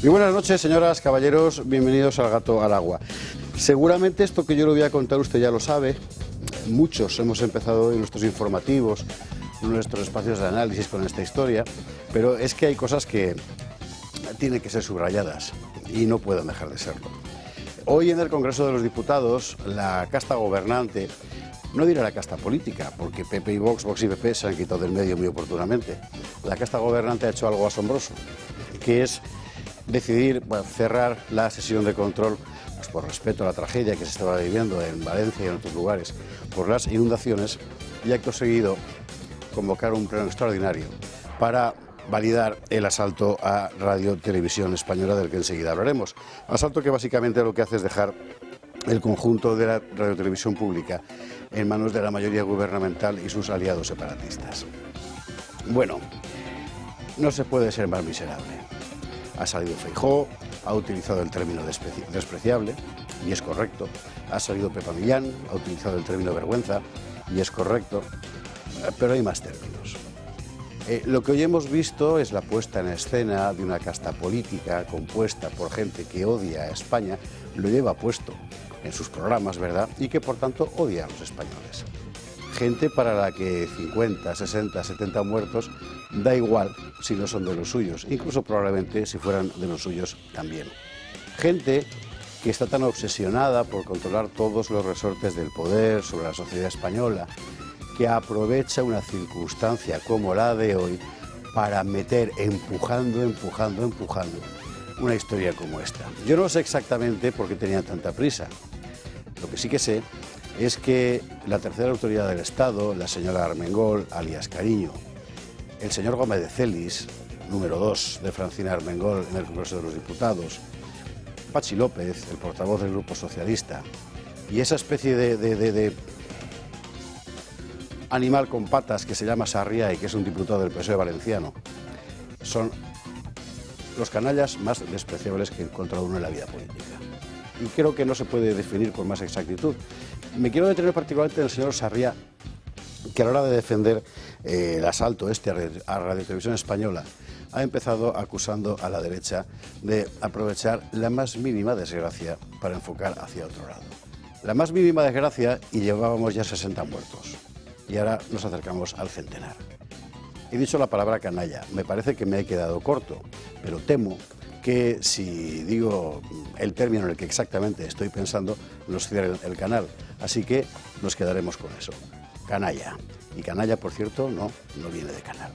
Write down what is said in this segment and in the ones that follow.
Muy buenas noches, señoras, caballeros, bienvenidos al Gato al Agua. Seguramente esto que yo le voy a contar usted ya lo sabe. Muchos hemos empezado en nuestros informativos, en nuestros espacios de análisis con esta historia, pero es que hay cosas que tienen que ser subrayadas y no pueden dejar de serlo. Hoy en el Congreso de los Diputados, la casta gobernante, no diré la casta política, porque PP y Vox y PP se han quitado del medio muy oportunamente. La casta gobernante ha hecho algo asombroso, que es decidir cerrar la sesión de control, pues por respeto a la tragedia que se estaba viviendo en Valencia y en otros lugares por las inundaciones, y acto seguido convocar un pleno extraordinario para validar el asalto a Radio Televisión Española, del que enseguida hablaremos. Asalto que básicamente lo que hace es dejar el conjunto de la radiotelevisión pública en manos de la mayoría gubernamental y sus aliados separatistas. Bueno, no se puede ser más miserable. Ha salido Feijóo, ha utilizado el término despreciable, y es correcto. Ha salido Pepa Millán, ha utilizado el término vergüenza, y es correcto. Pero hay más términos. Lo que hoy hemos visto es la puesta en escena de una casta política compuesta por gente que odia a España, lo lleva puesto en sus programas, ¿verdad?, y que por tanto odia a los españoles. Gente para la que 50, 60, 70 muertos da igual si no son de los suyos, incluso probablemente si fueran de los suyos también. Gente que está tan obsesionada por controlar todos los resortes del poder sobre la sociedad española, que aprovecha una circunstancia como la de hoy para meter empujando una historia como esta. Yo no sé exactamente por qué tenían tanta prisa. Lo que sí que sé es que la tercera autoridad del Estado, la señora Armengol, alias Cariño, el señor Gómez de Celis, número 2 de Francina Armengol en el Congreso de los Diputados, Pachi López, el portavoz del Grupo Socialista, y esa especie de animal con patas que se llama Sarriá y que es un diputado del PSOE valenciano, son los canallas más despreciables que he encontrado uno en la vida política. Y creo que no se puede definir con más exactitud. Me quiero detener particularmente en el señor Sarriá, que a la hora de defender el asalto a Radio Televisión Española ha empezado acusando a la derecha de aprovechar la más mínima desgracia para enfocar hacia otro lado. La más mínima desgracia, y llevábamos ya 60 muertos. Y ahora nos acercamos al centenar. He dicho la palabra canalla, me parece que me he quedado corto, pero temo que si digo el término en el que exactamente estoy pensando, nos cierren el canal. Así que nos quedaremos con eso. Canalla. Y canalla, por cierto, no viene de canal.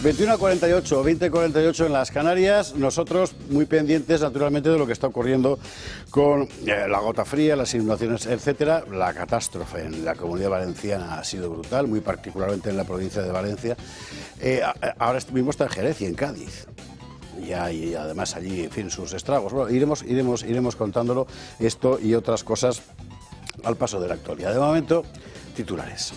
...21:48, 20:48 en las Canarias, nosotros muy pendientes naturalmente de lo que está ocurriendo con la gota fría, las inundaciones, etcétera. La catástrofe en la Comunidad Valenciana ha sido brutal, muy particularmente en la provincia de Valencia. Ahora mismo está en Jerez y en Cádiz. Y además allí, en fin, sus estragos. Bueno, iremos contándolo esto y otras cosas al paso de la actualidad. De momento, titulares.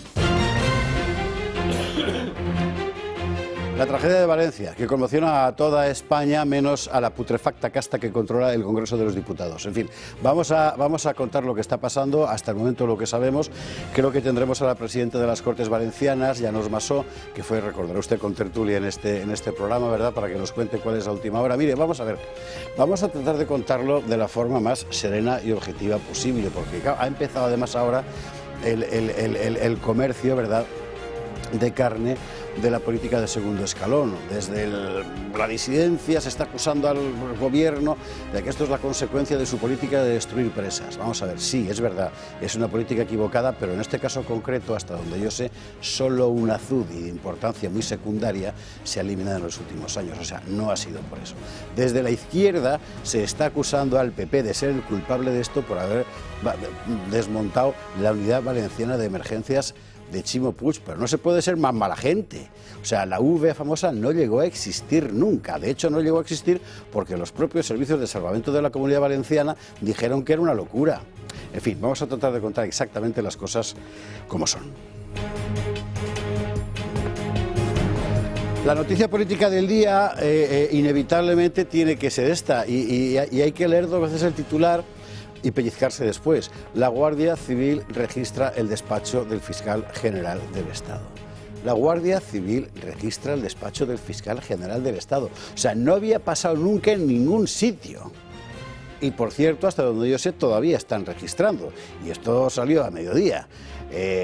La tragedia de Valencia, que conmociona a toda España, menos a la putrefacta casta que controla el Congreso de los Diputados. En fin, vamos a contar lo que está pasando, hasta el momento lo que sabemos. Creo que tendremos a la presidenta de las Cortes Valencianas, Llanos Massó, que fue, recordará usted, con tertulia en este programa, ¿verdad?, para que nos cuente cuál es la última hora. Mire, vamos a ver, vamos a tratar de contarlo de la forma más serena y objetiva posible, porque ha empezado además ahora el comercio, ¿verdad?, de carne de la política de segundo escalón. Desde la disidencia se está acusando al gobierno de que esto es la consecuencia de su política de destruir presas. Vamos a ver, sí, es verdad, es una política equivocada, pero en este caso concreto, hasta donde yo sé, solo un azudi de importancia muy secundaria se ha eliminado en los últimos años, o sea, no ha sido por eso. Desde la izquierda se está acusando al PP de ser el culpable de esto por haber desmontado la Unidad Valenciana de Emergencias de Chimo Puig, pero no se puede ser más mala gente. O sea, la UV famosa no llegó a existir nunca. De hecho, no llegó a existir porque los propios servicios de salvamento de la Comunidad Valenciana dijeron que era una locura. En fin, vamos a tratar de contar exactamente las cosas como son. La noticia política del día inevitablemente tiene que ser esta y hay que leer dos veces el titular y pellizcarse después. La Guardia Civil registra el despacho del Fiscal General del Estado. La Guardia Civil registra el despacho del Fiscal General del Estado. O sea, no había pasado nunca en ningún sitio. Y por cierto, hasta donde yo sé, todavía están registrando. Y esto salió a mediodía.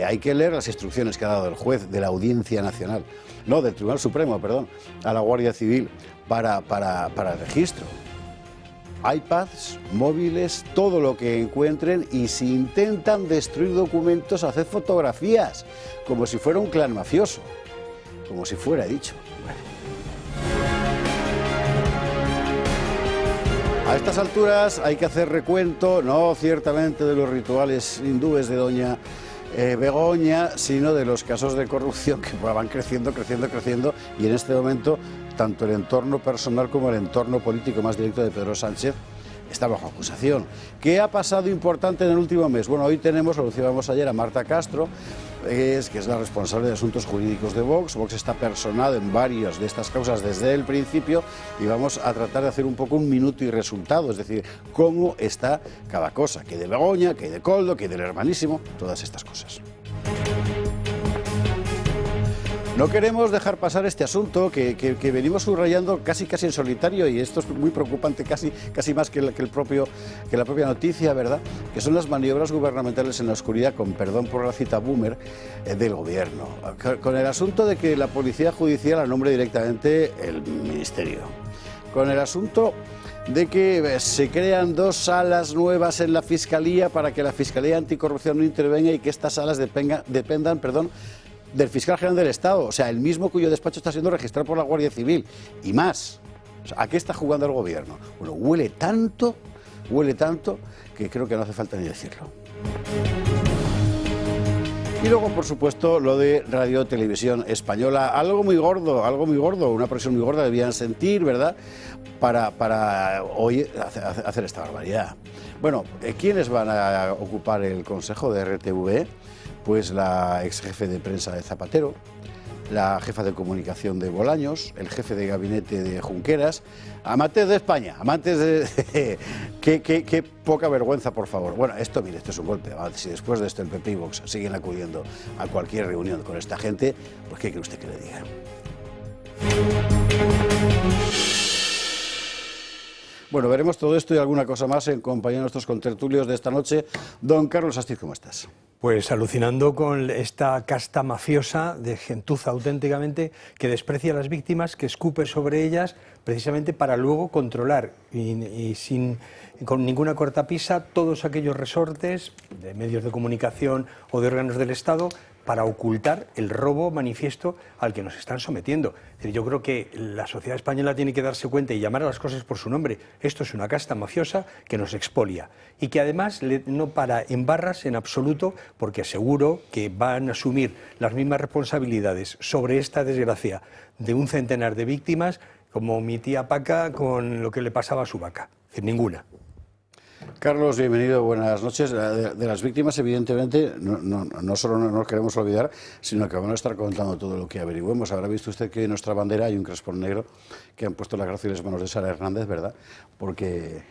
Hay que leer las instrucciones que ha dado el juez de la Audiencia Nacional, no, del Tribunal Supremo, perdón, a la Guardia Civil para el registro. iPads, móviles, todo lo que encuentren, y si intentan destruir documentos, hacer fotografías, como si fuera un clan mafioso, como si fuera dicho. Bueno. A estas alturas hay que hacer recuento, no ciertamente de los rituales hindúes de doña Begoña, sino de los casos de corrupción que van creciendo, y en este momento tanto el entorno personal como el entorno político más directo de Pedro Sánchez está bajo acusación. ¿Qué ha pasado importante en el último mes? Bueno, hoy tenemos, lo anunciábamos ayer, a Marta Castro, que es la responsable de asuntos jurídicos de Vox. Vox está personado en varias de estas causas desde el principio y vamos a tratar de hacer un poco un minuto y resultado, es decir, cómo está cada cosa, que hay de Begoña, que hay de Koldo, que hay del hermanísimo, todas estas cosas. No queremos dejar pasar este asunto que venimos subrayando casi en solitario, y esto es muy preocupante, casi más que la propia noticia, ¿verdad? Que son las maniobras gubernamentales en la oscuridad, con perdón por la cita boomer, del gobierno. Con el asunto de que la policía judicial la nombre directamente el ministerio. Con el asunto de que se crean 2 salas nuevas en la Fiscalía para que la Fiscalía Anticorrupción no intervenga y que estas salas dependan, del Fiscal General del Estado, o sea, el mismo cuyo despacho está siendo registrado por la Guardia Civil, y más. O sea, ¿a qué está jugando el gobierno? Bueno, huele tanto, que creo que no hace falta ni decirlo. Y luego, por supuesto, lo de Radio Televisión Española, algo muy gordo, una presión muy gorda debían sentir, ¿verdad?, para hoy hacer esta barbaridad. Bueno, ¿quiénes van a ocupar el consejo de RTV? Pues la ex jefe de prensa de Zapatero, la jefa de comunicación de Bolaños, el jefe de gabinete de Junqueras, amantes de España, amantes de... qué poca vergüenza, por favor. Bueno, esto, mire, esto es un golpe. Si después de esto el PP y Vox siguen acudiendo a cualquier reunión con esta gente, pues ¿qué cree usted que le diga? Bueno, veremos todo esto y alguna cosa más en compañía de nuestros contertulios de esta noche. Don Carlos Astiz, ¿cómo estás? Pues alucinando con esta casta mafiosa de gentuza auténticamente que desprecia a las víctimas, que escupe sobre ellas precisamente para luego controlar y con ninguna cortapisa todos aquellos resortes de medios de comunicación o de órganos del Estado para ocultar el robo manifiesto al que nos están sometiendo. Es decir, yo creo que la sociedad española tiene que darse cuenta y llamar a las cosas por su nombre. Esto es una casta mafiosa que nos expolia y que además no para en barras en absoluto, porque aseguro que van a asumir las mismas responsabilidades sobre esta desgracia de un centenar de víctimas como mi tía Paca con lo que le pasaba a su vaca. Es decir, ninguna. Carlos, bienvenido, buenas noches. De las víctimas, evidentemente, no solo no nos queremos olvidar, sino que van a estar contando todo lo que averigüemos. Habrá visto usted que en nuestra bandera hay un crespón negro que han puesto las gráciles manos de Sara Hernández, ¿verdad? Porque,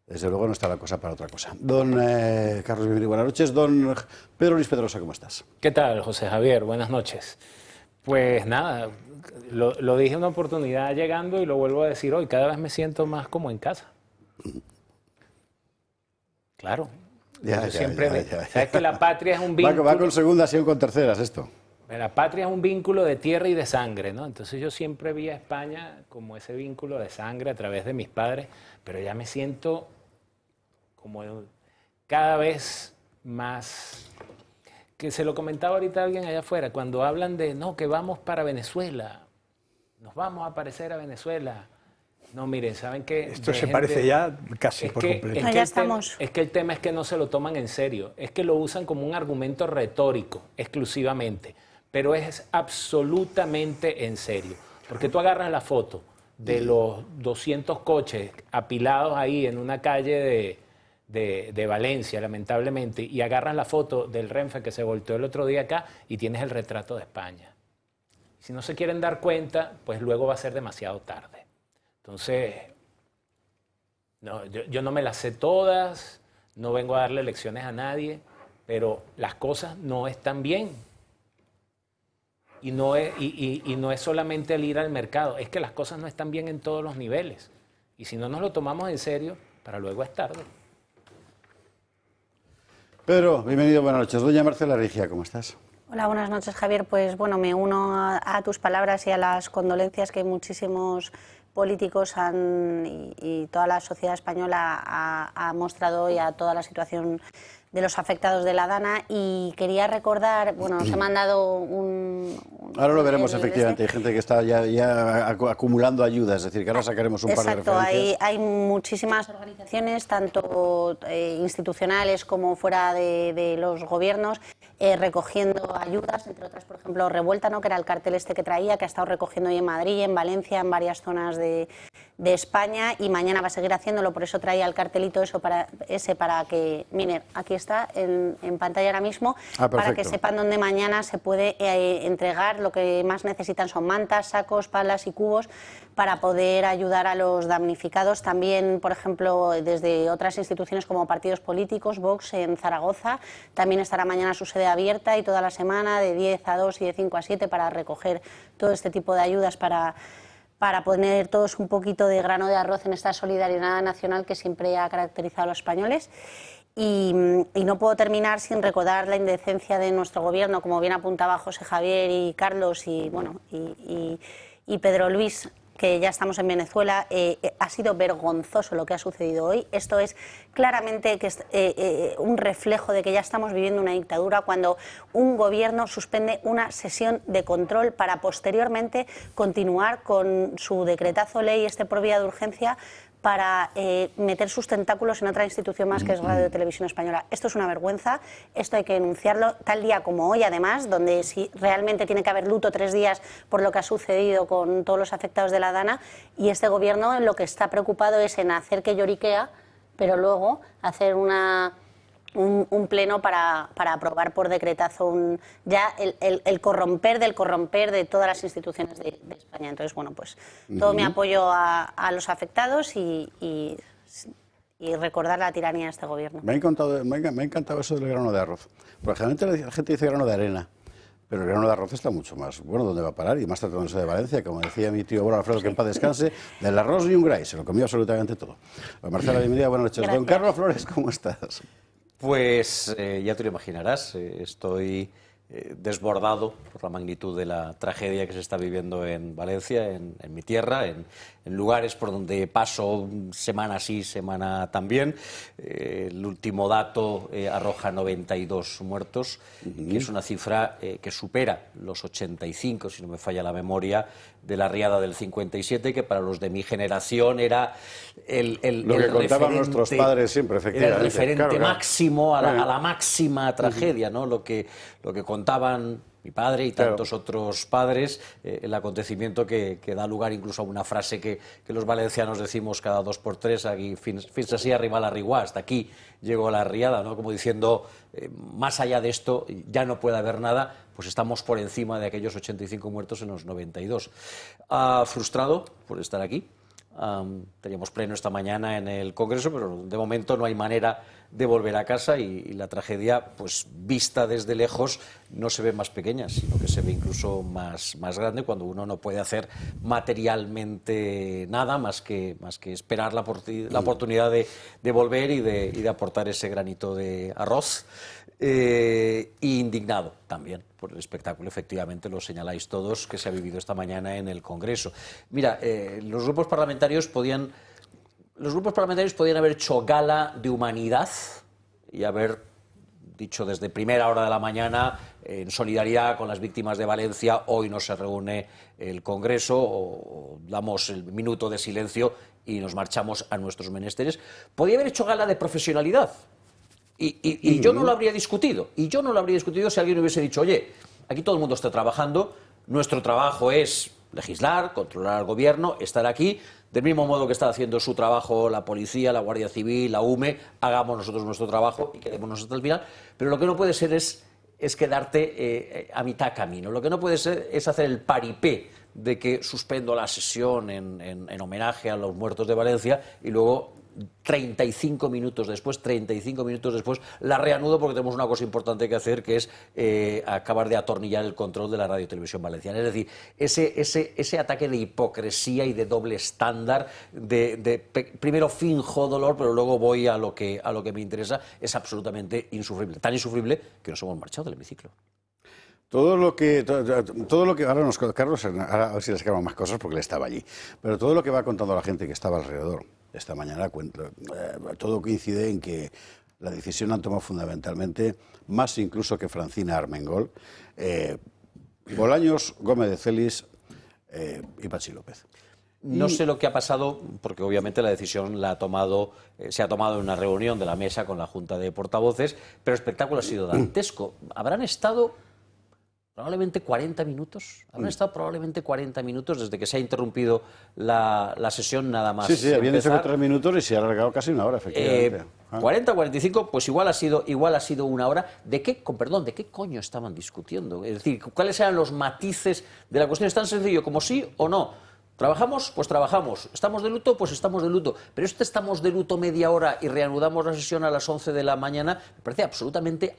desde luego, no está la cosa para otra cosa. Don Carlos, bienvenido, buenas noches. Don Pedro Luis Pedrosa, ¿cómo estás? ¿Qué tal, José Javier? Buenas noches. Pues nada, lo dije en una oportunidad llegando y lo vuelvo a decir hoy, cada vez me siento más como en casa. Claro. Ya. Sabes que la patria es un vínculo. Va con segundas y con terceras esto. La patria es un vínculo de tierra y de sangre, ¿no? Entonces yo siempre vi a España como ese vínculo de sangre a través de mis padres, pero ya me siento como cada vez más... Que se lo comentaba ahorita alguien allá afuera, cuando hablan de, no, que vamos para Venezuela, nos vamos a parecer a Venezuela. No, miren, ¿saben qué? Esto se parece ya casi por completo. Ya estamos. Es que el tema es que no se lo toman en serio, es que lo usan como un argumento retórico exclusivamente, pero es absolutamente en serio. Porque tú agarras la foto de los 200 coches apilados ahí en una calle de Valencia, lamentablemente, y agarras la foto del Renfe que se volteó el otro día acá y tienes el retrato de España. Si no se quieren dar cuenta, pues luego va a ser demasiado tarde. Entonces, no, yo no me las sé todas, no vengo a darle lecciones a nadie, pero las cosas no están bien. Y no es solamente el ir al mercado, es que las cosas no están bien en todos los niveles. Y si no nos lo tomamos en serio, para luego es tarde. Pedro, bienvenido, buenas noches. Doña Marcela Rigia, ¿cómo estás? Hola, buenas noches, Javier. Pues bueno, me uno a tus palabras y a las condolencias que muchísimos políticos y toda la sociedad española ha mostrado hoy a toda la situación de los afectados de la Dana, y quería recordar, bueno, nos ha mandado Ahora lo veremos, efectivamente, hay gente que está ya acumulando ayudas, es decir, que ahora sacaremos un par de referencias. Exacto, hay muchísimas organizaciones, tanto institucionales como fuera de los gobiernos, recogiendo ayudas, entre otras, por ejemplo, Revuelta, ¿no?, que era el cartel este que traía, que ha estado recogiendo hoy en Madrid, en Valencia, en varias zonas de España, y mañana va a seguir haciéndolo. Por eso traía el cartelito para que, miren, aquí está en pantalla ahora mismo, para que sepan dónde mañana se puede entregar. Lo que más necesitan son mantas, sacos, palas y cubos para poder ayudar a los damnificados. También, por ejemplo, desde otras instituciones como partidos políticos, Vox en Zaragoza, también estará mañana su sede abierta, y toda la semana de 10 a 2 y de 5 a 7 para recoger todo este tipo de ayudas para poner todos un poquito de grano de arroz en esta solidaridad nacional que siempre ha caracterizado a los españoles. Y no puedo terminar sin recordar la indecencia de nuestro gobierno, como bien apuntaba José Javier y Carlos y Pedro Luis, que ya estamos en Venezuela. Ha sido vergonzoso lo que ha sucedido hoy. Esto es claramente un reflejo de que ya estamos viviendo una dictadura, cuando un gobierno suspende una sesión de control para posteriormente continuar con su decretazo ley por vía de urgencia para meter sus tentáculos en otra institución más, que es Radio Televisión Española. Esto es una vergüenza, esto hay que denunciarlo, tal día como hoy, además, donde si realmente tiene que haber luto 3 días por lo que ha sucedido con todos los afectados de la Dana, y este gobierno en lo que está preocupado es en hacer que lloriquea, pero luego hacer un pleno para aprobar por decretazo ya el corromper de todas las instituciones de España. Entonces, bueno, pues todo mi apoyo a los afectados y recordar la tiranía de este gobierno. Me ha encantado eso del grano de arroz, porque generalmente la gente dice grano de arena, pero el grano de arroz está mucho más bueno. ¿Dónde va a parar? Y más tratándose de Valencia, como decía mi tío abuelo Alfredo, que en paz descanse, del arroz ni un gray, se lo comió absolutamente todo. Pues Marcela, bienvenida, buenas noches. Gracias. Don Carlos Flores, ¿cómo estás? Pues ya te lo imaginarás, estoy desbordado por la magnitud de la tragedia que se está viviendo en Valencia, en mi tierra, en lugares por donde paso semana sí, semana también. El último dato arroja 92 muertos, que es una cifra que supera los 85, si no me falla la memoria, de la riada del 57, que para los de mi generación era lo que contaban nuestros padres siempre, efectivamente. Era el referente claro. máximo a la máxima tragedia, ¿no? Lo que contaban mi padre y tantos otros padres, el acontecimiento que da lugar incluso a una frase que los valencianos decimos cada 2 por 3, aquí fins así arriba la riguá, hasta aquí llegó la riada, ¿no? Como diciendo, más allá de esto ya no puede haber nada, pues estamos por encima de aquellos 85 muertos en los 92. Frustrado por estar aquí. Teníamos pleno esta mañana en el Congreso, pero de momento no hay manera de volver a casa, y la tragedia, pues vista desde lejos, no se ve más pequeña, sino que se ve incluso más grande, cuando uno no puede hacer materialmente nada más que esperar la oportunidad de volver y de aportar ese granito de arroz. Indignado también por el espectáculo, efectivamente lo señaláis todos, que se ha vivido esta mañana en el Congreso. Mira, los grupos parlamentarios podían haber hecho gala de humanidad y haber dicho desde primera hora de la mañana, en solidaridad con las víctimas de Valencia, hoy no se reúne el Congreso, o damos el minuto de silencio y nos marchamos a nuestros menesteres. Podía haber hecho gala de profesionalidad. Y yo no lo habría discutido. Y yo no lo habría discutido si alguien hubiese dicho, oye, aquí todo el mundo está trabajando, nuestro trabajo es legislar, controlar al gobierno, estar aquí, del mismo modo que está haciendo su trabajo la policía, la Guardia Civil, la UME, hagamos nosotros nuestro trabajo y quedémonos hasta el final. Pero lo que no puede ser es es quedarte a mitad camino. Lo que no puede ser es hacer el paripé de que suspendo la sesión en homenaje a los muertos de Valencia y luego 35 minutos después la reanudo porque tenemos una cosa importante que hacer, que es acabar de atornillar el control de la Radio Televisión Valenciana. Es decir, ese ataque de hipocresía y de doble estándar, primero finjo dolor, pero luego voy a lo que me interesa, es absolutamente insufrible. Tan insufrible que nos hemos marchado del hemiciclo. Todo lo que ahora Carlos, ahora a ver si le sacamos más cosas porque él estaba allí, pero todo lo que va contando la gente que estaba alrededor esta mañana, todo coincide en que la decisión la han tomado fundamentalmente, más incluso que Francina Armengol, Bolaños, Gómez de Celis y Patxi López. No sé lo que ha pasado, porque obviamente la decisión se ha tomado en una reunión de la mesa con la Junta de Portavoces, pero el espectáculo ha sido dantesco. Habrán estado probablemente 40 minutos. Habrán estado probablemente 40 minutos desde que se ha interrumpido la sesión nada más. Sí, habían dicho que 3 minutos y se ha alargado casi una hora, efectivamente. 40 o 45, pues igual ha sido una hora. ¿De qué coño estaban discutiendo? Es decir, ¿cuáles eran los matices de la cuestión? Es tan sencillo como sí o no. ¿Trabajamos? Pues trabajamos. ¿Estamos de luto? Pues estamos de luto. Pero estamos de luto media hora y reanudamos la sesión a las 11 de la mañana, me parece absolutamente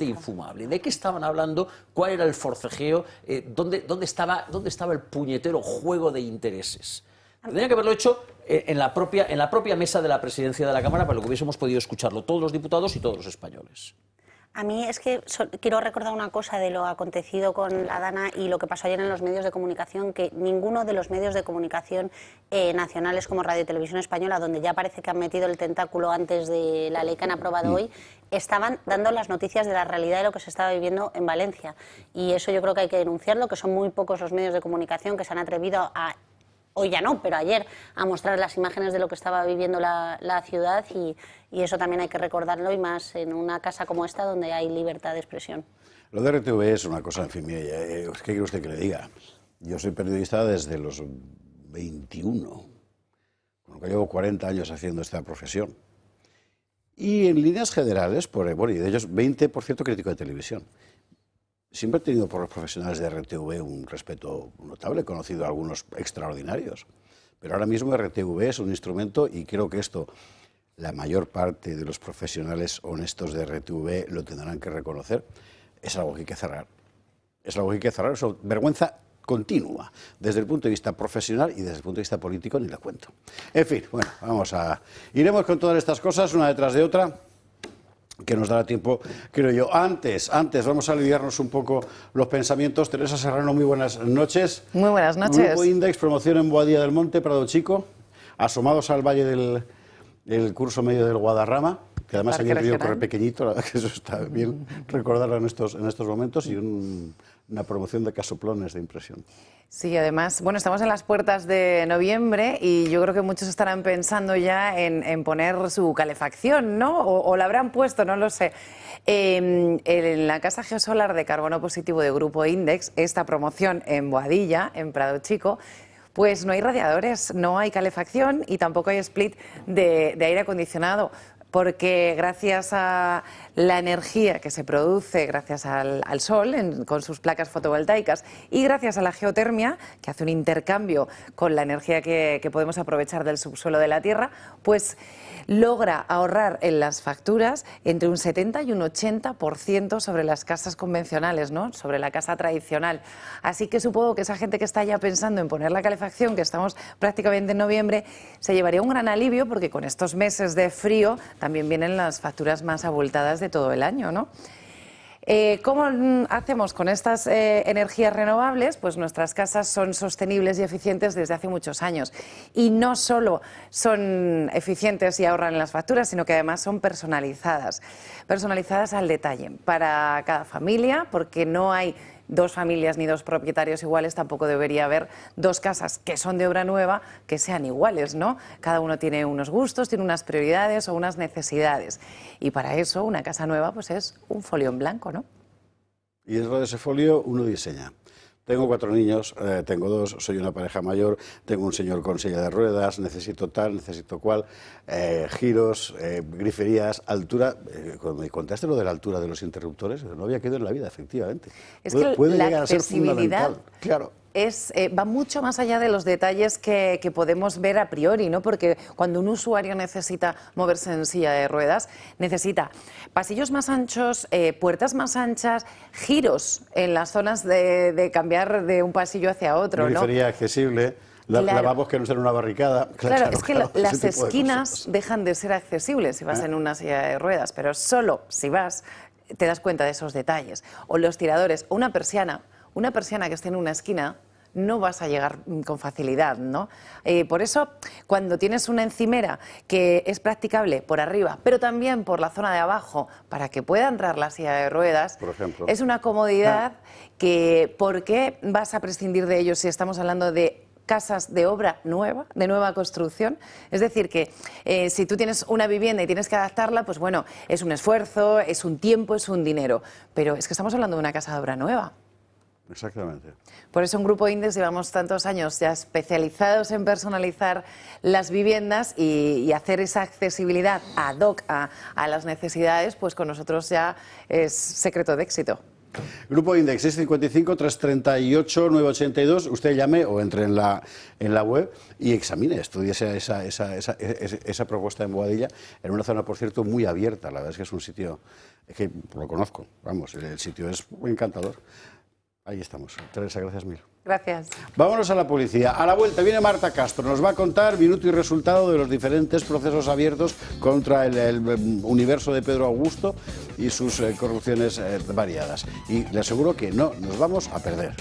infumable. ¿De qué estaban hablando? ¿Cuál era el forcejeo? ¿Dónde estaba el puñetero juego de intereses? Tendría que haberlo hecho en la propia mesa de la presidencia de la Cámara para que hubiésemos podido escucharlo todos los diputados y todos los españoles. A mí es que quiero recordar una cosa de lo acontecido con la Dana y lo que pasó ayer en los medios de comunicación, que ninguno de los medios de comunicación nacionales como Radio y Televisión Española, donde ya parece que han metido el tentáculo antes de la ley que han aprobado hoy, estaban dando las noticias de la realidad de lo que se estaba viviendo en Valencia. Y eso yo creo que hay que denunciarlo, que son muy pocos los medios de comunicación que se han atrevido a... Hoy ya no, pero ayer, a mostrar las imágenes de lo que estaba viviendo la ciudad y eso también hay que recordarlo, y más en una casa como esta donde hay libertad de expresión. Lo de RTV es una cosa, en fin, ¿qué quiere usted que le diga? Yo soy periodista desde los 21, con lo que llevo 40 años haciendo esta profesión. Y en líneas generales, y de ellos 20% crítico de televisión. Siempre he tenido por los profesionales de RTV un respeto notable, he conocido a algunos extraordinarios, pero ahora mismo RTV es un instrumento y creo que esto, la mayor parte de los profesionales honestos de RTV lo tendrán que reconocer, es algo que hay que cerrar. Es algo que hay que cerrar, es vergüenza continua, desde el punto de vista profesional y desde el punto de vista político ni le cuento. En fin, bueno, iremos con todas estas cosas una detrás de otra, que nos dará tiempo, creo yo. Antes vamos a aliviarnos un poco los pensamientos. Teresa Serrano, muy buenas noches. Muy buenas noches. Grupo Index, promoción en Boadilla del Monte, Prado Chico, asomados al valle del curso medio del Guadarrama, que además hay un río corre pequeñito, la verdad que eso está bien recordarlo en estos momentos, y una promoción de casoplones de impresión. Sí, además, bueno, estamos en las puertas de noviembre y yo creo que muchos estarán pensando ya en poner su calefacción, ¿no? O la habrán puesto, no lo sé. En la Casa Geosolar de Carbono Positivo de Grupo Index, esta promoción en Boadilla, en Prado Chico, pues no hay radiadores, no hay calefacción y tampoco hay split de aire acondicionado, porque gracias a la energía que se produce gracias al sol con sus placas fotovoltaicas y gracias a la geotermia, que hace un intercambio con la energía que podemos aprovechar del subsuelo de la Tierra, pues logra ahorrar en las facturas entre un 70 y un 80% sobre las casas convencionales, ¿no? Sobre la casa tradicional. Así que supongo que esa gente que está ya pensando en poner la calefacción, que estamos prácticamente en noviembre, se llevaría un gran alivio, porque con estos meses de frío también vienen las facturas más abultadas de todo el año, ¿no? ¿Cómo hacemos con estas energías renovables? Pues nuestras casas son sostenibles y eficientes desde hace muchos años. Y no solo son eficientes y ahorran en las facturas, sino que además son personalizadas. Personalizadas al detalle para cada familia, porque no hay dos familias ni dos propietarios iguales, tampoco debería haber dos casas que son de obra nueva que sean iguales, ¿no? Cada uno tiene unos gustos, tiene unas prioridades o unas necesidades. Y para eso una casa nueva pues es un folio en blanco, ¿no? Y dentro de ese folio uno diseña. Tengo 4 niños, tengo 2, soy una pareja mayor, tengo un señor con silla de ruedas, necesito tal, necesito cual, giros, griferías, altura. Cuando me contaste lo de la altura de los interruptores, no había quedado en la vida, efectivamente. Es que puede la llegar a ser accesibilidad fundamental, claro. Va mucho más allá de los detalles que podemos ver a priori, ¿no? Porque cuando un usuario necesita moverse en silla de ruedas, necesita pasillos más anchos, puertas más anchas, giros en las zonas de cambiar de un pasillo hacia otro, ¿no? Grifería accesible, lavabos que no sean una barricada. Claro, es que las ese tipo de esquinas cosas. dejan de ser accesibles si vas en una silla de ruedas, pero solo si vas te das cuenta de esos detalles. O los tiradores, o una persiana que esté en una esquina, no vas a llegar con facilidad, ¿no? Por eso, cuando tienes una encimera que es practicable por arriba, pero también por la zona de abajo, para que pueda entrar la silla de ruedas, por ejemplo, es una comodidad que, ¿por qué vas a prescindir de ello si estamos hablando de casas de obra nueva, de nueva construcción? Es decir, que si tú tienes una vivienda y tienes que adaptarla, pues bueno, es un esfuerzo, es un tiempo, es un dinero, pero es que estamos hablando de una casa de obra nueva. Exactamente. Por eso en Grupo Index llevamos tantos años ya especializados en personalizar las viviendas y hacer esa accesibilidad ad hoc a las necesidades, pues con nosotros ya es secreto de éxito. Grupo Index 655-338-982. Usted llame o entre en la web y examine, estudie esa propuesta en Boadilla, en una zona, por cierto, muy abierta. La verdad es que es un sitio, es que lo conozco, vamos, el sitio es muy encantador. Ahí estamos. Teresa, gracias mil. Gracias. Vámonos a la policía. A la vuelta viene Marta Castro. Nos va a contar minuto y resultado de los diferentes procesos abiertos contra el universo de Pedro Augusto y sus corrupciones variadas. Y le aseguro que no nos vamos a perder.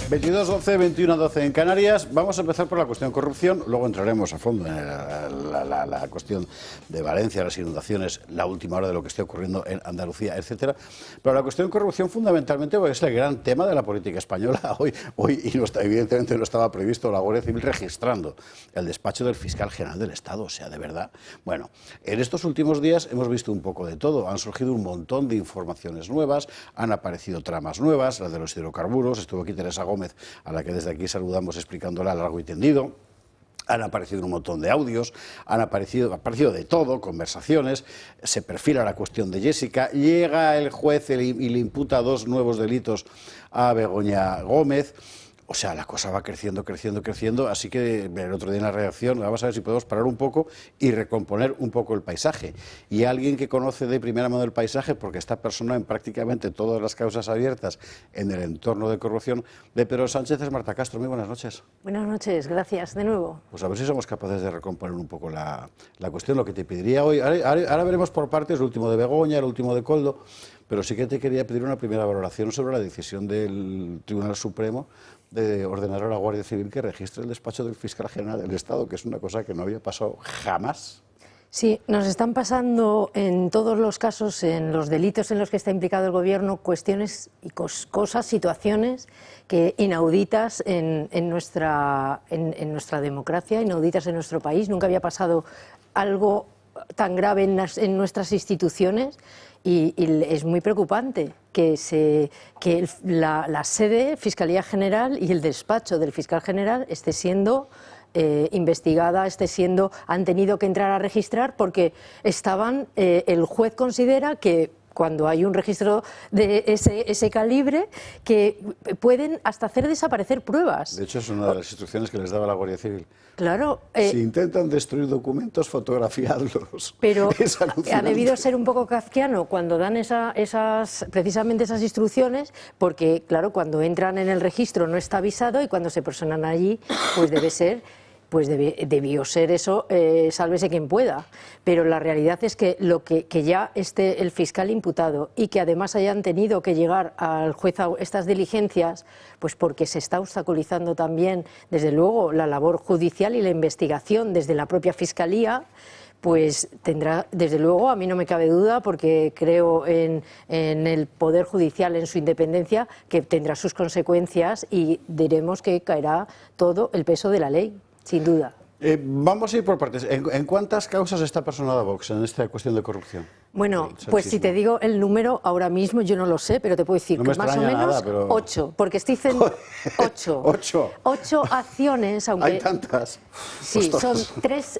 22:12, 21:12 en Canarias. Vamos a empezar por la cuestión corrupción, luego entraremos a fondo en la cuestión de Valencia, las inundaciones, la última hora de lo que esté ocurriendo en Andalucía, etcétera. Pero la cuestión corrupción fundamentalmente es el gran tema de la política española hoy y no está, evidentemente no estaba previsto la Guardia Civil registrando el despacho del fiscal general del Estado, o sea, de verdad. Bueno, en estos últimos días hemos visto un poco de todo, han surgido un montón de informaciones nuevas, han aparecido tramas nuevas, la de los hidrocarburos, estuvo aquí Teresa Gómez, a la que desde aquí saludamos explicándola largo y tendido. Han aparecido un montón de audios, ha aparecido de todo, conversaciones, se perfila la cuestión de Jessica, llega el juez y le imputa 2 nuevos delitos a Begoña Gómez. O sea, la cosa va creciendo, así que el otro día en la redacción vamos a ver si podemos parar un poco y recomponer un poco el paisaje. Y alguien que conoce de primera mano el paisaje, porque está personado en prácticamente todas las causas abiertas en el entorno de corrupción de Pedro Sánchez, es Marta Castro. Muy buenas noches. Buenas noches, gracias de nuevo. Pues a ver si somos capaces de recomponer un poco la cuestión, lo que te pediría hoy. Ahora veremos por partes, el último de Begoña, el último de Koldo, pero sí que te quería pedir una primera valoración sobre la decisión del Tribunal Supremo de ordenar a la Guardia Civil que registre el despacho del fiscal general del Estado, que es una cosa que no había pasado jamás. Sí, nos están pasando en todos los casos, en los delitos en los que está implicado el Gobierno, cuestiones y cosas, situaciones que inauditas en nuestra democracia, inauditas en nuestro país. Nunca había pasado algo tan grave en nuestras instituciones. Y es muy preocupante que la sede, Fiscalía General y el despacho del fiscal general esté siendo investigada, han tenido que entrar a registrar porque el juez considera que cuando hay un registro de ese calibre, que pueden hasta hacer desaparecer pruebas. De hecho, es una de las instrucciones que les daba la Guardia Civil. Claro. Si intentan destruir documentos, fotografiadlos. Pero ha debido ser un poco kafkiano cuando dan precisamente esas instrucciones, porque, claro, cuando entran en el registro no está avisado y cuando se personan allí, pues debió ser eso, sálvese quien pueda. Pero la realidad es que que ya esté el fiscal imputado y que además hayan tenido que llegar al juez a estas diligencias, pues porque se está obstaculizando también, desde luego, la labor judicial y la investigación desde la propia Fiscalía, pues tendrá, desde luego, a mí no me cabe duda, porque creo en el Poder Judicial, en su independencia, que tendrá sus consecuencias y diremos que caerá todo el peso de la ley. Sin duda. Vamos a ir por partes. ¿En cuántas causas está personada Vox en esta cuestión de corrupción? Bueno, pues si te digo el número ahora mismo, yo no lo sé, pero te puedo decir que más o menos 8, porque Stephen 8. 8 acciones, aunque hay tantas. Sí,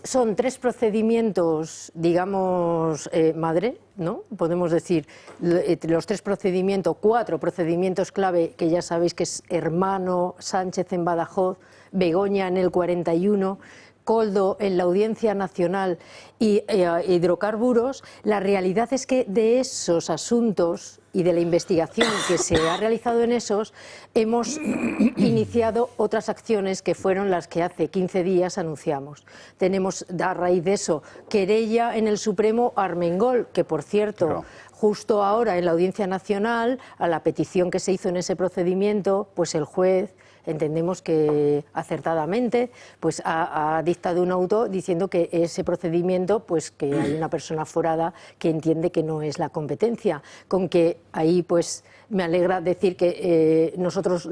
son tres procedimientos, digamos, madre, ¿no? Podemos decir, los 3 procedimientos, 4 procedimientos clave, que ya sabéis que es Hermano, Sánchez en Badajoz, Begoña en el 41, Koldo en la Audiencia Nacional y hidrocarburos. La realidad es que de esos asuntos y de la investigación que se ha realizado en esos, hemos iniciado otras acciones que fueron las que hace 15 días anunciamos. Tenemos, a raíz de eso, querella en el Supremo a Armengol, que por cierto, claro, justo ahora en la Audiencia Nacional, a la petición que se hizo en ese procedimiento, pues el juez, entendemos que acertadamente, pues ha dictado un auto diciendo que ese procedimiento, pues que hay una persona aforada que entiende que no es la competencia, con que ahí pues me alegra decir que nosotros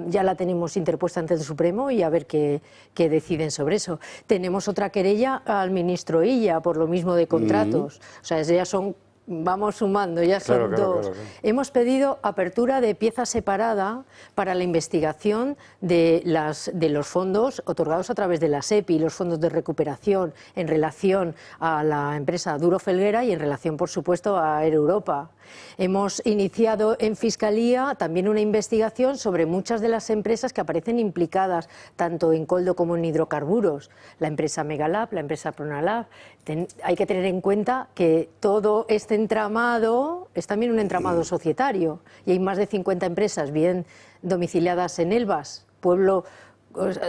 ya la tenemos interpuesta ante el Supremo y a ver qué deciden sobre eso. Tenemos otra querella al ministro Illa por lo mismo de contratos, o sea, ya son... Vamos sumando, ya son dos. Claro. Hemos pedido apertura de pieza separada para la investigación de los fondos otorgados a través de la SEPI, los fondos de recuperación en relación a la empresa Duro Felguera y en relación, por supuesto, a Air Europa. Hemos iniciado en Fiscalía también una investigación sobre muchas de las empresas que aparecen implicadas tanto en Koldo como en hidrocarburos. La empresa Megalab, la empresa Pronalab. Hay que tener en cuenta que todo este entramado es también un entramado societario y hay más de 50 empresas bien domiciliadas en Elvas, pueblo,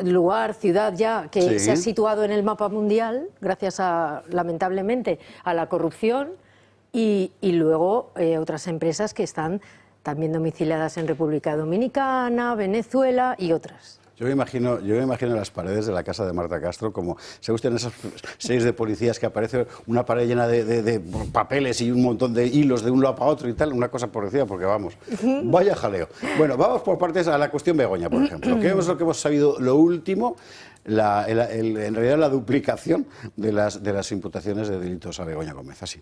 lugar, ciudad ya que se ha situado en el mapa mundial gracias a, lamentablemente, a la corrupción. Y luego otras empresas que están también domiciliadas en República Dominicana, Venezuela y otras. Yo me imagino las paredes de la casa de Marta Castro como, ¿se gustan esas series de policías que aparece una pared llena de papeles y un montón de hilos de un lado para otro y tal? Una cosa parecida, porque vamos, vaya jaleo. Bueno, vamos por partes a la cuestión Begoña, por ejemplo. ¿Qué es lo que hemos sabido? Lo último, en realidad la duplicación de las imputaciones de delitos a Begoña Gómez, así.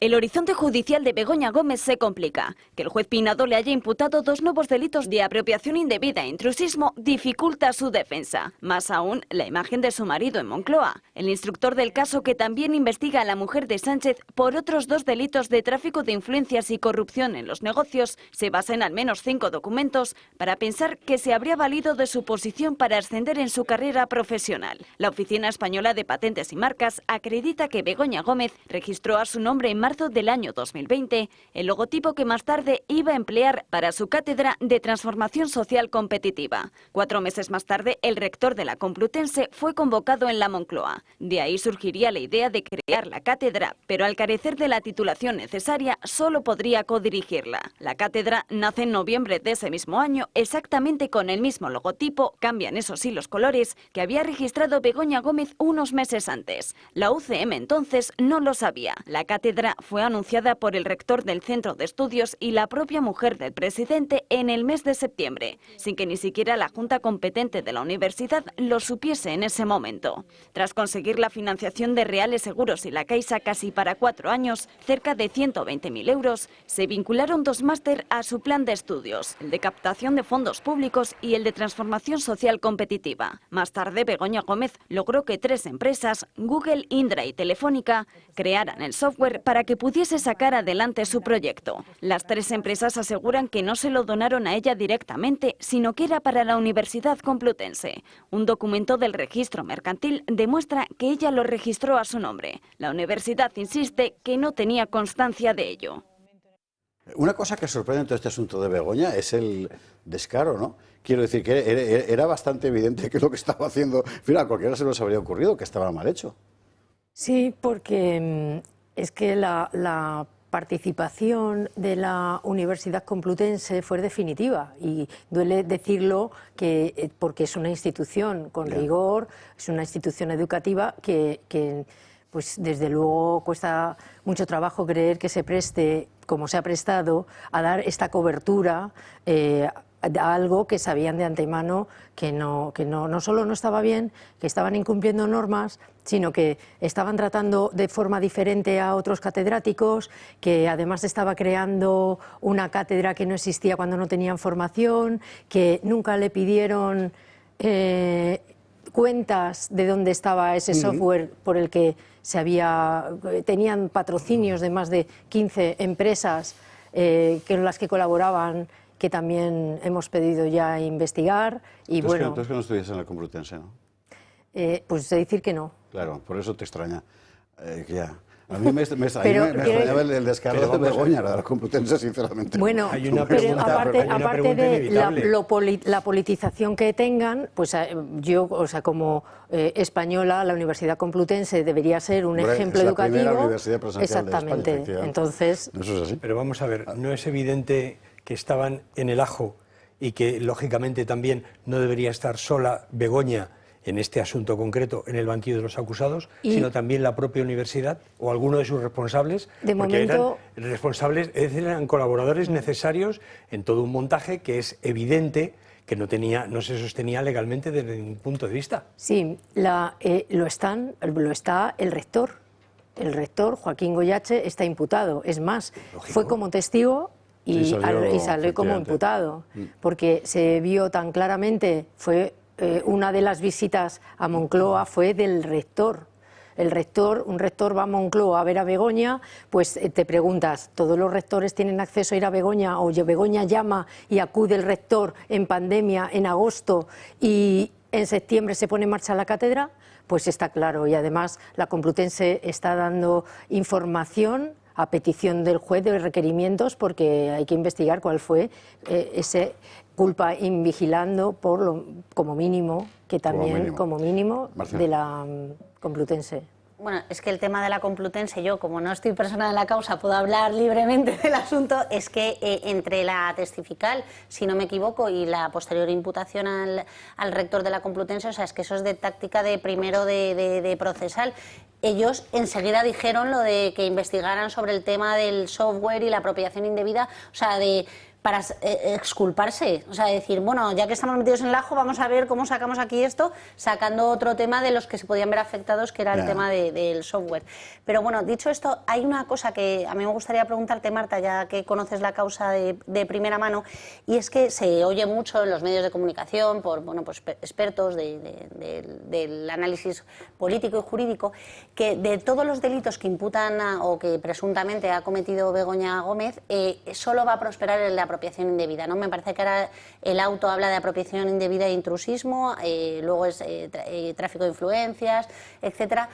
El horizonte judicial de Begoña Gómez se complica. Que el juez Peinado le haya imputado 2 nuevos delitos de apropiación indebida e intrusismo dificulta su defensa. Más aún, la imagen de su marido en Moncloa. El instructor del caso, que también investiga a la mujer de Sánchez por otros 2 delitos de tráfico de influencias y corrupción en los negocios, se basa en al menos 5 documentos para pensar que se habría valido de su posición para ascender en su carrera profesional. La Oficina Española de Patentes y Marcas acredita que Begoña Gómez registró a su nombre en marzo del año 2020 el logotipo que más tarde iba a emplear para su cátedra de transformación social competitiva. 4 meses más tarde, el rector de la Complutense fue convocado en la Moncloa. De ahí surgiría la idea de crear la cátedra, pero al carecer de la titulación necesaria, solo podría codirigirla. La cátedra nace en noviembre de ese mismo año, exactamente con el mismo logotipo, cambian eso sí los colores, que había registrado Begoña Gómez unos meses antes. La UCM entonces no lo sabía. La cátedra fue anunciada por el rector del Centro de Estudios y la propia mujer del presidente en el mes de septiembre, sin que ni siquiera la Junta competente de la universidad lo supiese en ese momento. Tras conseguir la financiación de Reales Seguros y la Caixa casi para 4 años, cerca de 120.000 euros, se vincularon 2 máster a su plan de estudios, el de captación de fondos públicos y el de transformación social competitiva. Más tarde, Begoña Gómez logró que 3 empresas, Google, Indra y Telefónica, crearan el software para que pudiese sacar adelante su proyecto. Las 3 empresas aseguran que no se lo donaron a ella directamente, sino que era para la Universidad Complutense. Un documento del registro mercantil demuestra que ella lo registró a su nombre. La universidad insiste que no tenía constancia de ello. Una cosa que sorprende en todo este asunto de Begoña es el descaro, ¿no? Quiero decir que era bastante evidente que lo que estaba haciendo, en fin, a cualquiera se nos habría ocurrido que estaba mal hecho. Sí, porque es que la participación de la Universidad Complutense fue definitiva y duele decirlo porque es una institución con rigor, es una institución educativa que pues desde luego cuesta mucho trabajo creer que se preste, como se ha prestado, a dar esta cobertura algo que sabían de antemano que no solo no estaba bien, que estaban incumpliendo normas, sino que estaban tratando de forma diferente a otros catedráticos, que además estaba creando una cátedra que no existía cuando no tenían formación, que nunca le pidieron cuentas de dónde estaba ese software por el que tenían patrocinios de más de 15 empresas con las que colaboraban, que también hemos pedido ya investigar. Y bueno, entonces que no estudias en la Complutense, ¿no? Pues decir que no. Claro, por eso te extraña. Que ya. A mí me extrañaba el descargo de Begoña, la Complutense, sinceramente. Bueno, Hay una pero pregunta, aparte de inevitable. la politización que tengan, pues yo, o sea, como española, la Universidad Complutense debería ser un ejemplo es la educativo. primera universidad presencial de España, exactamente. efectivamente. Entonces, ¿Eso es así? Pero vamos a ver, ¿no es evidente que estaban en el ajo y que, lógicamente, también no debería estar sola Begoña en este asunto concreto en el banquillo de los acusados, sino también la propia universidad o alguno de sus responsables? De porque momento, eran responsables, es decir, eran colaboradores necesarios en todo un montaje que es evidente que no se sostenía legalmente desde ningún punto de vista. sí, lo está el rector. El rector, Joaquín Goyache, está imputado. Es más, Lógico. fue como testigo y salió como imputado, porque se vio tan claramente, una de las visitas a Moncloa fue del rector. Un rector va a Moncloa a ver a Begoña, pues te preguntas, ¿todos los rectores tienen acceso a ir a Begoña? O Begoña llama y acude el rector en pandemia en agosto y en septiembre se pone en marcha la cátedra. Pues está claro, y además la Complutense está dando información a petición del juez de requerimientos, porque hay que investigar cuál fue ese culpa invigilando como mínimo, que también como mínimo de la Complutense. Bueno, es que el tema de la Complutense, yo como no estoy persona de la causa, puedo hablar libremente del asunto, es que entre la testifical, si no me equivoco, y la posterior imputación al rector de la Complutense, o sea, es que eso es de táctica de primero de procesal. Ellos enseguida dijeron lo de que investigaran sobre el tema del software y la apropiación indebida, o sea, para exculparse, o sea, decir, bueno, ya que estamos metidos en el ajo, vamos a ver cómo sacamos aquí esto, sacando otro tema de los que se podían ver afectados, que era el tema del software. Pero bueno, dicho esto, hay una cosa que a mí me gustaría preguntarte, Marta, ya que conoces la causa de primera mano, y es que se oye mucho en los medios de comunicación por pues expertos del análisis político y jurídico, que de todos los delitos que imputan o que presuntamente ha cometido Begoña Gómez, solo va a prosperar el de apropiación indebida, ¿no? Me parece que ahora el auto habla de apropiación indebida e intrusismo, luego es tráfico de influencias, etcétera.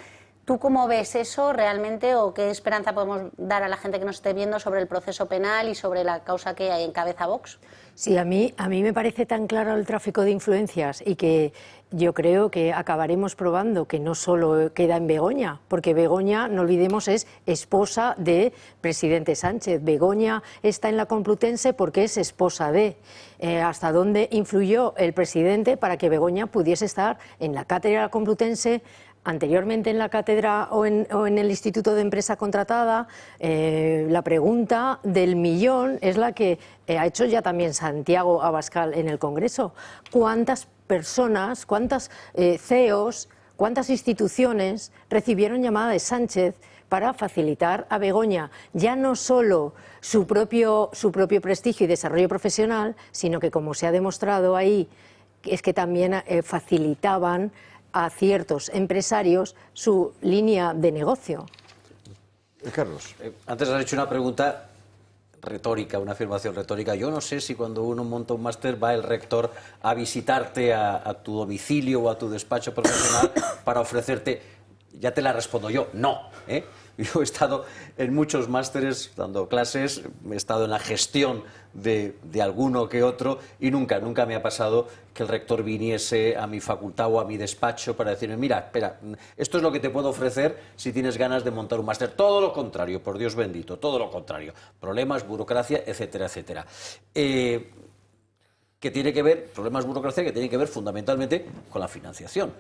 ¿Tú cómo ves eso realmente, o qué esperanza podemos dar a la gente que nos esté viendo sobre el proceso penal y sobre la causa que encabeza Vox? Sí, a mí me parece tan claro el tráfico de influencias, y que yo creo que acabaremos probando que no solo queda en Begoña, porque Begoña, no olvidemos, es esposa de presidente Sánchez. Begoña está en la Complutense porque es esposa de. ¿Hasta dónde influyó el presidente para que Begoña pudiese estar en la cátedra de la Complutense, anteriormente en la cátedra o en el Instituto de Empresa Contratada? La pregunta del millón es la que ha hecho ya también Santiago Abascal en el Congreso. ¿Cuántas personas, cuántas CEOs, cuántas instituciones recibieron llamada de Sánchez para facilitar a Begoña ya no solo su propio prestigio y desarrollo profesional, sino que, como se ha demostrado ahí, es que también facilitaban a ciertos empresarios su línea de negocio? Carlos. Antes has hecho una pregunta retórica, una afirmación retórica. Yo no sé si cuando uno monta un máster va el rector a visitarte a tu domicilio o a tu despacho profesional para ofrecerte. Ya te la respondo yo, no. Yo he estado en muchos másteres dando clases, he estado en la gestión de alguno que otro, y nunca me ha pasado que el rector viniese a mi facultad o a mi despacho para decirme, mira, espera, esto es lo que te puedo ofrecer si tienes ganas de montar un máster. Todo lo contrario, por Dios bendito, todo lo contrario. Problemas, burocracia, etcétera, etcétera. Que tiene que ver, problemas, burocracia, que tienen que ver fundamentalmente con la financiación.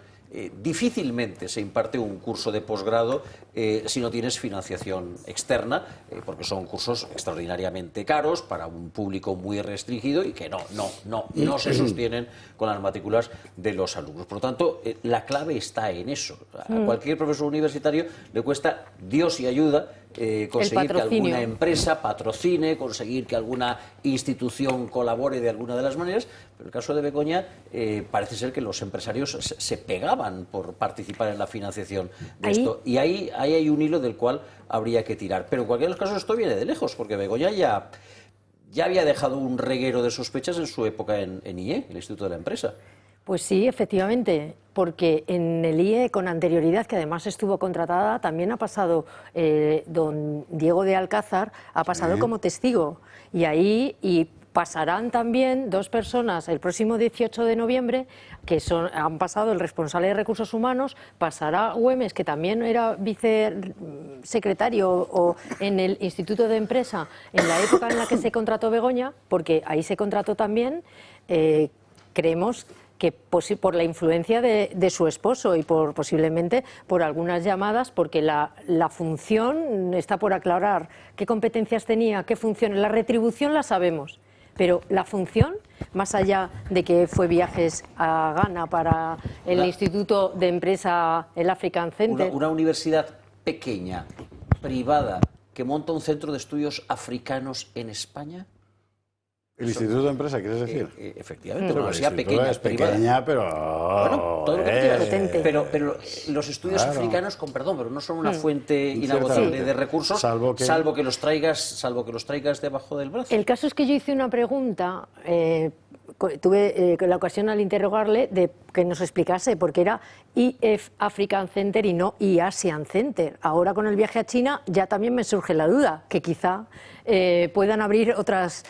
difícilmente se imparte un curso de posgrado si no tienes financiación externa, porque son cursos extraordinariamente caros para un público muy restringido y que no se sostienen con las matrículas de los alumnos. Por lo tanto, la clave está en eso. A cualquier profesor universitario le cuesta Dios y ayuda conseguir que alguna empresa patrocine, conseguir que alguna institución colabore de alguna de las maneras, pero en el caso de Begoña parece ser que los empresarios se pegaban por participar en la financiación de esto, y ahí hay un hilo del cual habría que tirar. Pero en cualquier caso esto viene de lejos, porque Begoña ya había dejado un reguero de sospechas en su época en IE, el Instituto de la Empresa. Pues sí, efectivamente, porque en el IE con anterioridad, que además estuvo contratada, también ha pasado don Diego de Alcázar, ha pasado como testigo, y pasarán también 2 personas el próximo 18 de noviembre, que han pasado el responsable de Recursos Humanos, pasará Güemes, que también era vicesecretario en el Instituto de Empresa en la época en la que se contrató Begoña, porque ahí se contrató también, creemos que por la influencia de su esposo y posiblemente por algunas llamadas, porque la función está por aclarar qué competencias tenía, qué funciones. La retribución la sabemos, pero la función, más allá de que fue viajes a Ghana para el Instituto de Empresa, el African Center. Una universidad pequeña, privada, que monta un centro de estudios africanos en España. ¿El Instituto de Empresa, quieres decir? Efectivamente, una universidad pequeña, es pequeña, pero... Bueno, todo lo que quieras. Pero los estudios africanos, con perdón, pero no son una fuente inagotable de recursos, salvo que los traigas debajo del brazo. El caso es que yo hice una pregunta, tuve la ocasión al interrogarle de que nos explicase por qué era IF African Center y no IASIAN Center. Ahora con el viaje a China ya también me surge la duda, que quizá puedan abrir otras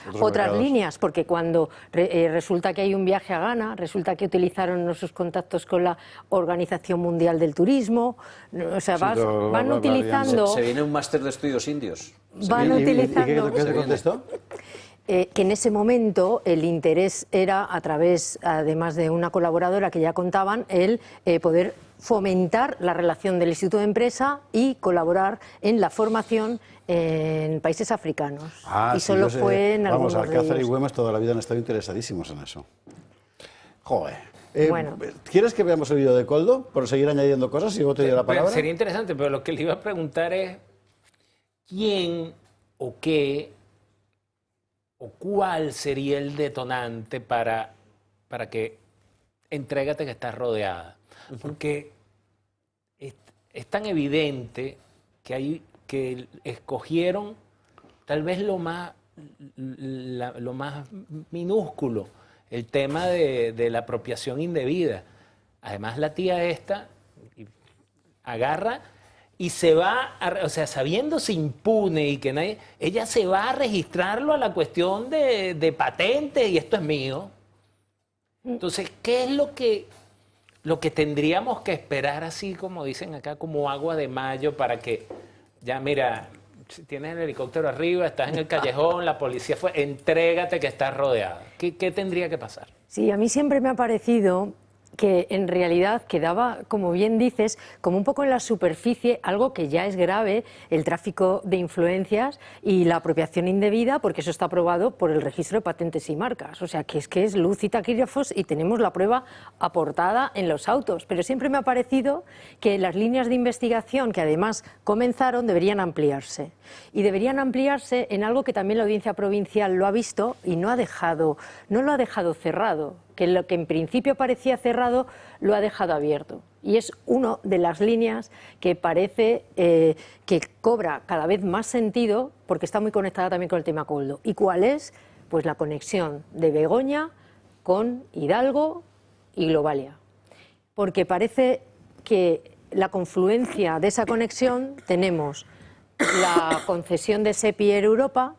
líneas, porque cuando resulta que hay un viaje a Ghana, resulta que utilizaron sus contactos con la Organización Mundial del Turismo, o sea, van utilizando... Se viene un máster de estudios indios. Van utilizando... ¿Y qué te contestó? Que en ese momento el interés era, a través, además de una colaboradora que ya contaban, el poder fomentar la relación del Instituto de Empresa y colaborar en la formación en países africanos. Y sí, solo fue en algunos de Alcázar y ellos. Güemes toda la vida han estado interesadísimos en eso. Joder. Bueno. ¿Quieres que veamos el vídeo de Koldo? Por seguir añadiendo cosas y luego te doy la palabra. Sería interesante, pero lo que le iba a preguntar es quién o qué o cuál sería el detonante para que entrégate que estás rodeada. Porque es tan evidente que escogieron tal vez lo más minúsculo, el tema de la apropiación indebida. Además, la tía esta agarra y se va, o sea, sabiéndose impune y que nadie, ella se va a registrarlo a la cuestión de patente y esto es mío. Entonces, ¿qué es lo que tendríamos que esperar, así como dicen acá, como agua de mayo, para que ya, mira, si tienes el helicóptero arriba, estás en el callejón, la policía fue, entrégate que estás rodeada? ¿Qué tendría que pasar? Sí, a mí siempre me ha parecido que en realidad quedaba, como bien dices, como un poco en la superficie, algo que ya es grave, el tráfico de influencias y la apropiación indebida, porque eso está aprobado por el Registro de Patentes y Marcas. O sea, que es luz y taquígrafos y tenemos la prueba aportada en los autos. Pero siempre me ha parecido que las líneas de investigación, que además comenzaron, deberían ampliarse. Y deberían ampliarse en algo que también la Audiencia Provincial lo ha visto y no lo ha dejado cerrado, que lo que en principio parecía cerrado lo ha dejado abierto. Y es una de las líneas que parece que cobra cada vez más sentido, porque está muy conectada también con el tema Koldo. ¿Y cuál es? Pues la conexión de Begoña con Hidalgo y Globalia. Porque parece que la confluencia de esa conexión tenemos la concesión de SEPI Air Europa,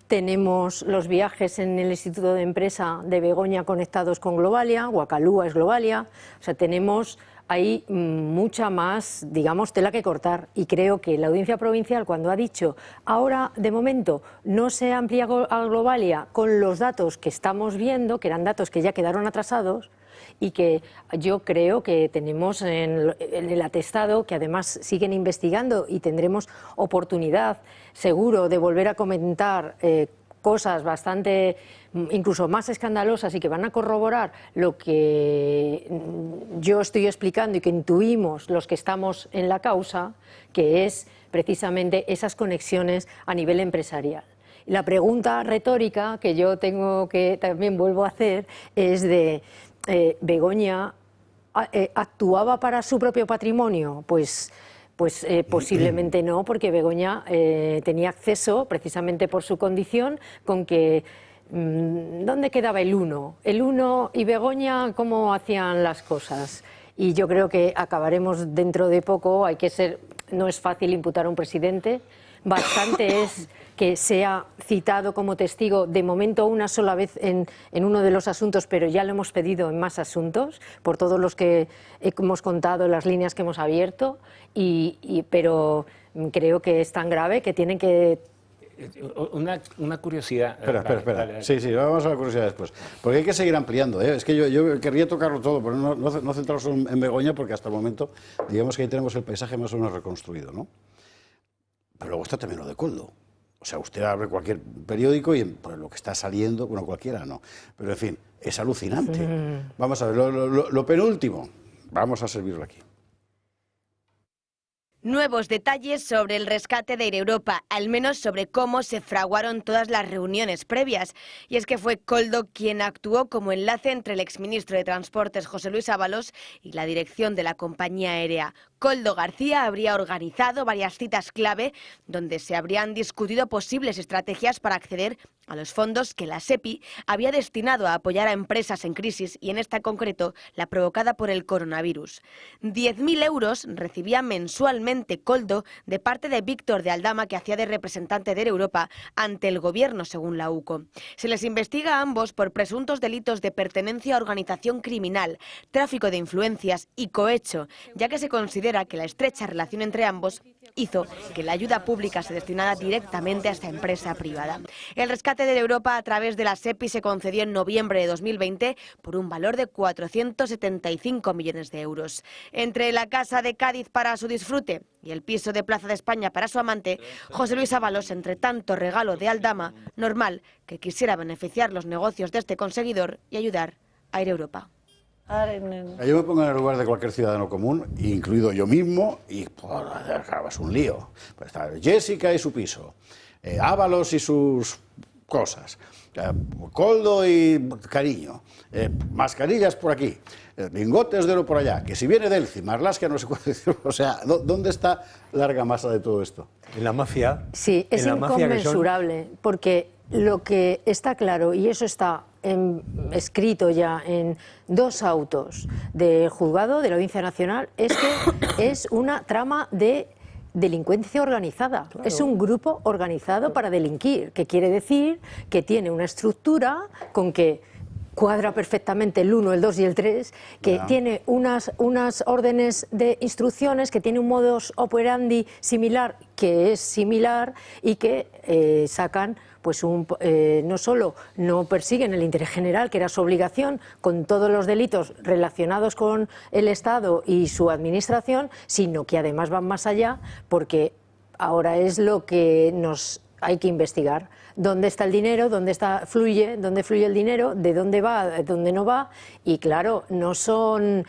tenemos los viajes en el Instituto de Empresa de Begoña conectados con Globalia, Guacalúa es Globalia, o sea, tenemos hay mucha más, digamos, tela que cortar. Y creo que la Audiencia Provincial, cuando ha dicho ahora, de momento, no se amplía a Globalia con los datos que estamos viendo, que eran datos que ya quedaron atrasados, y que yo creo que tenemos en el atestado, que además siguen investigando y tendremos oportunidad seguro de volver a comentar cosas bastante, incluso más escandalosas y que van a corroborar lo que yo estoy explicando y que intuimos los que estamos en la causa, que es precisamente esas conexiones a nivel empresarial. La pregunta retórica que yo tengo que también vuelvo a hacer es de ¿Begoña actuaba para su propio patrimonio? Pues posiblemente no, porque Begoña tenía acceso, precisamente por su condición, con que ¿dónde quedaba el uno? El uno y Begoña, ¿cómo hacían las cosas? Y yo creo que acabaremos dentro de poco. No es fácil imputar a un presidente, bastante es que sea citado como testigo de momento una sola vez en uno de los asuntos, pero ya lo hemos pedido en más asuntos, por todos los que hemos contado, las líneas que hemos abierto, pero creo que es tan grave que tienen que... Una curiosidad. Espera. Dale. Sí, vamos a la curiosidad después. Porque hay que seguir ampliando, ¿eh? Es que yo querría tocarlo todo, pero no centrarnos en Begoña, porque hasta el momento, digamos que ahí tenemos el paisaje más o menos reconstruido, ¿no? Pero luego está también lo de Koldo. O sea, usted abre cualquier periódico y pues, lo que está saliendo, bueno, cualquiera no, pero en fin, es alucinante. Vamos a ver, lo penúltimo, vamos a servirlo aquí. Nuevos detalles sobre el rescate de Air Europa, al menos sobre cómo se fraguaron todas las reuniones previas. Y es que fue Koldo quien actuó como enlace entre el exministro de Transportes José Luis Ábalos y la dirección de la compañía aérea. Koldo García habría organizado varias citas clave donde se habrían discutido posibles estrategias para acceder a los fondos que la SEPI había destinado a apoyar a empresas en crisis, y en esta en concreto la provocada por el coronavirus. 10.000 euros recibía mensualmente Koldo de parte de Víctor de Aldama, que hacía de representante de Air Europa ante el gobierno, según la UCO. Se les investiga a ambos por presuntos delitos de pertenencia a organización criminal, tráfico de influencias y cohecho, ya que se considera que la estrecha relación entre ambos hizo que la ayuda pública se destinara directamente a esta empresa privada. El rescate de Europa a través de la SEPI se concedió en noviembre de 2020 por un valor de 475 millones de euros. Entre la casa de Cádiz para su disfrute y el piso de Plaza de España para su amante, José Luis Ábalos, entre tanto regalo de Aldama, normal que quisiera beneficiar los negocios de este conseguidor y ayudar a Air Europa. Yo me pongo en el lugar de cualquier ciudadano común, incluido yo mismo, y claro, es un lío. Pues está Jessica y su piso, Ábalos y sus cosas, Koldo y cariño, mascarillas por aquí, lingotes de oro por allá, que si viene Delci, Marlaska, no sé cuánto, o sea, ¿dónde está la argamasa de todo esto? En la mafia. Sí, es inconmensurable, porque lo que está claro, y eso está escrito ya en 2 autos del juzgado de la Audiencia Nacional, es que es una trama de delincuencia organizada. Claro. Es un grupo organizado para delinquir, que quiere decir que tiene una estructura con que cuadra perfectamente el 1, el 2 y el 3, que tiene unas órdenes de instrucciones, que tiene un modus operandi similar, que es similar, y que sacan pues no solo no persiguen el interés general, que era su obligación con todos los delitos relacionados con el Estado y su administración, sino que además van más allá, porque ahora es lo que nos hay que investigar. ¿Dónde está el dinero? ¿Dónde fluye el dinero? ¿De dónde va? ¿De dónde no va? Y claro, no son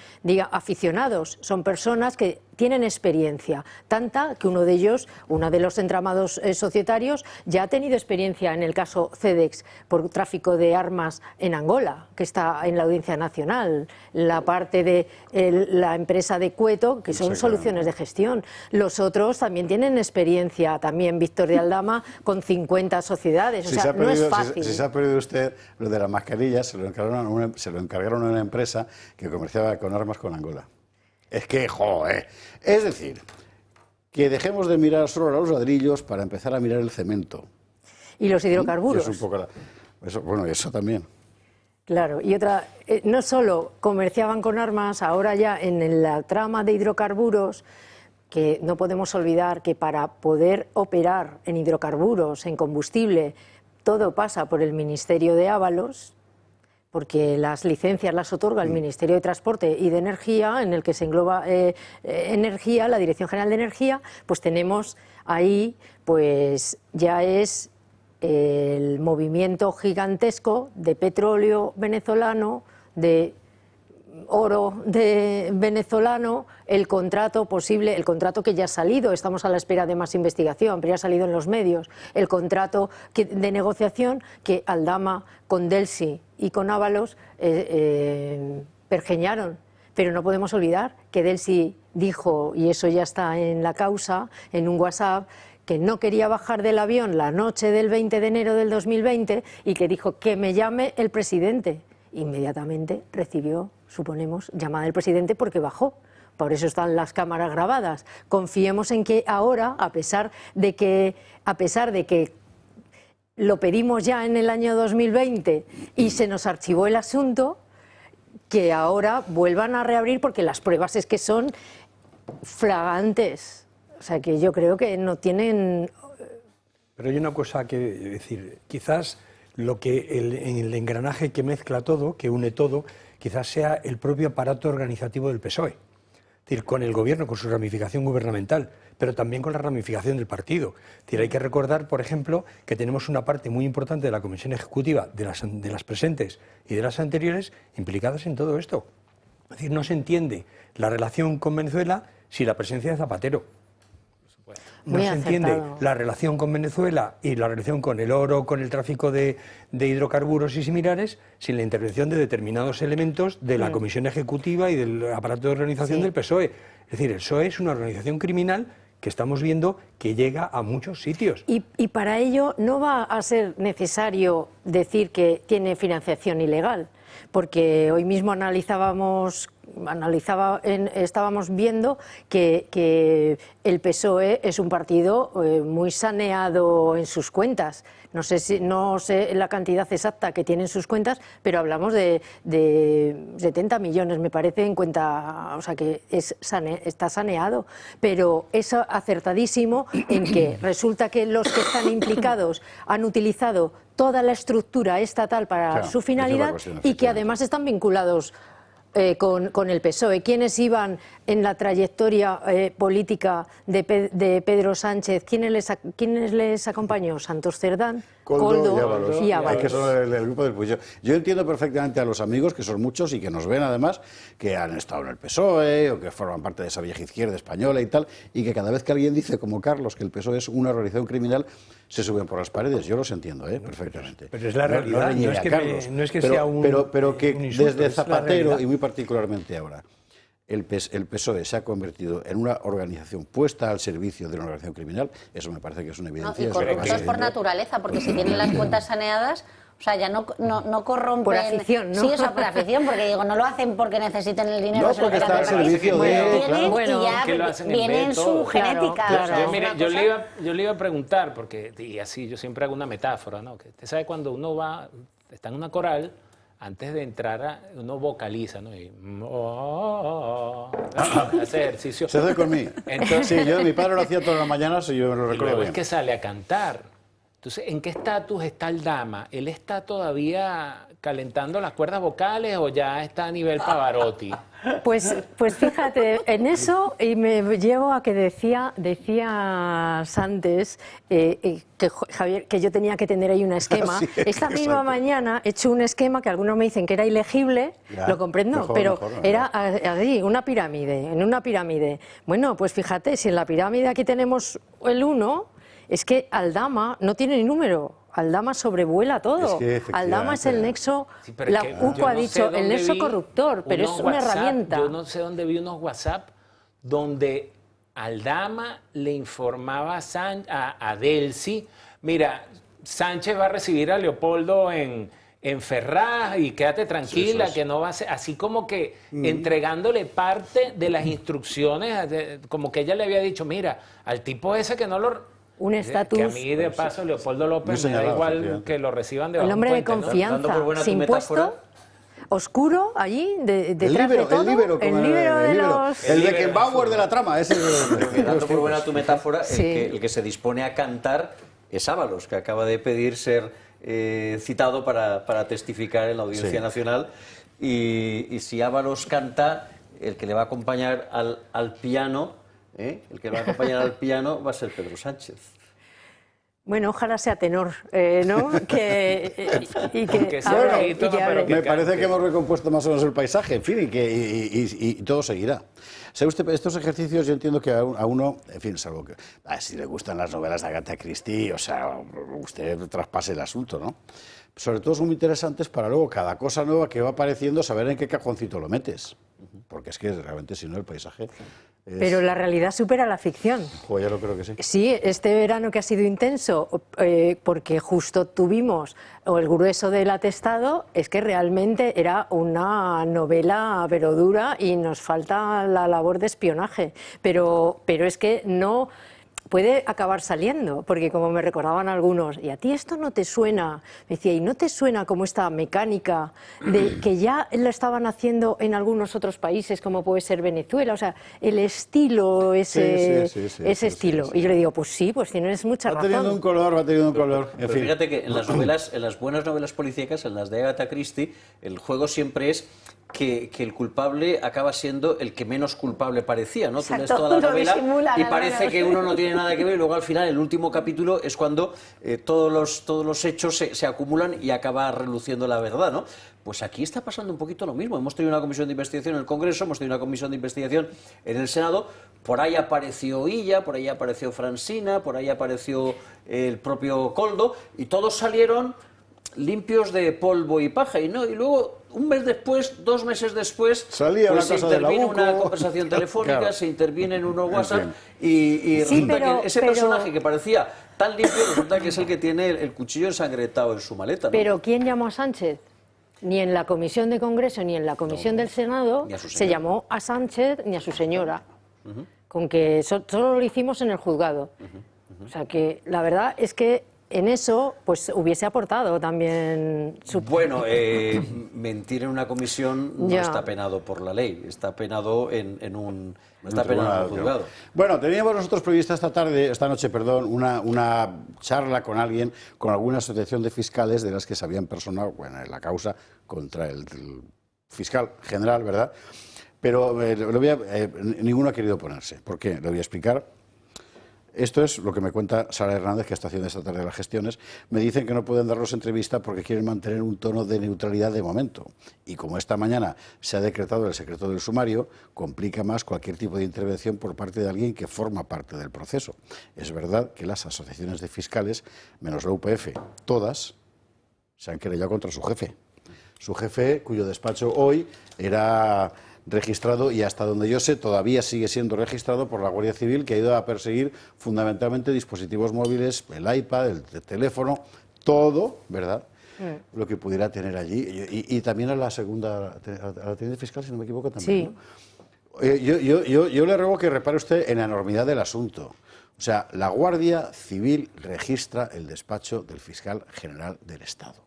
aficionados, son personas que tienen experiencia, tanta que uno de los entramados societarios ya ha tenido experiencia en el caso CEDEX por tráfico de armas en Angola, que está en la Audiencia Nacional, la parte de la empresa de Cueto, que son soluciones de gestión. Los otros también tienen experiencia, también Víctor de Aldama, con 50 sociedades, o sea, no es fácil. Si se ha perdido usted lo de las mascarillas, se lo encargaron a una empresa que comerciaba con armas con Angola. Es que, joder, es decir, que dejemos de mirar solo los ladrillos para empezar a mirar el cemento. Y los hidrocarburos. Es un poco eso también. Claro, y otra, no solo comerciaban con armas, ahora ya en la trama de hidrocarburos, que no podemos olvidar que para poder operar en hidrocarburos, en combustible, todo pasa por el Ministerio de Ábalos, porque las licencias las otorga el Ministerio de Transporte y de Energía, en el que se engloba Energía, la Dirección General de Energía, pues tenemos ahí, pues ya es el movimiento gigantesco de petróleo venezolano, de oro de venezolano, el contrato posible, el contrato que ya ha salido, estamos a la espera de más investigación, pero ya ha salido en los medios, el contrato de negociación que Aldama con Delcy y con Ábalos pergeñaron. Pero no podemos olvidar que Delcy dijo, y eso ya está en la causa, en un WhatsApp, que no quería bajar del avión la noche del 20 de enero del 2020 y que dijo que me llame el presidente. Inmediatamente recibió, suponemos, llamada del presidente porque bajó. Por eso están las cámaras grabadas. Confiemos en que ahora, a pesar de que lo pedimos ya en el año 2020 y se nos archivó el asunto, que ahora vuelvan a reabrir porque las pruebas es que son flagrantes. O sea que yo creo que no tienen... Pero hay una cosa que decir, quizás lo que el engranaje que mezcla todo, que une todo, quizás sea el propio aparato organizativo del PSOE. Es decir, con el gobierno, con su ramificación gubernamental, pero también con la ramificación del partido. Es decir, hay que recordar, por ejemplo, que tenemos una parte muy importante de la Comisión Ejecutiva, de las presentes y de las anteriores, implicadas en todo esto. Es decir, no se entiende la relación con Venezuela sin la presencia de Zapatero. No se entiende la relación con Venezuela y la relación con el oro, con el tráfico de hidrocarburos y similares, sin la intervención de determinados elementos de la Comisión Ejecutiva y del aparato de organización del PSOE. Es decir, el PSOE es una organización criminal que estamos viendo que llega a muchos sitios. Y para ello no va a ser necesario decir que tiene financiación ilegal, porque hoy mismo estábamos viendo que el PSOE es un partido muy saneado en sus cuentas. No sé la cantidad exacta que tiene en sus cuentas, pero hablamos de 70 millones, me parece, en cuenta, o sea que está saneado. Pero es acertadísimo en que resulta que los que están implicados han utilizado toda la estructura estatal para su finalidad y que además están vinculados con el PSOE. ¿Quiénes iban en la trayectoria política de Pedro Sánchez? ¿Quiénes les acompañó? Santos Cerdán, Koldo y Ábalos. Que son el grupo del Puyol. Yo entiendo perfectamente a los amigos, que son muchos y que nos ven además, que han estado en el PSOE o que forman parte de esa vieja izquierda española y tal, y que cada vez que alguien dice, como Carlos, que el PSOE es una organización criminal, se suben por las paredes. Yo los entiendo, perfectamente. Pero es la realidad, no es que sea un... Pero que un insulto, desde Zapatero, y muy particularmente ahora, el PSOE se ha convertido en una organización puesta al servicio de una organización criminal, eso me parece que es una evidencia. Y corruptos por naturaleza, porque si tienen las cuentas saneadas, o sea, ya no corrompen... Por afición, ¿no? Sí, o sea, por afición, porque digo, no lo hacen porque necesiten el dinero. No, porque está al servicio de... Claro. Y ya viene en su genética. Claro. Yo le iba a preguntar, porque, y así yo siempre hago una metáfora, ¿no? Que usted sabe cuando uno está en una coral, antes de entrar, uno vocaliza, ¿no? Y hace ejercicio. Se hace conmigo. Entonces, sí, mi padre lo hacía todas las mañanas y yo me lo recuerdo bien. Es que sale a cantar. Entonces, ¿en qué estatus está Aldama? ¿Él está todavía calentando las cuerdas vocales o ya está a nivel Pavarotti? Pues fíjate, en eso, y me llevo a que decías antes, Javier, que yo tenía que tener ahí un esquema. Sí, esta misma mañana he hecho un esquema que algunos me dicen que era ilegible, lo comprendo, pero era así, una pirámide, en una pirámide. Bueno, pues fíjate, si en la pirámide aquí tenemos el 1, es que Aldama no tiene ni número. Aldama sobrevuela todo. Aldama es el nexo, sí, la UCO ha dicho, el nexo corruptor, pero es una herramienta. Yo no sé dónde vi unos WhatsApp donde Aldama le informaba a Delcy, mira, Sánchez va a recibir a Leopoldo en Ferraz y quédate tranquila, sí, que no va a ser, así como que entregándole parte de las instrucciones, como que ella le había dicho, mira, al tipo ese que no lo... un estatus... Que a mí, de paso, Leopoldo López me da igual que lo reciban de el hombre de puente, ¿no? confianza, sin puesto, oscuro, allí, detrás de todo. El Beckenbauer de la trama. Dando por buena tu metáfora, el que se dispone a cantar es Ábalos, que acaba de pedir ser citado para testificar en la Audiencia Nacional. Y si Ábalos canta, el que le va a acompañar al piano, el que le va a acompañar al piano va a ser Pedro Sánchez. Bueno, ojalá sea tenor, ¿no? Me parece que hemos recompuesto más o menos el paisaje, en fin, y todo seguirá. ¿Sabe usted, estos ejercicios yo entiendo que a uno, en fin, salvo que si le gustan las novelas de Agatha Christie, o sea, usted traspase el asunto, ¿no? Sobre todo son muy interesantes para luego cada cosa nueva que va apareciendo saber en qué cajoncito lo metes. Porque es que realmente si no el paisaje... Pero la realidad supera la ficción. Pues yo lo creo que sí. Sí, este verano que ha sido intenso, porque justo tuvimos el grueso del atestado, es que realmente era una novela pero dura y nos falta la labor de espionaje. Pero es que no... puede acabar saliendo, porque como me recordaban algunos, ¿y a ti esto no te suena? Me decía, ¿y no te suena como esta mecánica de que ya lo estaban haciendo en algunos otros países, como puede ser Venezuela? O sea, el estilo, ese estilo. Y yo le digo, pues sí, pues tienes mucha razón. Va teniendo un color. Pero fíjate que en las buenas novelas policíacas, en las de Agatha Christie, el juego siempre es que el culpable acaba siendo el que menos culpable parecía, ¿no? Tú lees toda la novela y parece que uno no tiene nada que ver, y luego al final, el último capítulo, es cuando todos los hechos se acumulan y acaba reluciendo la verdad, ¿no? Pues aquí está pasando un poquito lo mismo. Hemos tenido una comisión de investigación en el Congreso, hemos tenido una comisión de investigación en el Senado, por ahí apareció Illa, por ahí apareció Francina, por ahí apareció el propio Koldo, y todos salieron limpios de polvo y paja, y luego un mes después, 2 meses después, pues se interviene una conversación telefónica, claro, se interviene en unos WhatsApp, y resulta que ese personaje que parecía tan limpio, resulta que es el que tiene el cuchillo ensangrentado en su maleta, ¿no? Pero ¿quién llamó a Sánchez? Ni en la comisión de Congreso ni en la comisión del Senado se llamó a Sánchez ni a su señora, con que solo lo hicimos en el juzgado. O sea que la verdad es que en eso pues hubiese aportado también su... Bueno, mentir en una comisión no está penado por la ley, está penado en un juzgado. Bueno, teníamos nosotros prevista esta noche, una charla con alguien, con alguna asociación de fiscales de las que se habían personado en la causa contra el fiscal general, ¿verdad? Pero ninguno ha querido ponerse. ¿Por qué? Le voy a explicar. Esto es lo que me cuenta Sara Hernández, que está haciendo esta tarde las gestiones. Me dicen que no pueden darnos entrevista porque quieren mantener un tono de neutralidad de momento. Y como esta mañana se ha decretado el secreto del sumario, complica más cualquier tipo de intervención por parte de alguien que forma parte del proceso. Es verdad que las asociaciones de fiscales, menos la UPF, todas se han querellado contra su jefe. Su jefe, cuyo despacho hoy era registrado, y hasta donde yo sé todavía sigue siendo registrado por la Guardia Civil, que ha ido a perseguir fundamentalmente dispositivos móviles, el iPad, el teléfono, todo, ¿verdad?, lo que pudiera tener allí, y también a la teniente fiscal, si no me equivoco, también, sí, ¿no? Yo le ruego que repare usted en la enormidad del asunto. O sea, la Guardia Civil registra el despacho del fiscal general del Estado.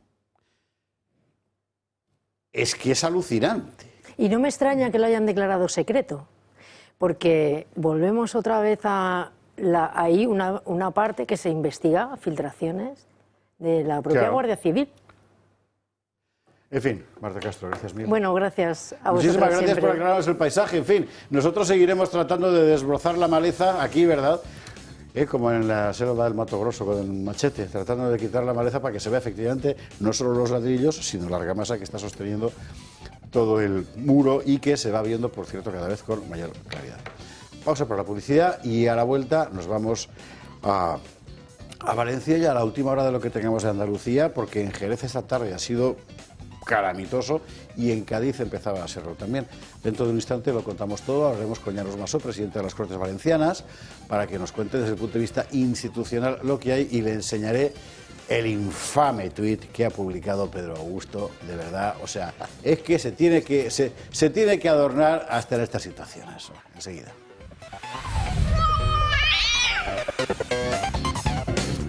Es que es alucinante. Y no me extraña que lo hayan declarado secreto, porque volvemos otra vez a ahí una parte que se investiga, filtraciones de la propia Guardia Civil. En fin, Marta Castro, gracias mil. Bueno, gracias a vosotros. Muchísimas gracias siempre por aclararnos el paisaje. En fin, nosotros seguiremos tratando de desbrozar la maleza aquí, ¿verdad? Como en la selva del Mato Grosso con el machete, tratando de quitar la maleza para que se vea efectivamente no solo los ladrillos, sino la argamasa que está sosteniendo todo el muro y que se va viendo, por cierto, cada vez con mayor claridad. Pausa para la publicidad y a la vuelta nos vamos a Valencia, ya a la última hora de lo que tengamos de Andalucía, porque en Jerez esta tarde ha sido calamitoso y en Cádiz empezaba a serlo también. Dentro de un instante lo contamos todo, hablaremos con Llanos Masó, presidente de las Cortes Valencianas, para que nos cuente desde el punto de vista institucional lo que hay, y le enseñaré el infame tuit que ha publicado Pedro Augusto, de verdad, o sea, es que se tiene que adornar hasta en estas situaciones. Enseguida.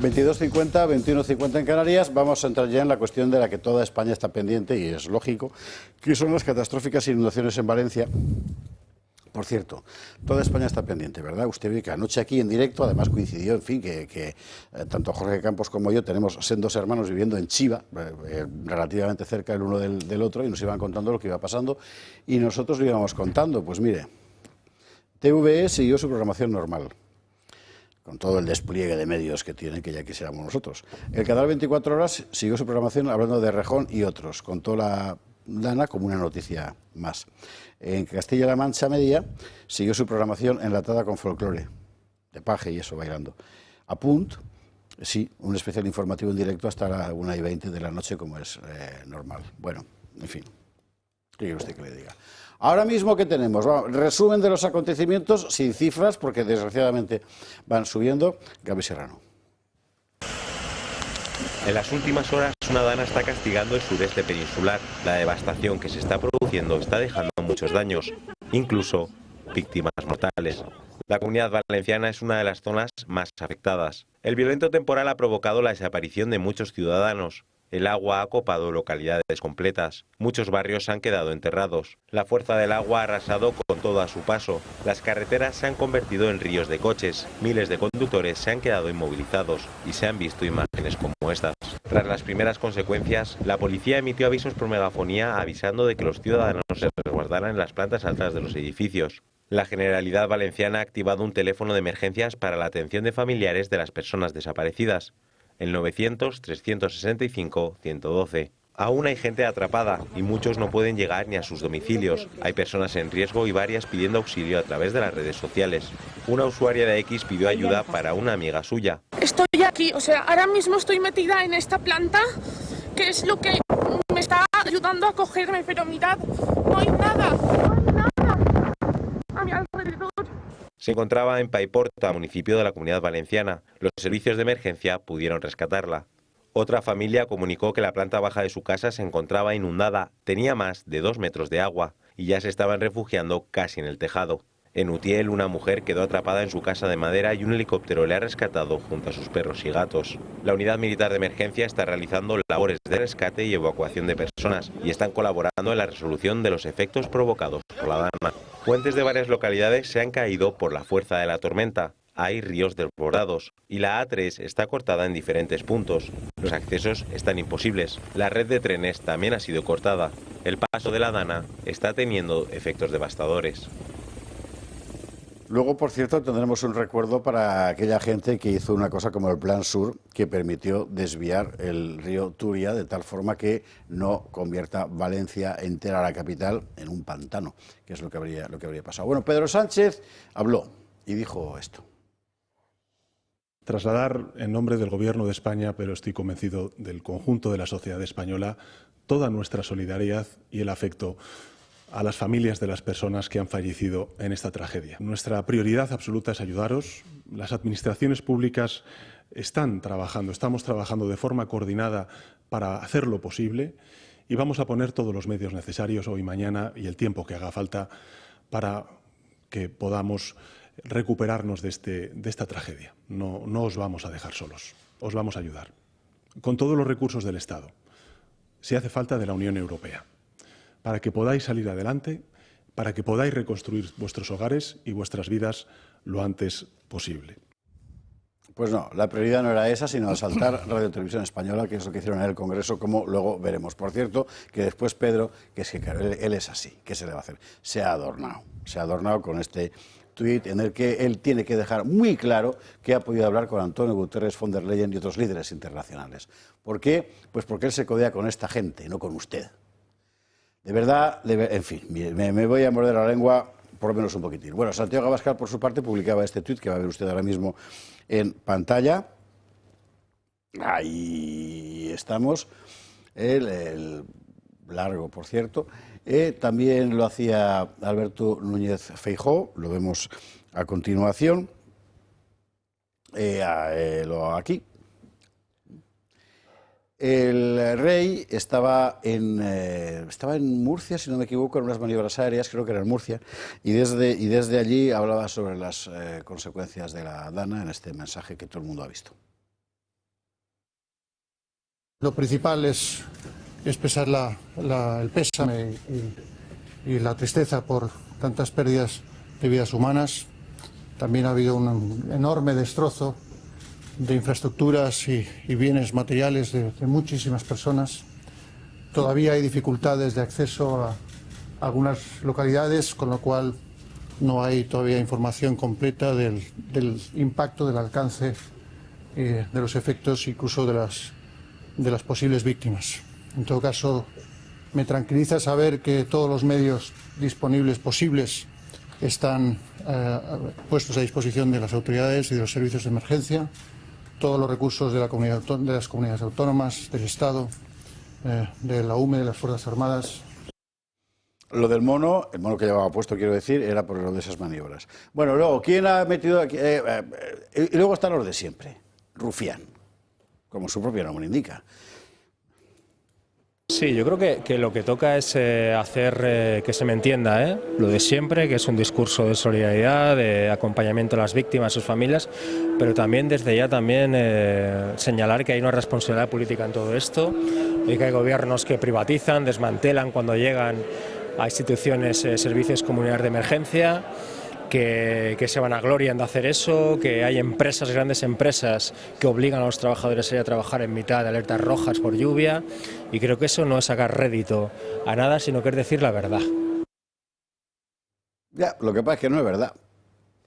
22:50, 21:50 en Canarias. Vamos a entrar ya en la cuestión de la que toda España está pendiente, y es lógico, que son las catastróficas inundaciones en Valencia. Por cierto, toda España está pendiente, ¿verdad? Usted ve que anoche aquí en directo, además coincidió, en fin, que tanto Jorge Campos como yo tenemos sendos hermanos viviendo en Chiva, relativamente cerca el uno del otro, y nos iban contando lo que iba pasando, y nosotros lo íbamos contando. Pues mire, TVE siguió su programación normal, con todo el despliegue de medios que tiene, que ya quisiéramos nosotros. El canal 24 Horas siguió su programación hablando de Rejón y otros, contó la Dana como una noticia más. En Castilla-La Mancha Media siguió su programación enlatada con folclore, de paje y eso, bailando. A Punt, sí, un especial informativo en directo hasta las 1:20 de la noche, como es normal. Bueno, en fin, ¿qué quiere usted que le diga? Ahora mismo, ¿qué tenemos? Vamos, resumen de los acontecimientos, sin cifras, porque desgraciadamente van subiendo. Gaby Serrano. En las últimas horas, una dana está castigando el sureste peninsular. La devastación que se está produciendo está dejando muchos daños, incluso víctimas mortales. La Comunidad Valenciana es una de las zonas más afectadas. El violento temporal ha provocado la desaparición de muchos ciudadanos. El agua ha copado localidades completas. Muchos barrios han quedado enterrados. La fuerza del agua ha arrasado con todo a su paso. Las carreteras se han convertido en ríos de coches. Miles de conductores se han quedado inmovilizados y se han visto imágenes como estas. Tras las primeras consecuencias, la policía emitió avisos por megafonía avisando de que los ciudadanos se resguardaran en las plantas altas de los edificios. La Generalidad Valenciana ha activado un teléfono de emergencias para la atención de familiares de las personas desaparecidas. El 900-365-112. Aún hay gente atrapada y muchos no pueden llegar ni a sus domicilios. Hay personas en riesgo y varias pidiendo auxilio a través de las redes sociales. Una usuaria de X pidió ayuda para una amiga suya. Estoy aquí, o sea, ahora mismo estoy metida en esta planta, que es lo que me está ayudando a cogerme, pero mirad, no hay nada a mi alrededor. Se encontraba en Paiporta, municipio de la Comunidad Valenciana. Los servicios de emergencia pudieron rescatarla. Otra familia comunicó que la planta baja de su casa se encontraba inundada, tenía más de 2 metros de agua y ya se estaban refugiando casi en el tejado. En Utiel, una mujer quedó atrapada en su casa de madera y un helicóptero le ha rescatado junto a sus perros y gatos. La Unidad Militar de Emergencia está realizando labores de rescate y evacuación de personas y están colaborando en la resolución de los efectos provocados por la dana. Puentes de varias localidades se han caído por la fuerza de la tormenta. Hay ríos desbordados y la A3 está cortada en diferentes puntos. Los accesos están imposibles. La red de trenes también ha sido cortada. El paso de la dana está teniendo efectos devastadores. Luego, por cierto, tendremos un recuerdo para aquella gente que hizo una cosa como el Plan Sur, que permitió desviar el río Turia de tal forma que no convierta Valencia entera, la capital, en un pantano, que es lo que habría pasado. Bueno, Pedro Sánchez habló y dijo esto. Trasladar en nombre del Gobierno de España, pero estoy convencido del conjunto de la sociedad española, toda nuestra solidaridad y el afecto a las familias de las personas que han fallecido en esta tragedia. Nuestra prioridad absoluta es ayudaros. Las administraciones públicas estamos trabajando de forma coordinada para hacer lo posible y vamos a poner todos los medios necesarios hoy, mañana y el tiempo que haga falta para que podamos recuperarnos de esta tragedia. No os vamos a dejar solos, os vamos a ayudar con todos los recursos del Estado, si hace falta de la Unión Europea, para que podáis salir adelante, para que podáis reconstruir vuestros hogares y vuestras vidas lo antes posible. Pues no, la prioridad no era esa, sino asaltar Radio Televisión Española, que es lo que hicieron en el Congreso, como luego veremos. Por cierto, que después Pedro, que es que claro, él es así, ¿qué se le va a hacer? Se ha adornado con este tuit en el que él tiene que dejar muy claro que ha podido hablar con Antonio Guterres, von der Leyen y otros líderes internacionales. ¿Por qué? Pues porque él se codea con esta gente, no con usted. De verdad, en fin, me voy a morder la lengua por lo menos un poquitín. Bueno, Santiago Abascal, por su parte, publicaba este tuit que va a ver usted ahora mismo en pantalla. Ahí estamos. El largo, por cierto. También lo hacía Alberto Núñez Feijóo, lo vemos a continuación. Aquí. El rey estaba en Murcia, si no me equivoco, en unas maniobras aéreas, creo que era en Murcia, y desde allí hablaba sobre las consecuencias de la dana en este mensaje que todo el mundo ha visto. Lo principal es expresar el pésame y la tristeza por tantas pérdidas de vidas humanas. También ha habido un enorme destrozo de infraestructuras y bienes materiales de muchísimas personas. Todavía hay dificultades de acceso a algunas localidades, con lo cual no hay todavía información completa del impacto, del alcance, de los efectos, incluso de las posibles víctimas. En todo caso, me tranquiliza saber que todos los medios disponibles posibles están puestos a disposición de las autoridades y de los servicios de emergencia, todos los recursos de las comunidades autónomas, del Estado, de la UME, de las Fuerzas Armadas. Lo del mono, el mono que llevaba puesto, quiero decir, era por lo de esas maniobras. Bueno, luego, ¿quién ha metido aquí? Y luego están los de siempre, rufián, como su propio nombre indica. Sí, yo creo que lo que toca es hacer que se me entienda, lo de siempre, que es un discurso de solidaridad, de acompañamiento a las víctimas, a sus familias, pero también desde ya señalar que hay una responsabilidad política en todo esto y que hay gobiernos que privatizan, desmantelan cuando llegan a instituciones, servicios comunitarios de emergencia, que se vanaglorian de hacer eso, que hay empresas, grandes empresas, que obligan a los trabajadores a ir a trabajar en mitad de alertas rojas por lluvia, y creo que eso no es sacar rédito a nada, sino que es decir la verdad. Ya, lo que pasa es que no es verdad.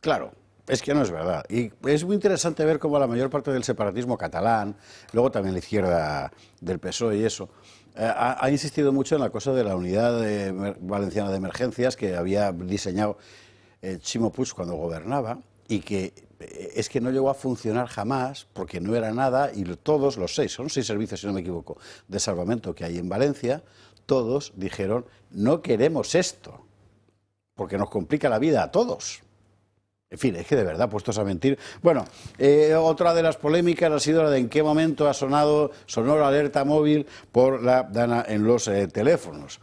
Claro, es que no es verdad. Y es muy interesante ver cómo la mayor parte del separatismo catalán, luego también la izquierda del PSOE y eso, ha insistido mucho en la cosa de la unidad valenciana de emergencias que había diseñado Ximo Puig cuando gobernaba, y que es que no llegó a funcionar jamás porque no era nada, y todos los son 6 servicios, si no me equivoco, de salvamento que hay en Valencia, todos dijeron: no queremos esto porque nos complica la vida a todos. En fin, es que de verdad, puestos a mentir. Bueno, otra de las polémicas ha sido la de en qué momento sonó la alerta móvil por la dana en los teléfonos.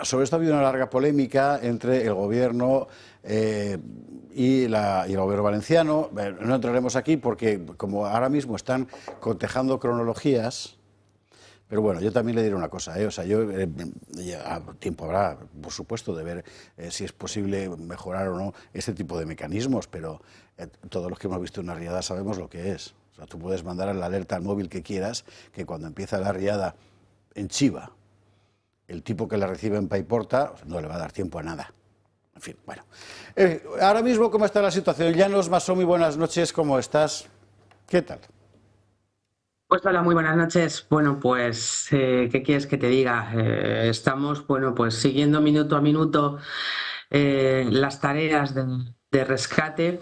Sobre esto ha habido una larga polémica entre el gobierno y el gobierno valenciano. No entraremos aquí porque como ahora mismo están cotejando cronologías, pero bueno, yo también le diré una cosa, o sea, tiempo habrá, por supuesto, de ver si es posible mejorar o no este tipo de mecanismos, pero todos los que hemos visto una riada sabemos lo que es. O sea, tú puedes mandar la alerta al móvil que quieras, que cuando empieza la riada en Chiva, el tipo que la recibe en Paiporta no le va a dar tiempo a nada. En fin, bueno. Ahora mismo, ¿cómo está la situación? Llanos Masó, muy buenas noches, ¿cómo estás? ¿Qué tal? Pues hola, muy buenas noches. Bueno, pues, ¿qué quieres que te diga? Estamos, bueno, pues siguiendo minuto a minuto las tareas de rescate.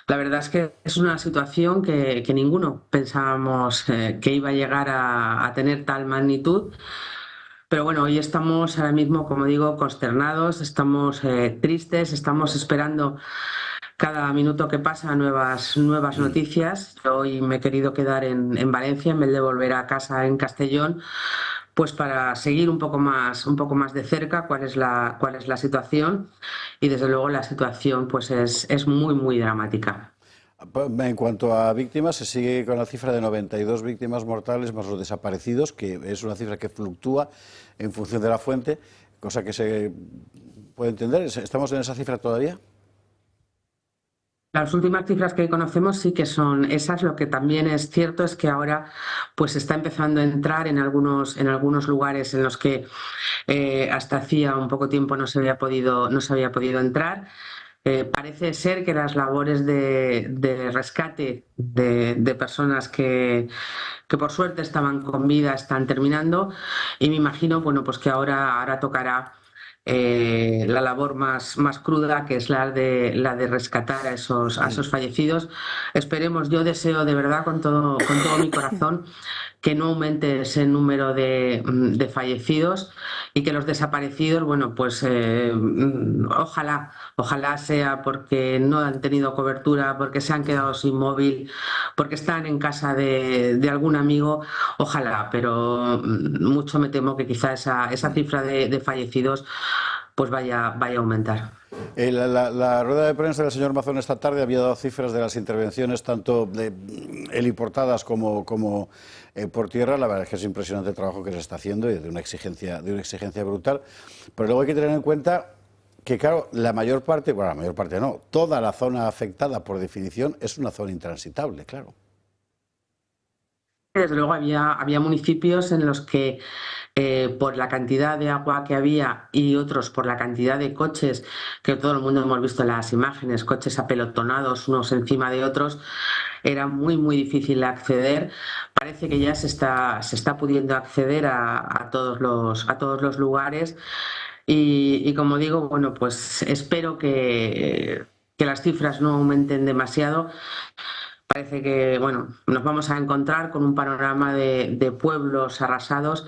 La verdad es que es una situación que ninguno pensábamos que iba a llegar a tener tal magnitud. Pero bueno, hoy estamos ahora mismo, como digo, consternados, estamos tristes, estamos esperando cada minuto que pasa nuevas noticias. Hoy me he querido quedar en Valencia en vez de volver a casa en Castellón, pues para seguir un poco más de cerca cuál es la situación, y desde luego la situación pues es muy dramática. En cuanto a víctimas, se sigue con la cifra de 92 víctimas mortales más los desaparecidos, que es una cifra que fluctúa en función de la fuente, cosa que se puede entender. ¿Estamos en esa cifra todavía? Las últimas cifras que conocemos sí que son esas. Lo que también es cierto es que ahora pues está empezando a entrar en algunos lugares en los que hasta hacía un poco tiempo no se había podido entrar. Parece ser que las labores de rescate de personas que por suerte estaban con vida están terminando, y me imagino bueno, pues que ahora tocará la labor más cruda, que es la de rescatar a esos fallecidos. Esperemos, yo deseo de verdad con todo mi corazón que no aumente ese número de fallecidos, y que los desaparecidos, bueno, pues ojalá sea porque no han tenido cobertura, porque se han quedado sin móvil, porque están en casa de algún amigo, ojalá, pero mucho me temo que quizá esa cifra de fallecidos pues vaya a aumentar. La rueda de prensa del señor Mazón esta tarde había dado cifras de las intervenciones tanto heliportadas como por tierra. La verdad es que es impresionante el trabajo que se está haciendo y de una exigencia brutal. Pero luego hay que tener en cuenta que, claro, la mayor parte no, toda la zona afectada por definición es una zona intransitable, claro. Desde luego había municipios en los que por la cantidad de agua que había y otros por la cantidad de coches, que todo el mundo hemos visto en las imágenes, coches apelotonados unos encima de otros, era muy difícil acceder. Parece que ya se está pudiendo acceder a todos los lugares y como digo, bueno, pues espero que las cifras no aumenten demasiado. Parece que, bueno, nos vamos a encontrar con un panorama de pueblos arrasados,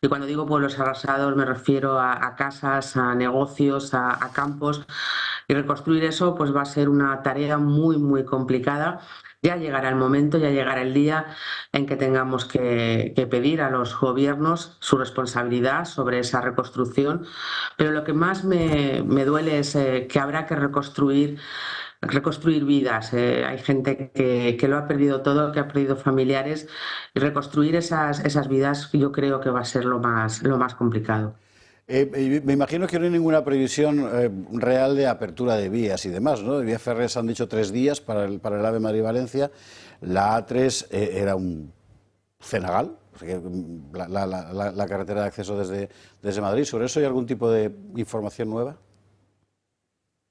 y cuando digo pueblos arrasados me refiero a casas, a negocios, a campos, y reconstruir eso pues va a ser una tarea muy complicada. Ya llegará el momento, ya llegará el día en que tengamos que pedir a los gobiernos su responsabilidad sobre esa reconstrucción, pero lo que más me duele es que habrá que reconstruir vidas. Hay gente que lo ha perdido todo, que ha perdido familiares, y reconstruir esas vidas yo creo que va a ser lo más complicado. Me imagino que no hay ninguna previsión real de apertura de vías y demás, ¿no? De vías férreas han dicho 3 días para el AVE Madrid-Valencia. La A3 era un cenagal, la carretera de acceso desde Madrid. ¿Sobre eso hay algún tipo de información nueva?